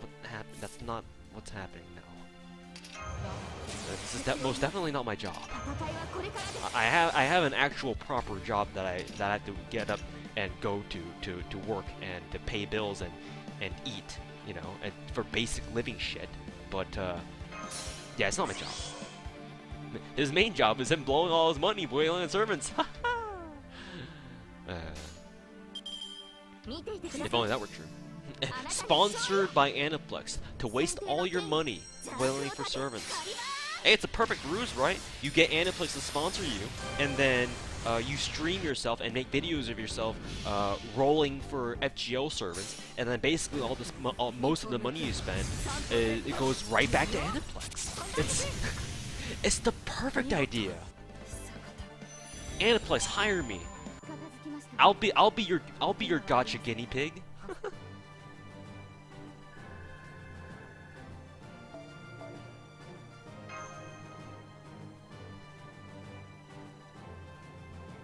Speaker 1: what's happening now. This is most definitely not my job. I have an actual proper job that I have to get up and go to work and to pay bills and eat, you know, and for basic living shit. But yeah, it's not my job. His main job is him blowing all his money, whaling on servants. If only that were true. Sponsored by Aniplex. To waste all your money whaling for servants. Hey, it's a perfect ruse, right? You get Aniplex to sponsor you, and then you stream yourself and make videos of yourself rolling for FGO servants, and then basically most of the money you spend, it goes right back to Aniplex. It's the perfect idea. Aniplex, hire me. I'll be your gacha guinea pig.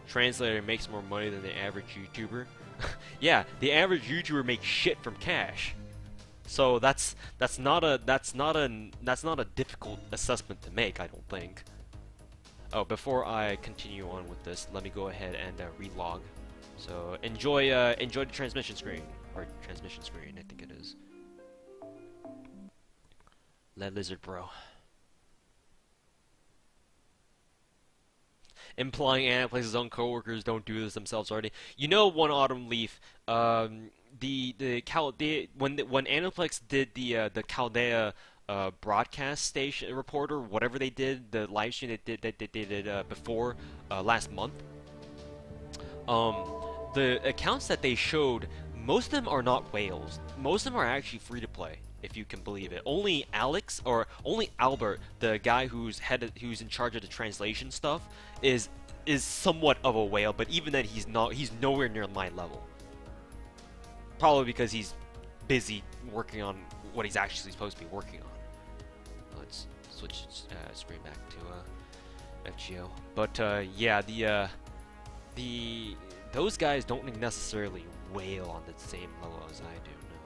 Speaker 1: Translator makes more money than the average YouTuber. Yeah, the average YouTuber makes shit from cash. So that's not a difficult assessment to make, I don't think. Oh, before I continue on with this, let me go ahead and relog. So enjoy the transmission screen, or transmission screen, I think it is. Lead Lizard Bro. Implying Aniplex's own coworkers don't do this themselves already. You know, One Autumn Leaf, when Aniplex did the Chaldea broadcast station reporter, whatever they did, the live stream they did before last month. The accounts that they showed, most of them are not whales. Most of them are actually free to play, if you can believe it. Only Albert, the guy who's in charge of the translation stuff, is somewhat of a whale, but even then he's nowhere near my level. Probably because he's busy working on what he's actually supposed to be working on. Let's switch screen back to FGO. But yeah, those guys don't necessarily whale on the same level as I do. No.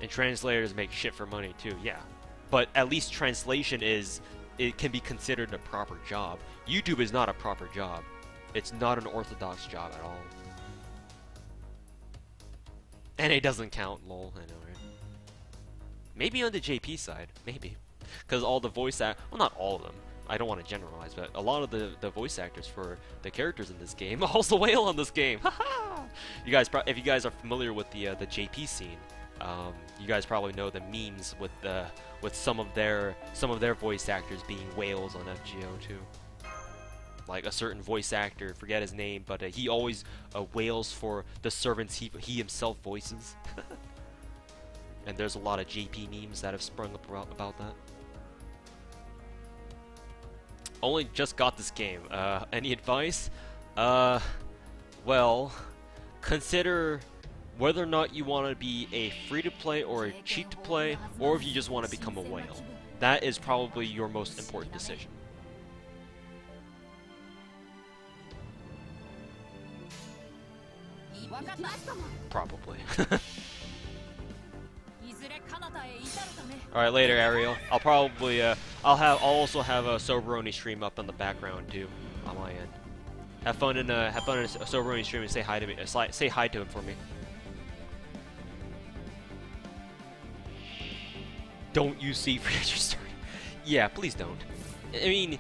Speaker 1: And translators make shit for money too. Yeah, but at least translation it can be considered a proper job. YouTube is not a proper job. It's not an orthodox job at all. And it doesn't count, lol, I know, right? Maybe on the JP side, maybe. Because all the well, not all of them, I don't want to generalize, but a lot of the voice actors for the characters in this game also whale on this game. Haha! If you guys are familiar with the JP scene, you guys probably know the memes with some of their voice actors being whales on FGO too. Like a certain voice actor, forget his name, but he always wails for the servants he himself voices. And there's a lot of JP memes that have sprung up about that. Only just got this game. Any advice? Well, consider whether or not you want to be a free-to-play or a cheap-to-play, or if you just want to become a whale. That is probably your most important decision. Probably. Alright, later, Ariel. I'll probably, I'll also have a Soberoni stream up in the background, too, on my end. Have fun in a Soberoni stream and say hi to me, say hi to him for me. Don't use C for your start. Yeah, please don't. I mean,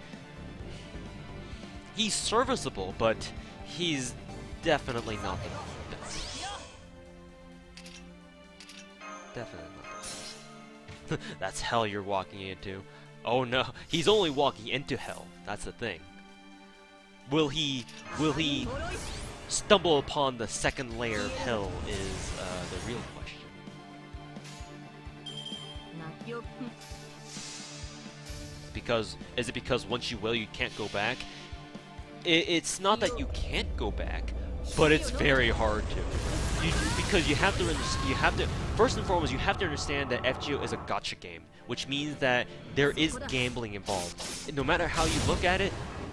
Speaker 1: he's serviceable, but he's definitely not the best. Definitely not the best. That's hell you're walking into. Oh no, he's only walking into hell. That's the thing. Will he stumble upon the second layer of hell is the real question. Is it because once you will, you can't go back? It's not that you can't go back, but it's very hard to. Because you have to first and foremost, you have to understand that FGO is a gacha game, which means that there is gambling involved. No matter how you look at it,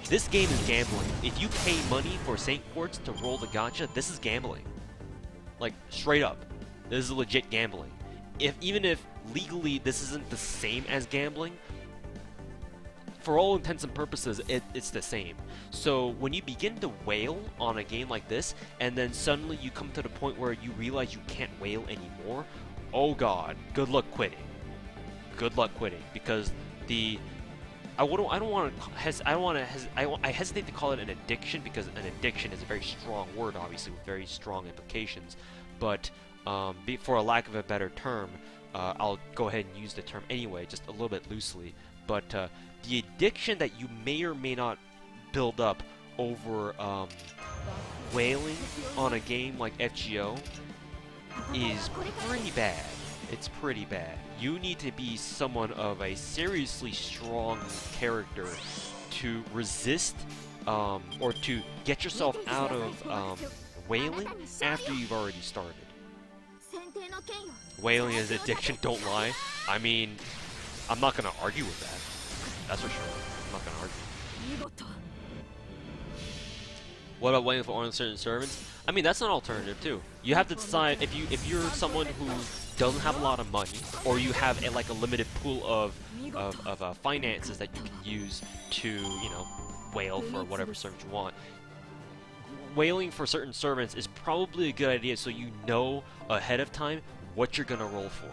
Speaker 1: this game is gambling. If you pay money for Saint Quartz to roll the gacha, this is gambling. Like, straight up. This is legit gambling. Even if legally this isn't the same as gambling, for all intents and purposes, it's the same. So when you begin to whale on a game like this, and then suddenly you come to the point where you realize you can't whale anymore, oh god, good luck quitting. Good luck quitting, because I hesitate to call it an addiction, because an addiction is a very strong word, obviously, with very strong implications. But for a lack of a better term, I'll go ahead and use the term anyway, just a little bit loosely. But the addiction that you may or may not build up over whaling on a game like FGO is pretty bad. It's pretty bad. You need to be someone of a seriously strong character to resist or to get yourself out of whaling after you've already started. Whaling is addiction, don't lie. I mean, I'm not gonna argue with that. That's for sure. I'm not gonna argue. What about waiting for uncertain servants? I mean, that's an alternative too. You have to decide if you're someone who doesn't have a lot of money, or you have a limited pool of finances that you can use to, you know, whale for whatever servant you want. Whaling for certain servants is probably a good idea, so you know ahead of time what you're gonna roll for.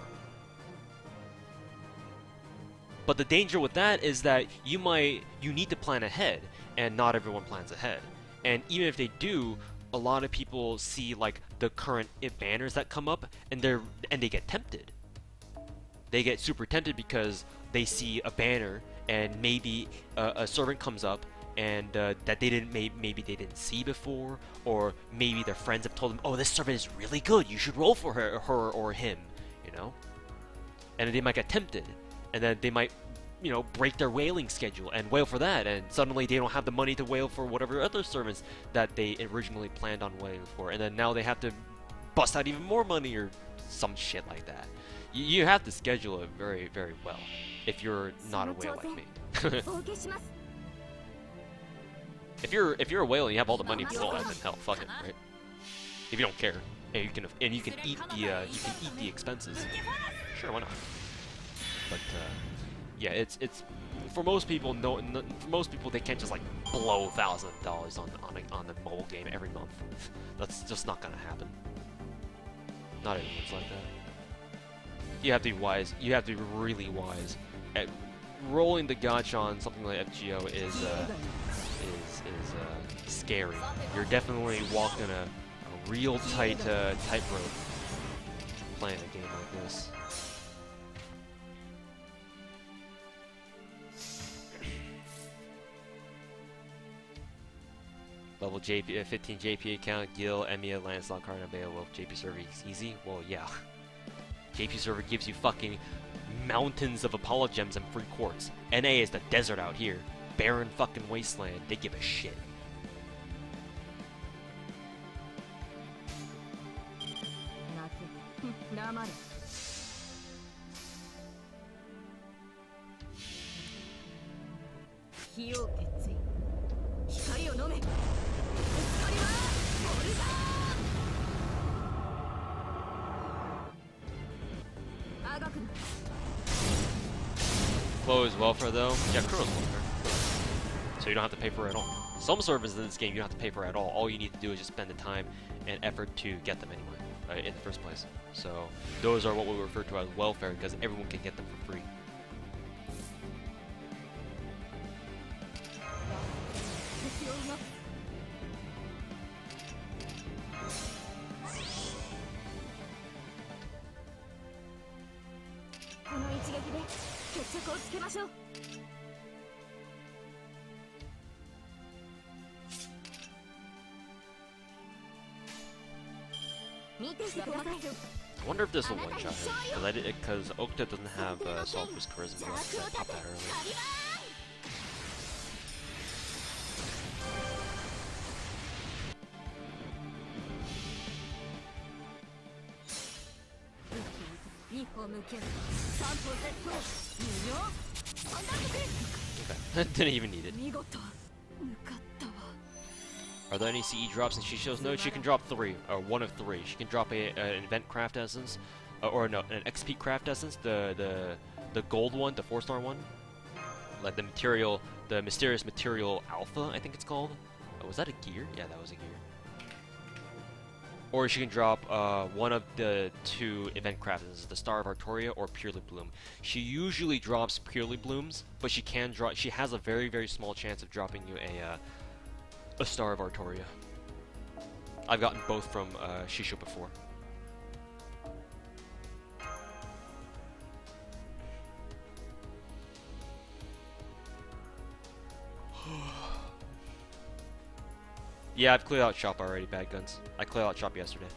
Speaker 1: But the danger with that is that you need to plan ahead, and not everyone plans ahead. And even if they do, a lot of people see like the current banners that come up, and they get tempted. They get super tempted because they see a banner, and maybe a servant comes up, and that they didn't maybe they didn't see before, or maybe their friends have told them, "Oh, this servant is really good. You should roll for her or him," you know. And they might get tempted, and then they might, you know, break their whaling schedule and whale for that, and suddenly they don't have the money to whale for whatever other servants that they originally planned on whaling for, and then now they have to bust out even more money or some shit like that. You have to schedule it very, very well if you're not a whale like me. If you're a whale and you have all the money to blow out, then hell, fuck it, right? If you don't care, and you can eat the expenses, sure, why not? But yeah, it's for most people. For most people, they can't just like blow $1,000 on a mobile game every month. That's just not gonna happen. Not everyone's like that. You have to be wise. You have to be really wise. At rolling the gacha on something like FGO is scary. You're definitely walking a real tight tightrope playing a game like this. Level 15 JP account, Gil, Emiya, Lancelot, Cardinal, Beowulf, JP server is easy? Well, yeah. JP server gives you fucking mountains of Apollo gems and free quartz. NA is the desert out here. Barren fucking wasteland. They give a shit. Close welfare though? Yeah, Kuro's welfare. So you don't have to pay for it at all. Some servers in this game you don't have to pay for at all. All you need to do is just spend the time and effort to get them anyway, in the first place. So those are what we refer to as welfare, because everyone can get them for free. I wonder if this will one-shot him, because Okta doesn't have Assault with Charisma left, so I popped that earlier. Okay, didn't even need it. Are there any CE drops? And she shows no. She can drop 3, or 1 of 3. She can drop an event craft essence, or no, an XP craft essence, the gold one, the 4-star one, like the material, the mysterious material alpha, I think it's called. Oh, was that a gear? Yeah, that was a gear. Or she can drop 1 of the 2 event craft essences, the Star of Artoria or Purely Bloom. She usually drops Purely Blooms, but she can drop. She has a very, very small chance of dropping you a Star of Artoria. I've gotten both from Shisho before. Yeah, I've cleared out shop already, bad guns. I cleared out shop yesterday.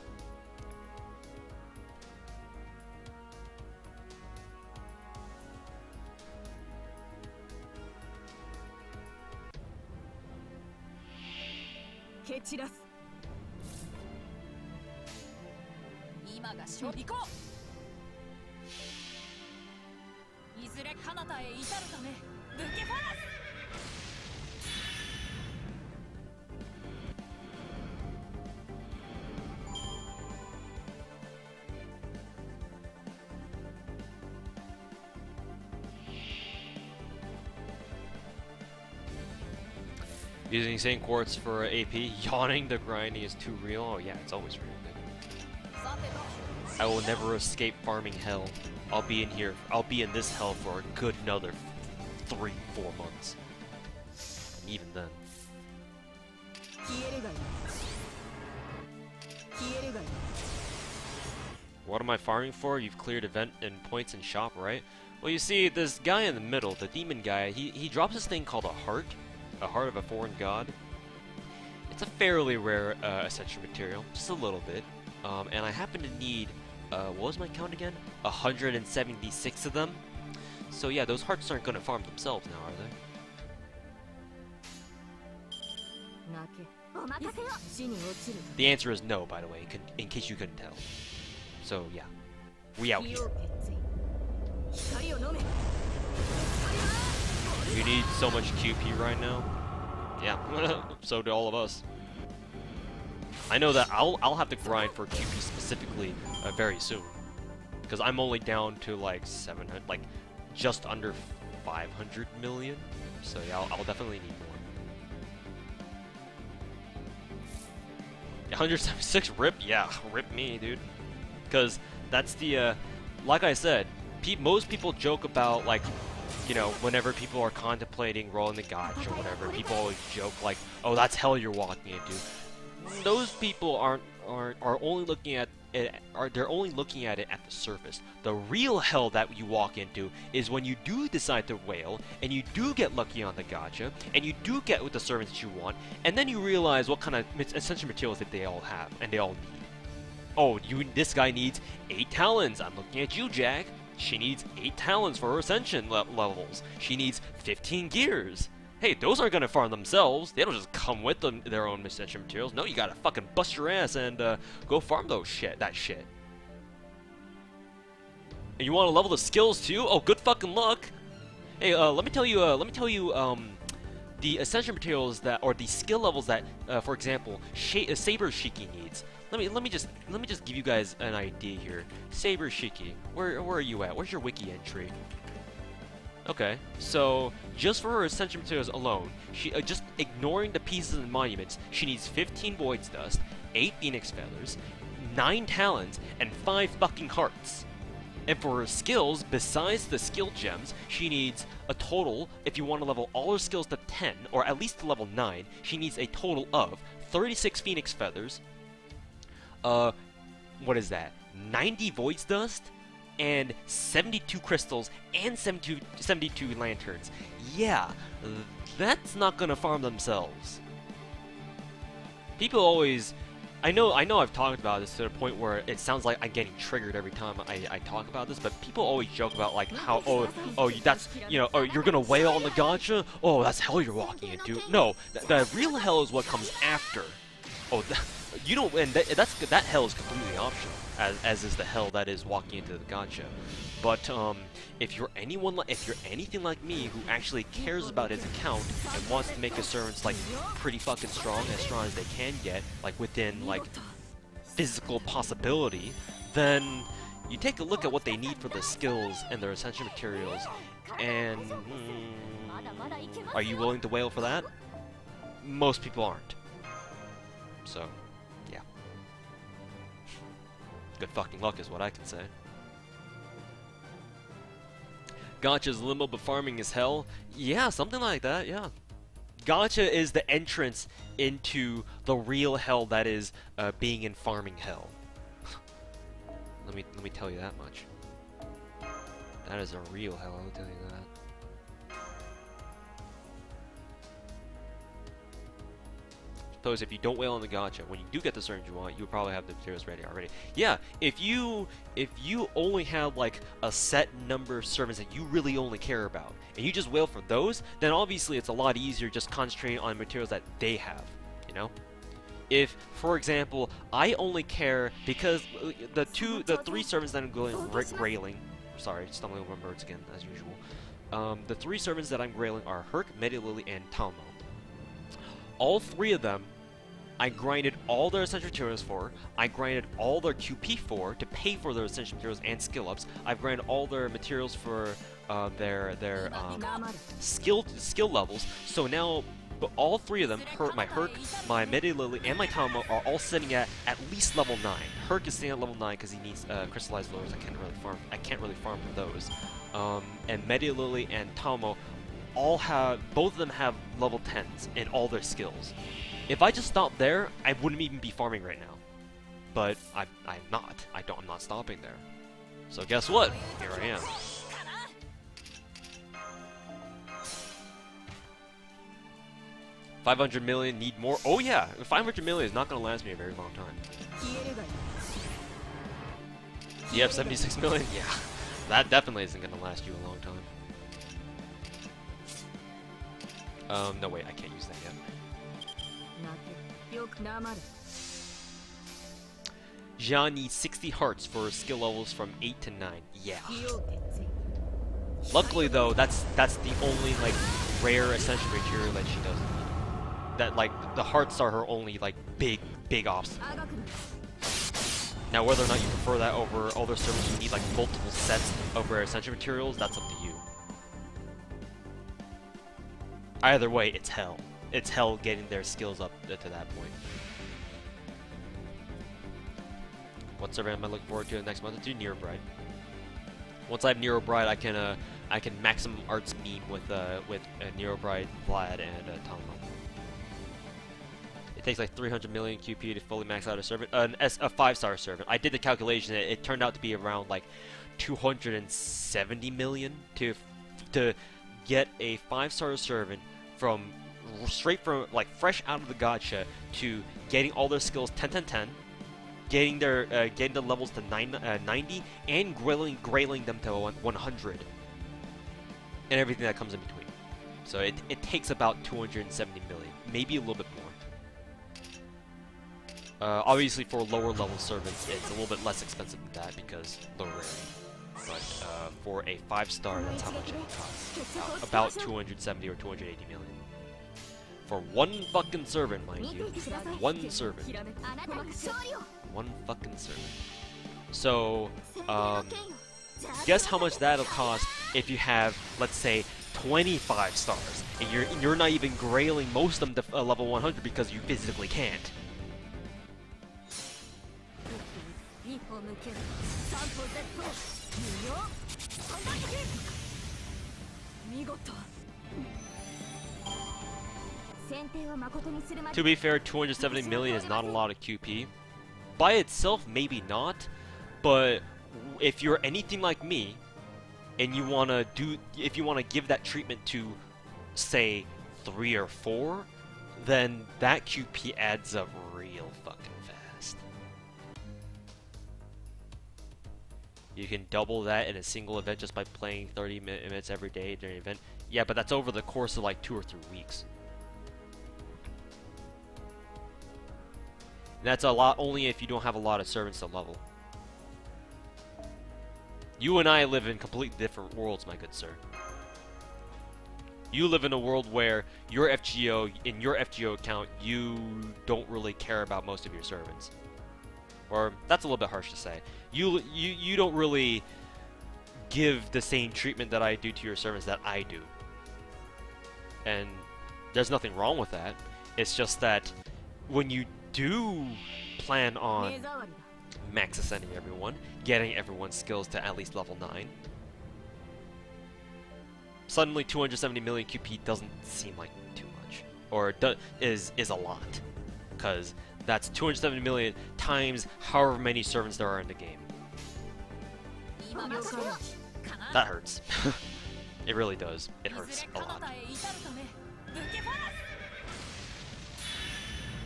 Speaker 1: Using Insane Quartz for AP, yawning the grinding is too real. Oh yeah, it's always real. I will never escape farming hell. I'll be in here. I'll be in this hell for a good another 3-4 months. And even then. What am I farming for? You've cleared event and points in shop, right? Well, you see, this guy in the middle, the demon guy, he drops this thing called a heart of a foreign god. It's a fairly rare essential material, just a little bit. And I happen to need, what was my count again? 176 of them. So yeah, those hearts aren't going to farm themselves now, are they? The answer is no, by the way, in case you couldn't tell. So yeah, we out here. You need so much QP right now. Yeah, so do all of us. I know that I'll have to grind for QP specifically very soon, because I'm only down to like 700, like just under 500 million. So yeah, I'll definitely need more. 176 rip, yeah, rip me, dude. Because that's the like I said, most people joke about, like, you know, whenever people are contemplating rolling the gotcha or whatever, people always joke like, oh, that's hell you're walking into. Those people are only looking at it, they're only looking at it at the surface. The real hell that you walk into is when you do decide to whale, and you do get lucky on the gotcha, and you do get with the servants that you want, and then you realize what kind of essential materials that they all have, and they all need. Oh, this guy needs 8 talons. I'm looking at you, Jack. She needs 8 talons for her ascension levels. She needs 15 gears. Hey, those aren't gonna farm themselves. They don't just come with their own ascension materials. No, you gotta fucking bust your ass and go farm that shit. And you want to level the skills too? Oh, good fucking luck. Hey, let me tell you, the ascension materials that, or the skill levels that, for example, Saber Shiki needs. Let me just give you guys an idea here. Saber Shiki, where are you at? Where's your wiki entry? Okay, so just for her ascension materials alone, she just ignoring the pieces and monuments, she needs 15 Void's Dust, 8 Phoenix Feathers, 9 Talons, and 5 fucking hearts. And for her skills, besides the skill gems, she needs a total, if you want to level all her skills to 10, or at least to level 9, she needs a total of 36 Phoenix Feathers, what is that? 90 Void's Dust, and 72 crystals, and 72 lanterns. Yeah, that's not gonna farm themselves. People always... I know I've talked about this to the point where it sounds like I'm getting triggered every time I talk about this, but people always joke about, like, how, that's, you know, oh, you're gonna wail on the gacha? Oh, that's hell you're walking into. No, the real hell is what comes after. Oh, you don't, and that hell is completely optional, as is the hell that is walking into the gacha. But if you're anything like me who actually cares about his account and wants to make his servants like pretty fucking strong, as strong as they can get, like within like physical possibility, then you take a look at what they need for the skills and their essential materials, and are you willing to wail for that? Most people aren't. So, yeah. Good fucking luck is what I can say. Gacha's limbo, but farming is hell? Yeah, something like that, yeah. Gacha is the entrance into the real hell that is being in farming hell. let me tell you that much. That is a real hell, I'll tell you that. suppose if you don't whale on the gacha, when you do get the servants you want, you'll probably have the materials ready already. Yeah, if you only have like a set number of servants that you really only care about, and you just whale for those, then obviously it's a lot easier just concentrating on materials that they have, you know? If, for example, I only care because the three servants that I'm grailing, sorry, stumbling over words again as usual. The three servants that I'm grailing are Herc, Medilily, and Talmo. All three of them, I grinded all their essential materials for. I grinded all their QP for to pay for their essential materials and skill ups. I've grinded all their materials for their skill levels. So now, all three of them, my Herc, my Medilily, and my Talmo are all sitting at least level 9. Herc is sitting at level 9 because he needs crystallized lures. I can't really farm for those. And Medilily and Talmo both of them have level 10s in all their skills. If I just stopped there, I wouldn't even be farming right now. But I'm not. I'm not stopping there. So guess what? Here I am. $500 million, need more? Oh yeah, $500 million is not going to last me a very long time. You have $76 million? Yeah, that definitely isn't going to last you a long time. No wait, I can't use that yet. Jean needs 60 hearts for skill levels from 8 to 9. Yeah. Luckily though, that's the only like rare essential material that she doesn't need. That like the hearts are her only like big obstacle. Now whether or not you prefer that over other servers who need like multiple sets of rare essential materials, that's up to you. Either way, it's hell. It's hell getting their skills up to that point. What server am I looking forward to next month? To Nero Bride. Once I have Nero Bride, I can maximum arts meme with Nero Bride, Vlad, and Talmo. It takes like 300 million QP to fully max out a servant, a 5-star servant. I did the calculation. It turned out to be around like 270 million to get a 5-star servant from straight from like fresh out of the gacha to getting all their skills 10-10-10, getting the levels to 90, and grailing them to 100, and everything that comes in between. So it takes about 270 million, maybe a little bit more. Obviously, for lower level servants, it's a little bit less expensive than that because low rarity. But for a 5-star, that's how much it costs. About 270 or 280 million. For one fucking servant, mind you. One servant. One fucking servant. So, guess how much that'll cost if you have, let's say, 25 stars, and you're not even grailing most of them to level 100 because you physically can't. To be fair, 270 million is not a lot of QP. By itself, maybe not, but if you're anything like me, and you wanna give that treatment to, say, 3 or 4, then that QP adds up real fucking fast. You can double that in a single event just by playing 30 minutes every day during an event. Yeah, but that's over the course of like 2 or 3 weeks. And that's a lot only if you don't have a lot of servants to level. You and I live in completely different worlds, my good sir. You live in a world where your FGO, in your FGO account, you don't really care about most of your servants. Or, that's a little bit harsh to say. You don't really give the same treatment that I do to your servants that I do. And there's nothing wrong with that. It's just that when you do plan on max ascending everyone, getting everyone's skills to at least level 9, suddenly 270 million QP doesn't seem like too much, or is a lot, because that's 270 million times however many servants there are in the game. That hurts. It really does. It hurts a lot.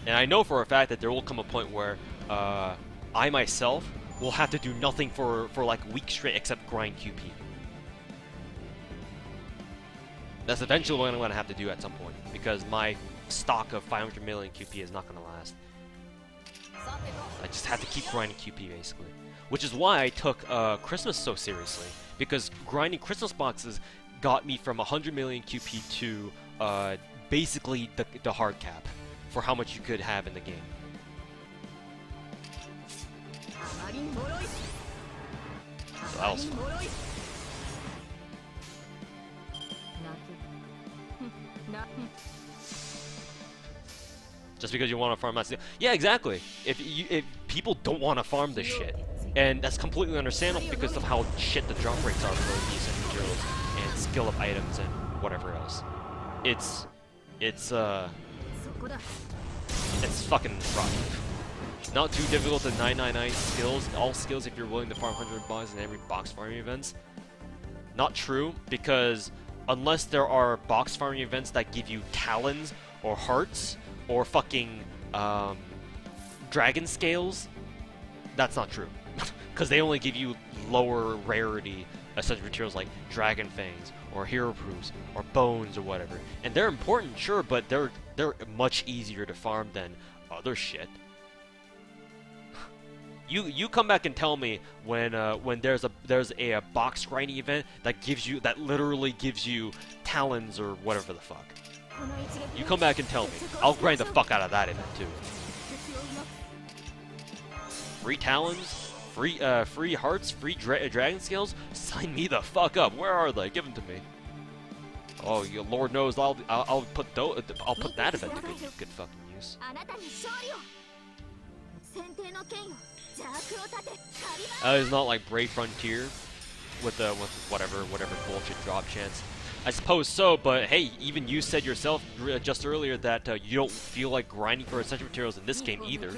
Speaker 1: And I know for a fact that there will come a point where I myself will have to do nothing for like weeks straight except grind QP. That's eventually what I'm going to have to do at some point, because my stock of 500 million QP is not going to last. I just have to keep grinding QP basically. Which is why I took Christmas so seriously, because grinding Christmas boxes got me from 100 million QP to basically the hard cap for how much you could have in the game. So that was fun. Just because you want to farm that, yeah, exactly. If people don't want to farm this shit, and that's completely understandable because of how shit the drop rates are for these materials and skill up items and whatever else. It's fucking rough. Not too difficult to 999 skills. All skills if you're willing to farm 100 bucks in every box farming events. Not true, because unless there are box farming events that give you talons or hearts or fucking dragon scales, that's not true. Because they only give you lower rarity essential materials like dragon fangs or hero proofs or bones or whatever. And they're important, sure, but they're much easier to farm than other shit. You come back and tell me when there's a box grinding event that literally gives you talons or whatever the fuck. You come back and tell me. I'll grind the fuck out of that event too. Free talons, free hearts, free dragon scales. Sign me the fuck up. Where are they? Give them to me. Oh, Lord knows I'll put that event to good fucking use. It's not like Brave Frontier with whatever bullshit drop chance. I suppose so, but hey, even you said yourself just earlier that you don't feel like grinding for essential materials in this game either.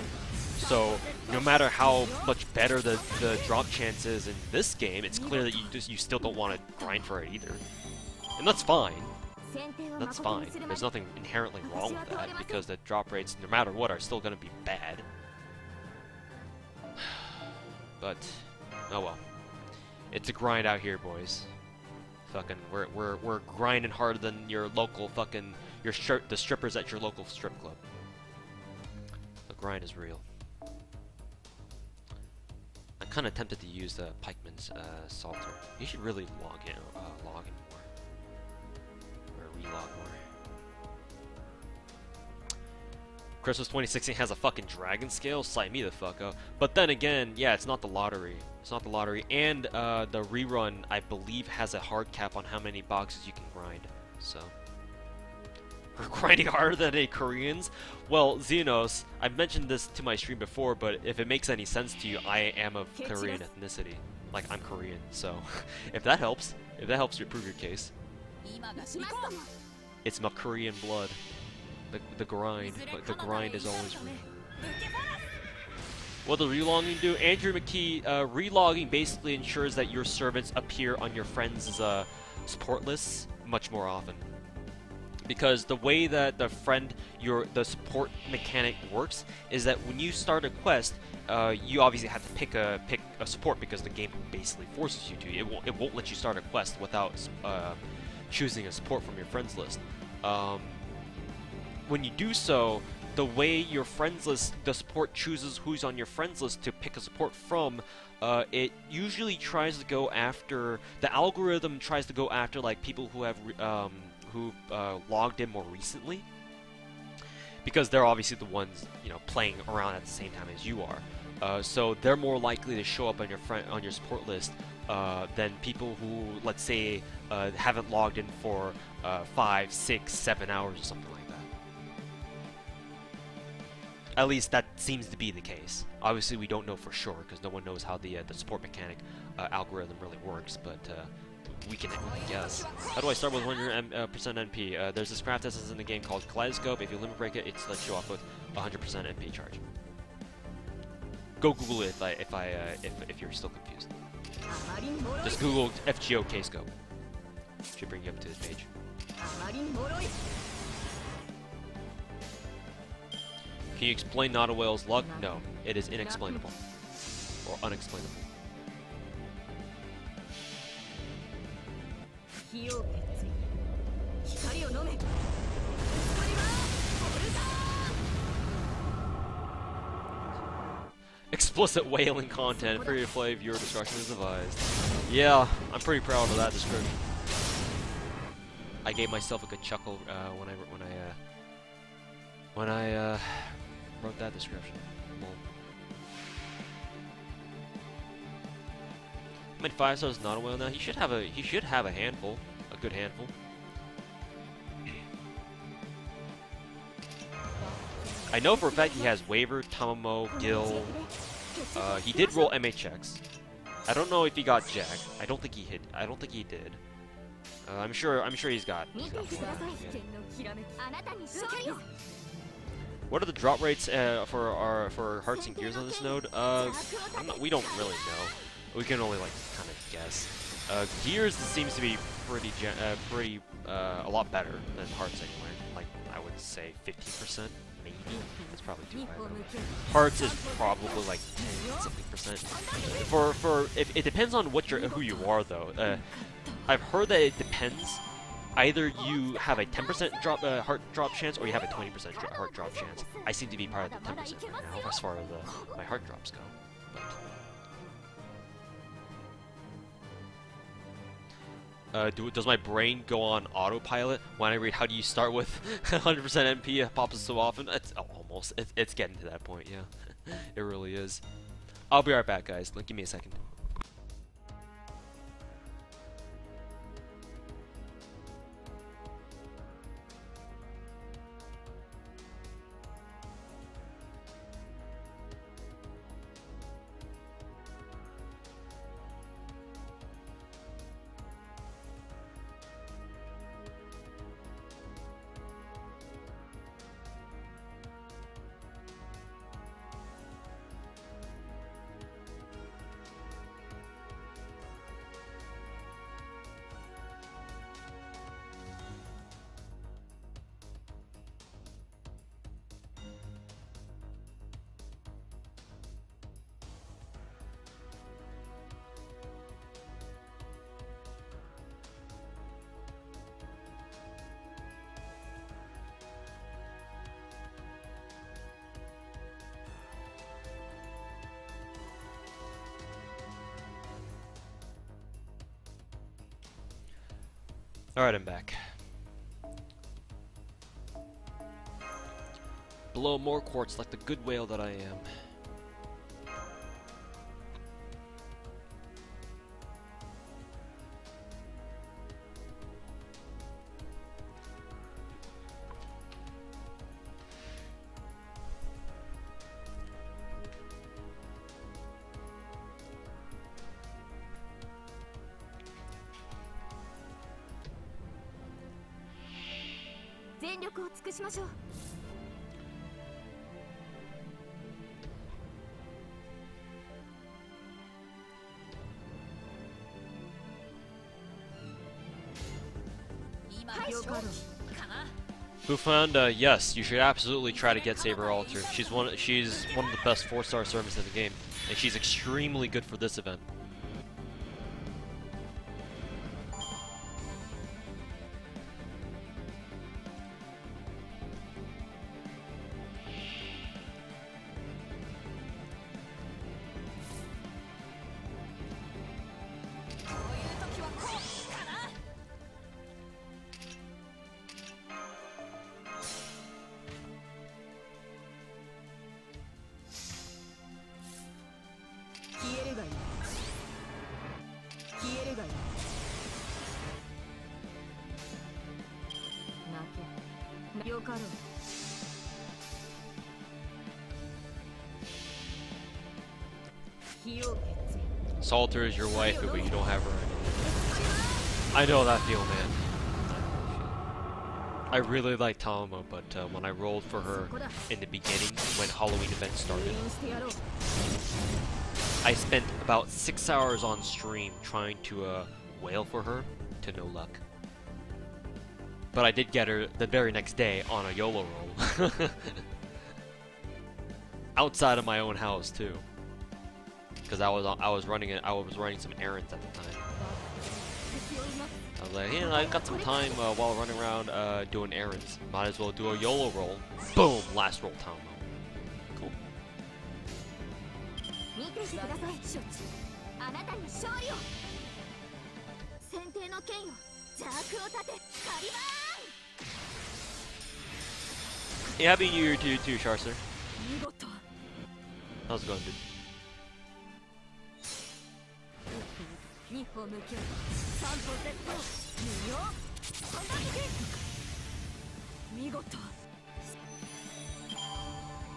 Speaker 1: So no matter how much better the drop chance is in this game, it's clear that you still don't want to grind for it either. And that's fine. That's fine. There's nothing inherently wrong with that, because the drop rates, no matter what, are still going to be bad. But oh well. It's a grind out here, boys. Fucking we're grinding harder than your local fucking the strippers at your local strip club. The grind is real. I'm kind of tempted to use the Pikeman's Salter. You should really log in more. Or relog more. Christmas 2016 has a fucking dragon scale? Sign me the fuck up. But then again, yeah, it's not the lottery. It's not the lottery. And the rerun, I believe, has a hard cap on how many boxes you can grind. So we're grinding harder than any Koreans? Well, Xenos, I've mentioned this to my stream before, but if it makes any sense to you, I am of Korean ethnicity. Like, I'm Korean, so if that helps you prove your case. It's my Korean blood. The grind, but the grind is always real. What does relogging do? Andrew McKee, relogging basically ensures that your servants appear on your friends' support lists much more often. Because the way that the support mechanic works is that when you start a quest, you obviously have to pick a support, because the game basically forces you to. It won't let you start a quest without choosing a support from your friends list. When you do so, the way your friends list, the support chooses who's on your friends list to pick a support from, it usually tries to go after, the algorithm tries to go after like people who have logged in more recently, because they're obviously the ones, you know, playing around at the same time as you are. So they're more likely to show up on your support list than people who, let's say, haven't logged in for 5, 6, 7 hours or something like that. At least that seems to be the case. Obviously, we don't know for sure, because no one knows how the support mechanic algorithm really works, but we can guess. How do I start with 100% NP? There's this craft essence in the game called Kaleidoscope. If you limit break it, it lets you off with 100% NP charge. Go Google it if you're still confused. Just Google FGO K-Scope. Should bring you up to this page. Can you explain not a whale's luck? No, it is inexplainable. Or unexplainable. Explicit whaling content, free to play, viewer discretion is advised. Yeah, I'm pretty proud of that description. I gave myself a good chuckle when I wrote that description. Well, I mean, 5 stars is not a whale now. He should have a handful, a good handful. I know for a fact he has Waver, Tamamo, Gil. He did roll MHX. I don't know if he got Jack. I don't think he did. I'm sure he's got one. Yeah. What are the drop rates for hearts and gears on this node? We don't really know. We can only like kind of guess. Gears seems to be a lot better than hearts anyway. Like I would say 50%. Maybe. That's probably too high though. Hearts is probably like 10-something%. If it depends on who you are though. I've heard that it depends. Either you have a 10% heart drop chance, or you have a 20% heart drop chance. I seem to be part of the 10% right now, as far as my heart drops go. Does my brain go on autopilot when I read how do you start with 100% MP? It pops up so often. It's almost. It's getting to that point, yeah. It really is. I'll be right back, guys. Give me a second. Alright, I'm back. Blow more quartz like the good whale that I am. Who found? Yes, you should absolutely try to get Saber Alter. She's one of the best 4-star servants in the game, and she's extremely good for this event. Salter is your wife, but you don't have her anymore. I know that feel, man. I really like Talma, but when I rolled for her in the beginning, when Halloween event started, I spent about 6 hours on stream trying to wail for her, to no luck. But I did get her the very next day on a YOLO roll. outside of my own house too, because I was running some errands at the time. I was like, hey, I got some time while running around doing errands. Might as well do a YOLO roll. Boom! Last roll town mode. Cool. Yeah, happy New Year to you too, Sharcer. How's it going, dude?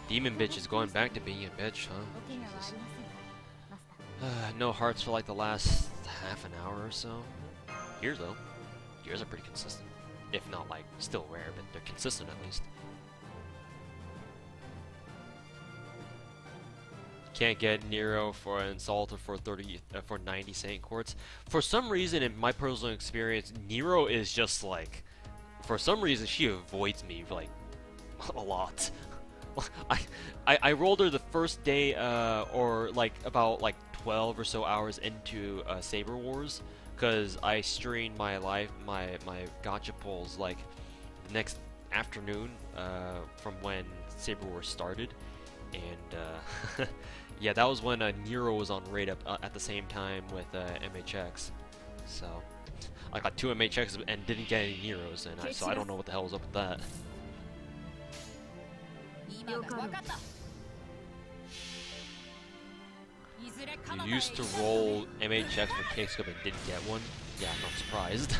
Speaker 1: Demon bitch is going back to being a bitch, huh? No hearts for like the last half an hour or so. Gears though. Gears are pretty consistent. If not like still rare, but they're consistent at least. Can't get Nero for an Insulter for 90 Saint Quartz. For some reason, in my personal experience, Nero is just like, for some reason, she avoids me like a lot. I rolled her the first day, or like about like 12 or so hours into Saber Wars, because I streamed my gacha pulls like the next afternoon from when Saber Wars started, and yeah, that was when Nero was on raid at the same time with MHX. So I got 2 MHXs and didn't get any Neros, and so I don't know what the hell was up with that. You used to roll MHX for K-Scope and didn't get one? Yeah, I'm not surprised.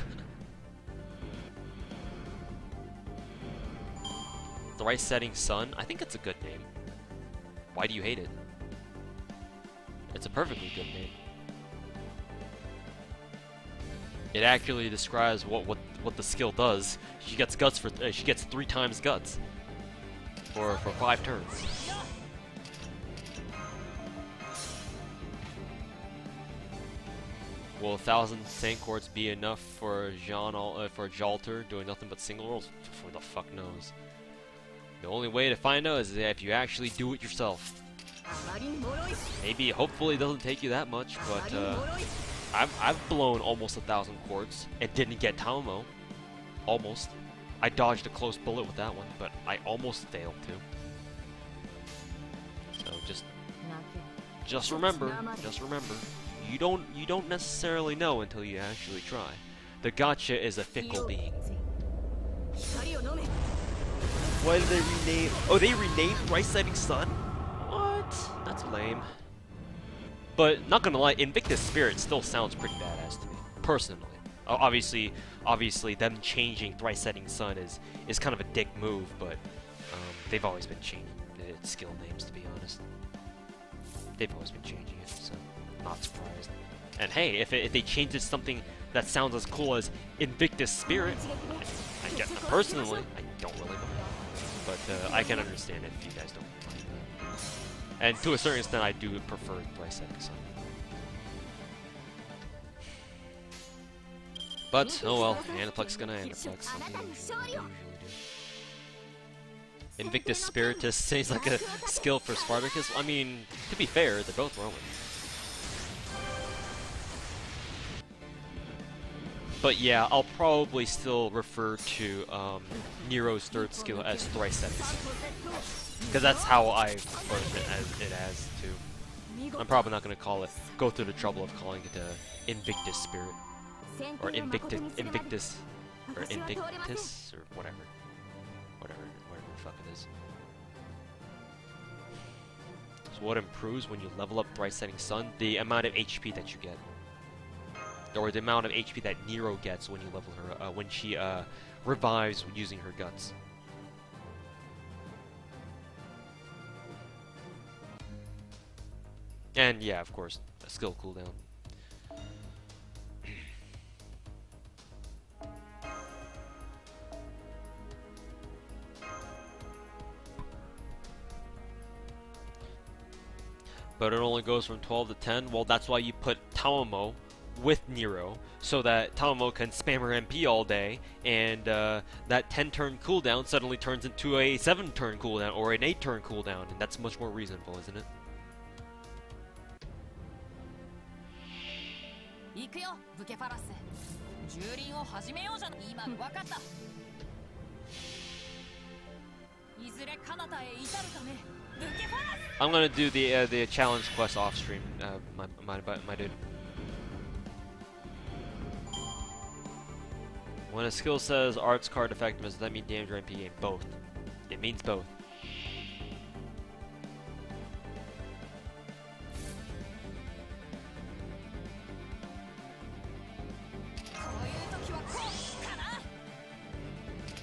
Speaker 1: The Right Setting Sun? I think it's a good name. Why do you hate it? It's a perfectly good name. It actually describes what the skill does. She gets guts for she gets 3 times guts for 5 turns. Will 1,000 Saint Quartz be enough for Jalter doing nothing but single rolls? Who the fuck knows? The only way to find out is if you actually do it yourself. Maybe, hopefully, it doesn't take you that much, but I've blown almost 1,000 quartz and didn't get Taumo. Almost. I dodged a close bullet with that one, but I almost failed too. So just remember, you don't necessarily know until you actually try. The gacha is a fickle being. Why did they rename? Oh, they renamed Right Setting Sun? What? That's lame. But not gonna lie, Invictus Spirit still sounds pretty badass to me, personally. Obviously, them changing Right Setting Sun is kind of a dick move, but they've always been changing its skill names, to be honest. They've always been changing it, so not surprised. And hey, if they changed it to something that sounds as cool as Invictus Spirit, I guess personally, I don't really mind. But I can understand if you guys don't mind that. And to a certain extent, I do prefer Right Setting Sun. But, oh well, Aniplex gonna Aniplex, something you usually do. Invictus Spiritus seems like a skill for Spartacus. I mean, to be fair, they're both Roman. But yeah, I'll probably still refer to Nero's third skill as Thrice Setting, because that's how I learned it as too. I'm probably not going to go through the trouble of calling it Invictus Spirit, or Invictus, or Invictus, or whatever the fuck it is. So what improves when you level up Thrice Setting Sun? The amount of HP that you get. Or the amount of HP that Nero gets when you level her, when she revives using her guts. And yeah, of course, a skill cooldown. But it only goes from 12 to 10. Well, that's why you put Taomo with Nero, so that Tamamo can spam her MP all day, and that 10-turn cooldown suddenly turns into a 7-turn cooldown or an 8-turn cooldown, and that's much more reasonable, isn't it?
Speaker 2: 行くよ、ブケファラス。蹂躙を始めようじゃない。今分かった。いずれ彼方へ至るため、ブケファラス。I'm gonna do the challenge quest off stream, my dude. When a skill says arts card effectiveness, does that mean damage or MP gain? Both. It means both.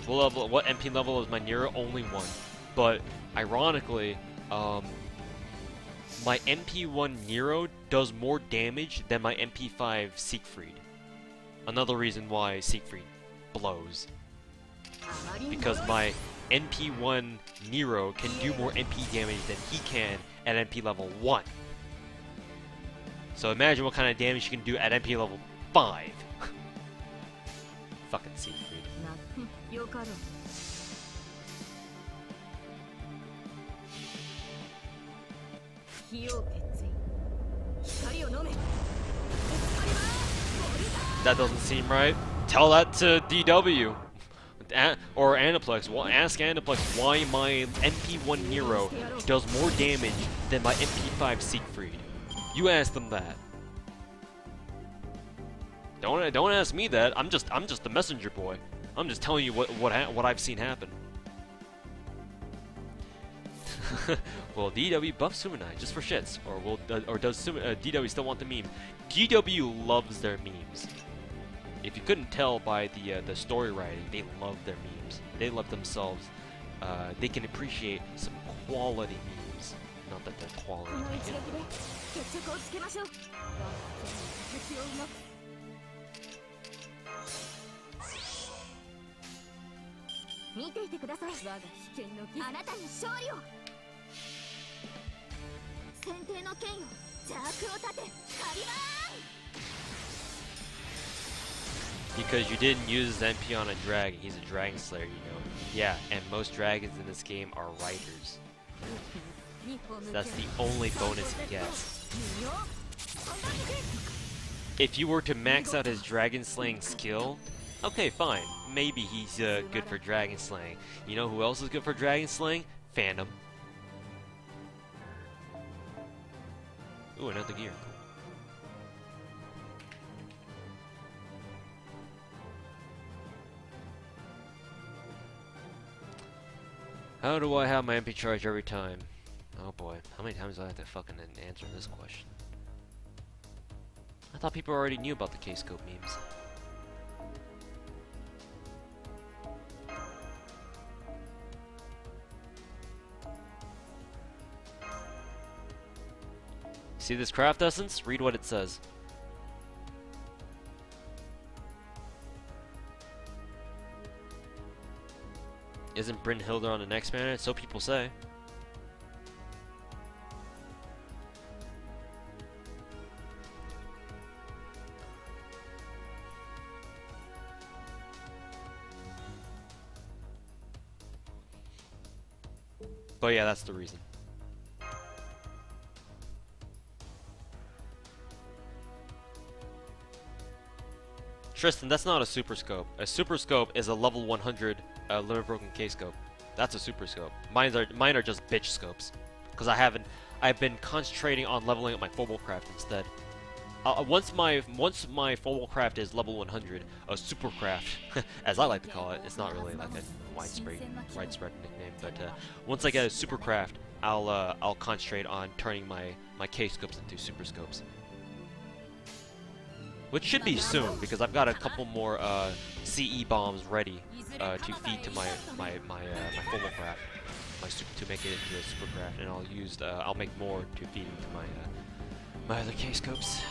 Speaker 2: What MP level is my Nero? Only 1. But ironically, my MP1 Nero does more damage than my MP5 Siegfried. Another reason why Siegfried blows. Because my MP1 Nero can do more MP damage than he can at MP level 1. So imagine what kind of damage you can do at MP level 5. Fucking Siegfried. That doesn't seem right. Tell that to DW. Or Aniplex. Well, ask Aniplex why my MP1 Nero does more damage than my MP5 Siegfried. You ask them that. Don't ask me that. I'm just the messenger boy. I'm just telling you what I've seen happen. Will DW buff Sumanai just for shits, or does DW still want the meme? DW loves their memes. If you couldn't tell by the story writing, they love their memes. They love themselves. They can appreciate some quality memes. Not that they're quality. Because you didn't use his MP on a dragon. He's a dragon slayer, you know. Yeah, and most dragons in this game are riders. So that's the only bonus he gets. If you were to max out his dragon slaying skill, okay, fine. Maybe he's good for dragon slaying. You know who else is good for dragon slaying? Phantom. Ooh, another gear. How do I have my MP charge every time? Oh boy, how many times do I have to fucking answer this question? I thought people already knew about the K-scope memes. See this craft essence? Read what it says. Isn't Brynhilde on the next banner? So people say. But yeah, that's the reason. Tristan, that's not a super scope. A super scope is a level 100 limit broken K scope. That's a super scope. Mine are just bitch scopes, because I've been concentrating on leveling up my Fobalcraft instead. Once my Fobalcraft is level 100, a supercraft, as I like to call it, it's not really like a widespread nickname, but once I get a supercraft, I'll concentrate on turning my K scopes into super scopes. Which should be soon, because I've got a couple more CE bombs ready to feed to my Fobalcraft, to make it into a supercraft, and I'll make more to feed into my other K scopes.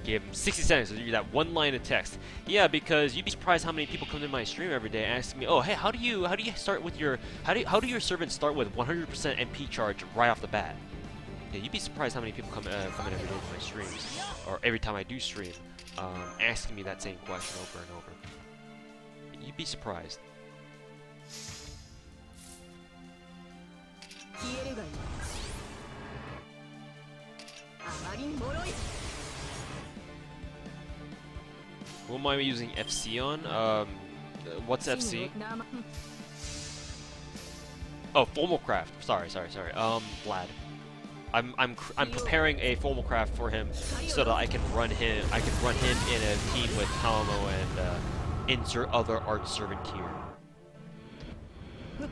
Speaker 2: Give him 60 seconds to read that one line of text. Yeah, because you'd be surprised how many people come to my stream every day asking me, "Oh, hey, how do you start with your how do your servants start with 100% MP charge right off the bat?"
Speaker 1: Yeah, you'd be surprised how many people come in every day to my streams, or every time I do stream, asking me that same question over and over. You'd be surprised. Who am I using FC on? What's FC? Oh, formal craft. Sorry. Vlad. I'm preparing a formal craft for him so that I can run him. I can run him in a team with Palamo and insert other art servant tier.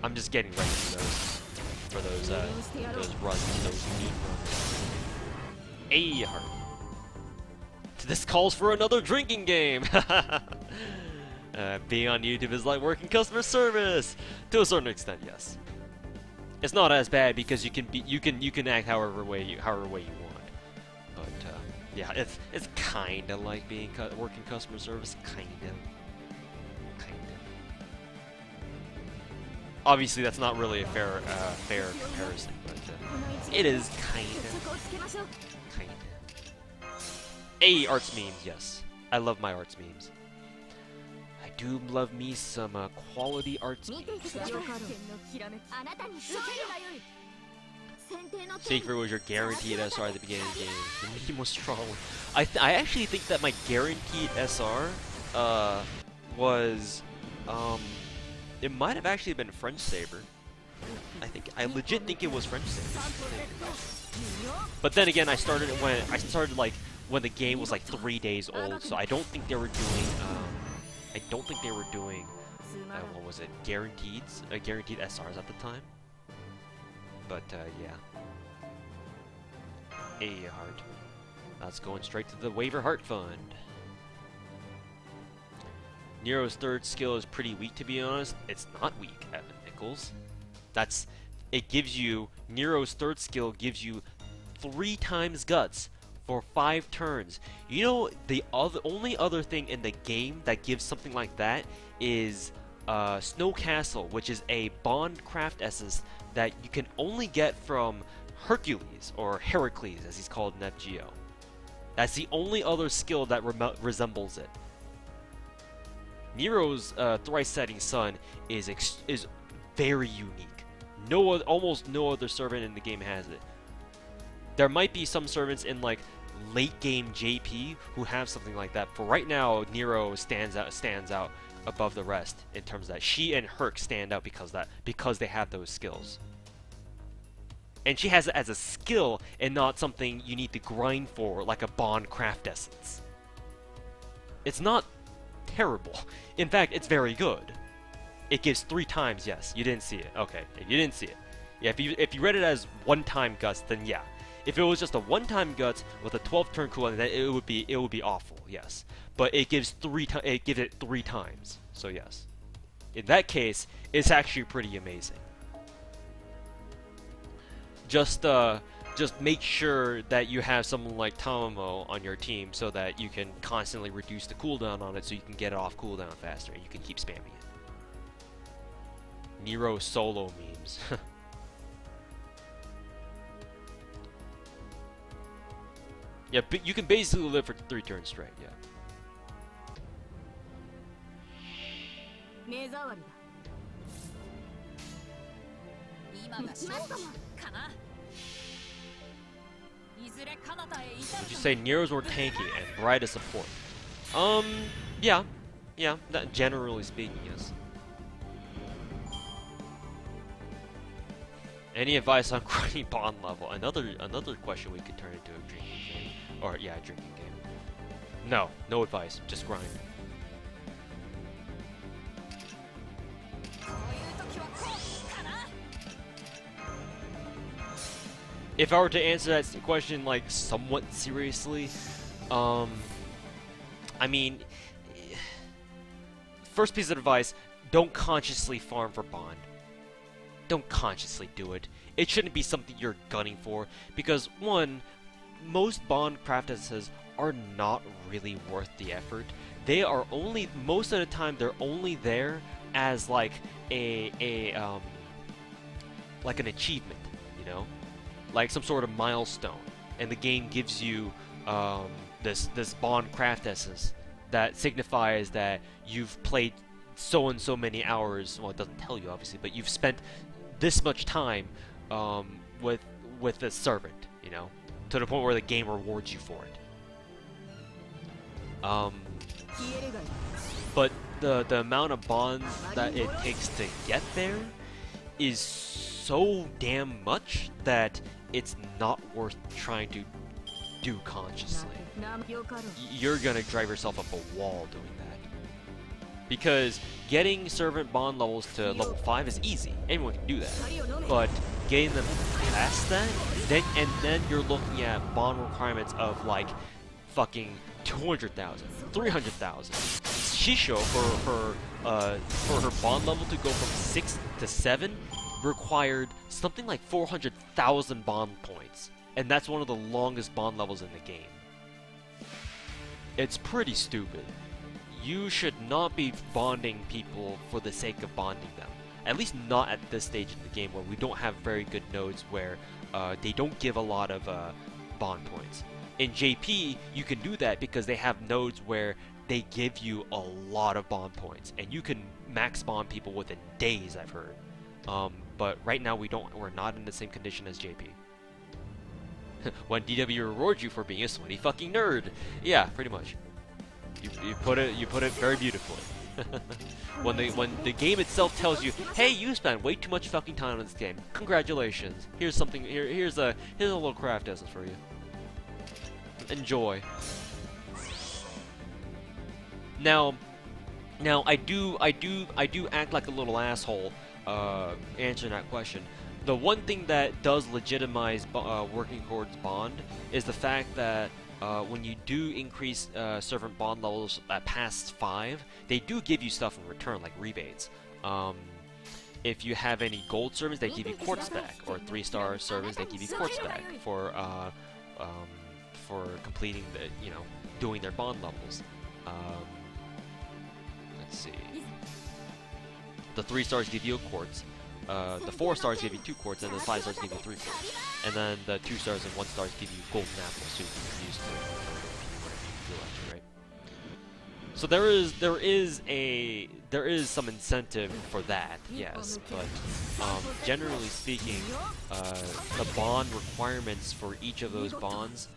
Speaker 1: I'm just getting ready for those runs, those unique runs. Hey, heart. This calls for another drinking game. Being on YouTube is like working customer service to a certain extent, yes. It's not as bad because you can act however way you want. But yeah, it's kind of like being working customer service, kind of. Obviously, that's not really a fair comparison, but it is kind of. Hey, arts memes, yes, I love my arts memes. I do love me some quality arts memes. Saber was your guaranteed SR at the beginning of the game. The meme was strong. I actually think that my guaranteed SR was it might have actually been French Saber. I legit think it was French Saber. But then again, I started when the game was like 3 days old, so I don't think they were doing what was it, guaranteed SRs at the time. But yeah. Hey, heart. That's going straight to the waiver heart fund. Nero's third skill is pretty weak, to be honest. It's not weak, Evan Nichols. It gives you, Nero's third skill gives you 3 times guts for 5 turns. You know, the only other thing in the game that gives something like that is Snow Castle, which is a bond craft essence that you can only get from Hercules, or Heracles as he's called in FGO. That's the only other skill that resembles it. Nero's thrice setting sun is very unique. Almost no other servant in the game has it. There might be some servants in like late game JP who have something like that. For right now, Nero stands out above the rest in terms of that. She and Herc stand out because they have those skills. And she has it as a skill and not something you need to grind for, like a bond craft essence. It's not terrible. In fact, it's very good. It gives 3 times, yes. You didn't see it. Okay, you didn't see it. Yeah, if you read it as 1-time guts, then yeah. If it was just a 1-time guts with a 12-turn cooldown, then it would be awful, yes. But it gives it 3 times. So yes. In that case, it's actually pretty amazing. Just make sure that you have someone like Tamamo on your team so that you can constantly reduce the cooldown on it so you can get it off cooldown faster and you can keep spamming it. Nero solo memes. Yeah, but you can basically live for 3 turns straight, yeah. Would you say Nero's more tanky and Bright is support? Yeah, that, generally speaking, yes. Any advice on grinding bond level? Another question we could turn into a drinking game. Or, yeah, a drinking game. No advice, just grind. If I were to answer that question, like, somewhat seriously, I mean, first piece of advice, don't consciously farm for bond. Don't consciously do it. It shouldn't be something you're gunning for, because, one, most bond craft essences are not really worth the effort. They are only, most of the time, they're only there as, like, like an achievement, you know? like some sort of milestone, and the game gives you this bond craft essence that signifies that you've played so and so many hours. Well, it doesn't tell you obviously, but you've spent this much time with the servant, you know, to the point where the game rewards you for it. But the amount of bonds that it takes to get there is so damn much that it's not worth trying to do consciously. You're gonna drive yourself up a wall doing that. Because getting servant bond levels to level 5 is easy. Anyone can do that. But getting them past that, then you're looking at bond requirements of like fucking 200,000, 300,000. Shisho for her bond level to go from 6 to 7 required something like 400,000 bond points, and that's one of the longest bond levels in the game. It's pretty stupid. You should not be bonding people for the sake of bonding them. At least not at this stage in the game where we don't have very good nodes where they don't give a lot of bond points. In JP, you can do that because they have nodes where they give you a lot of bond points, and you can max bond people within days, I've heard. But right now we're not in the same condition as JP. When DW rewards you for being a sweaty fucking nerd. Yeah, pretty much. You put it very beautifully. when the game itself tells you, hey, you spent way too much fucking time on this game. Congratulations. Here's something. Here's a little craft essence for you. Enjoy. Now I do act like a little asshole answering that question. The one thing that does legitimize working towards bond is the fact that when you do increase servant bond levels past 5, they do give you stuff in return, like rebates. If you have any gold servants, they give you quartz back, or 3-star servants, they give you quartz back for completing the, doing their bond levels. Let's see. The 3 stars give you a quartz. The 4 stars give you 2 quartz, and the 5 stars give you 3 quartz. And then the 2 stars and 1 stars give you golden apples, so you can use them for whatever you feel like, right? So there is some incentive for that, yes, but generally speaking, the bond requirements for each of those bonds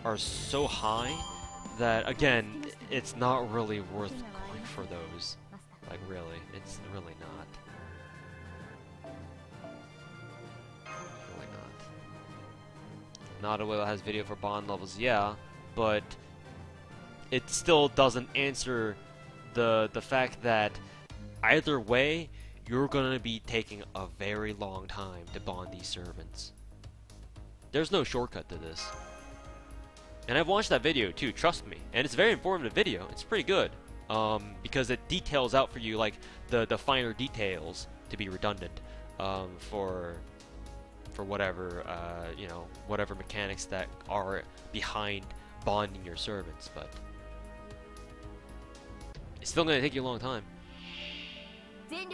Speaker 1: are so high that, again, it's not really worth going for those. Like, really, it's really not. Really not. Not a Will has video for bond levels, yeah, but it still doesn't answer the fact that either way, you're gonna be taking a very long time to bond these servants. There's no shortcut to this. And I've watched that video too, trust me. And it's a very informative video. It's pretty good. Because it details out for you like the finer details, to be redundant, for whatever whatever mechanics that are behind bonding your servants, but it's still gonna take you a long time. I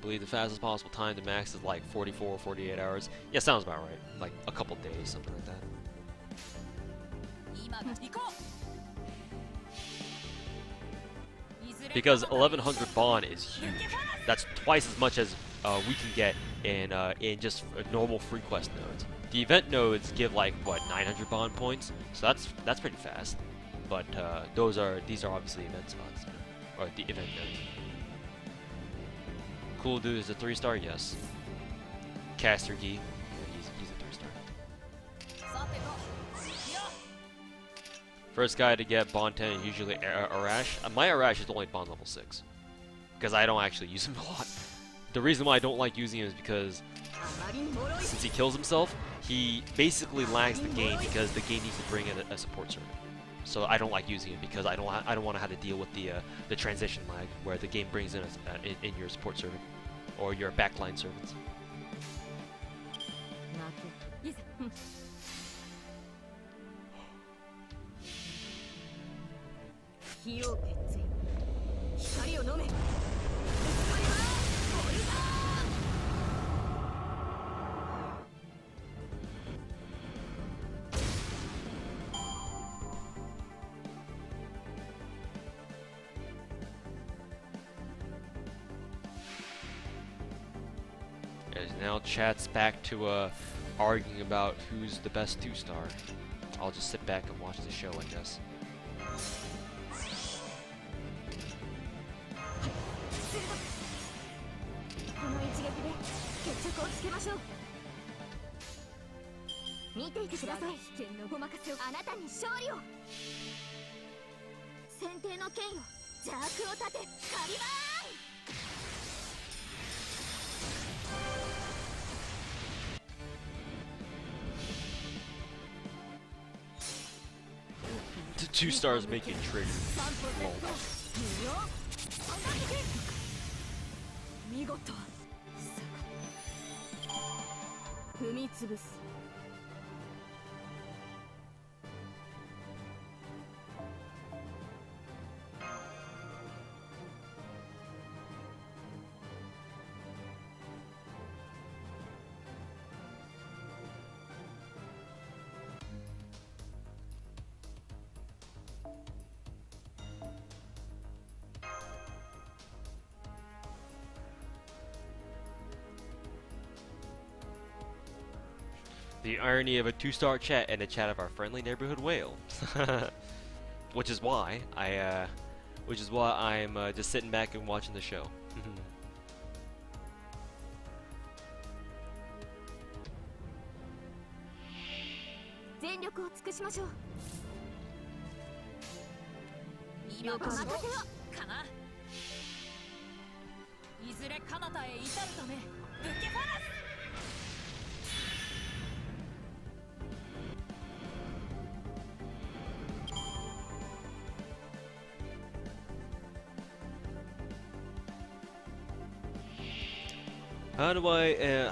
Speaker 1: believe the fastest possible time to max is like 44 or 48 hours. Yeah, sounds about right. Like a couple days, something like that. Because 1100 bond is huge. That's twice as much as we can get in just normal free quest nodes. The event nodes give like what, 900 bond points, so that's pretty fast. But these are obviously event spots, or the event nodes. Cool dude is a 3-star, yes. Caster Gi, yeah, he's a 3-star. First guy to get bond 10 is usually Arash. My Arash is only bond level 6, because I don't actually use him a lot. The reason why I don't like using him is because since he kills himself, he basically lags the game because the game needs to bring in a support servant. So I don't like using it because I don't want to have to deal with the transition lag where the game brings in in your support servant or your backline servants. Now chat's back to arguing about who's the best 2-star. I'll just sit back and watch the show, I guess.
Speaker 3: 見ていてください。危険のごまかせをあなたに勝利を。選定の剣よ、邪悪を立て、カリバーン。
Speaker 1: The 2 stars making trigger. Lol.
Speaker 3: 見事。踏み潰す。
Speaker 1: The irony of a 2-star chat and a chat of our friendly neighborhood whale. Which is why I'm just sitting back and watching the show.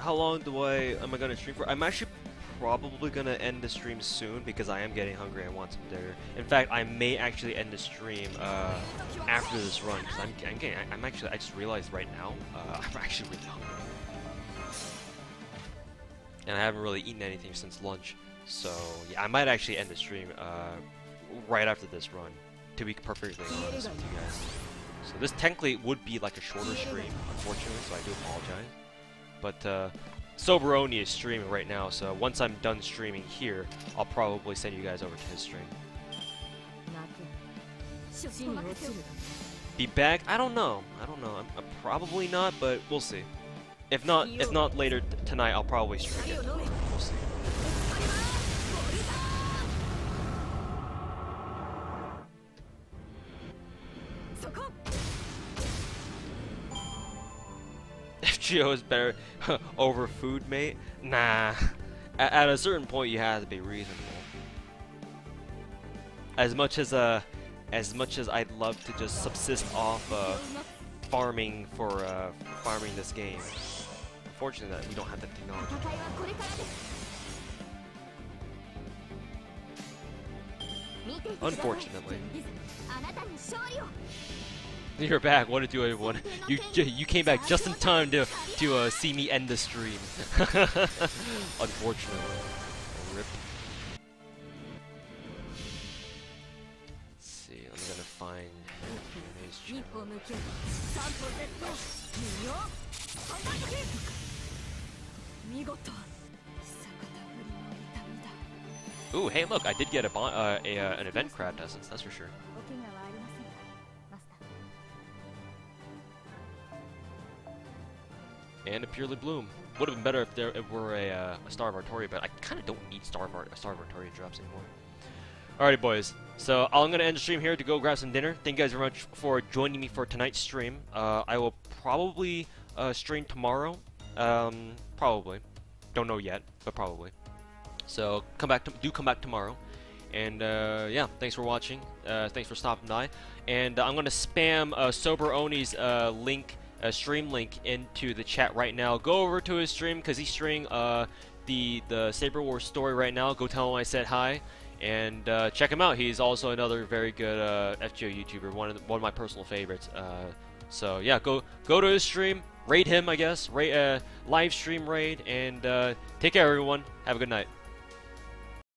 Speaker 1: How long am I gonna stream for? I'm actually probably gonna end the stream soon because I am getting hungry. I want some dinner. In fact, I may actually end the stream after this run because I just realized right now I'm actually really hungry, and I haven't really eaten anything since lunch. So yeah, I might actually end the stream right after this run, to be perfectly honest with you guys. So this technically would be like a shorter stream, unfortunately, so I do apologize. But Saber is streaming right now, so once I'm done streaming here, I'll probably send you guys over to his stream. Be back? I don't know. I'm probably not, but we'll see. If not later tonight, I'll probably stream it. We'll see. FGO is better over food, mate? Nah. At a certain point, you have to be reasonable. As much as I'd love to just subsist off farming for farming this game, unfortunately, that we don't have that technology. Unfortunately. You're back. What to do, everyone? You came back just in time to see me end the stream. Unfortunately. Rip. Let's see. I'm gonna find his channel. Ooh, hey, look! I did get an event crab essence. That's for sure. And a Purely Bloom. Would have been better if it were a Star of Artoria, but I kind of don't need Star of Artoria drops anymore. Alrighty, boys. So I'm gonna end the stream here to go grab some dinner. Thank you guys very much for joining me for tonight's stream. I will probably stream tomorrow. Probably. Don't know yet, but probably. So come back tomorrow. And yeah, thanks for watching. Thanks for stopping by. And I'm gonna spam Saber link. Stream link into the chat right now. Go over to his stream because he's streaming the Saber Wars story right now. Go tell him I said hi, and check him out. He's also another very good FGO YouTuber, one of my personal favorites. So yeah, go to his stream, raid him, I guess, live stream raid, and take care, everyone. Have a good night.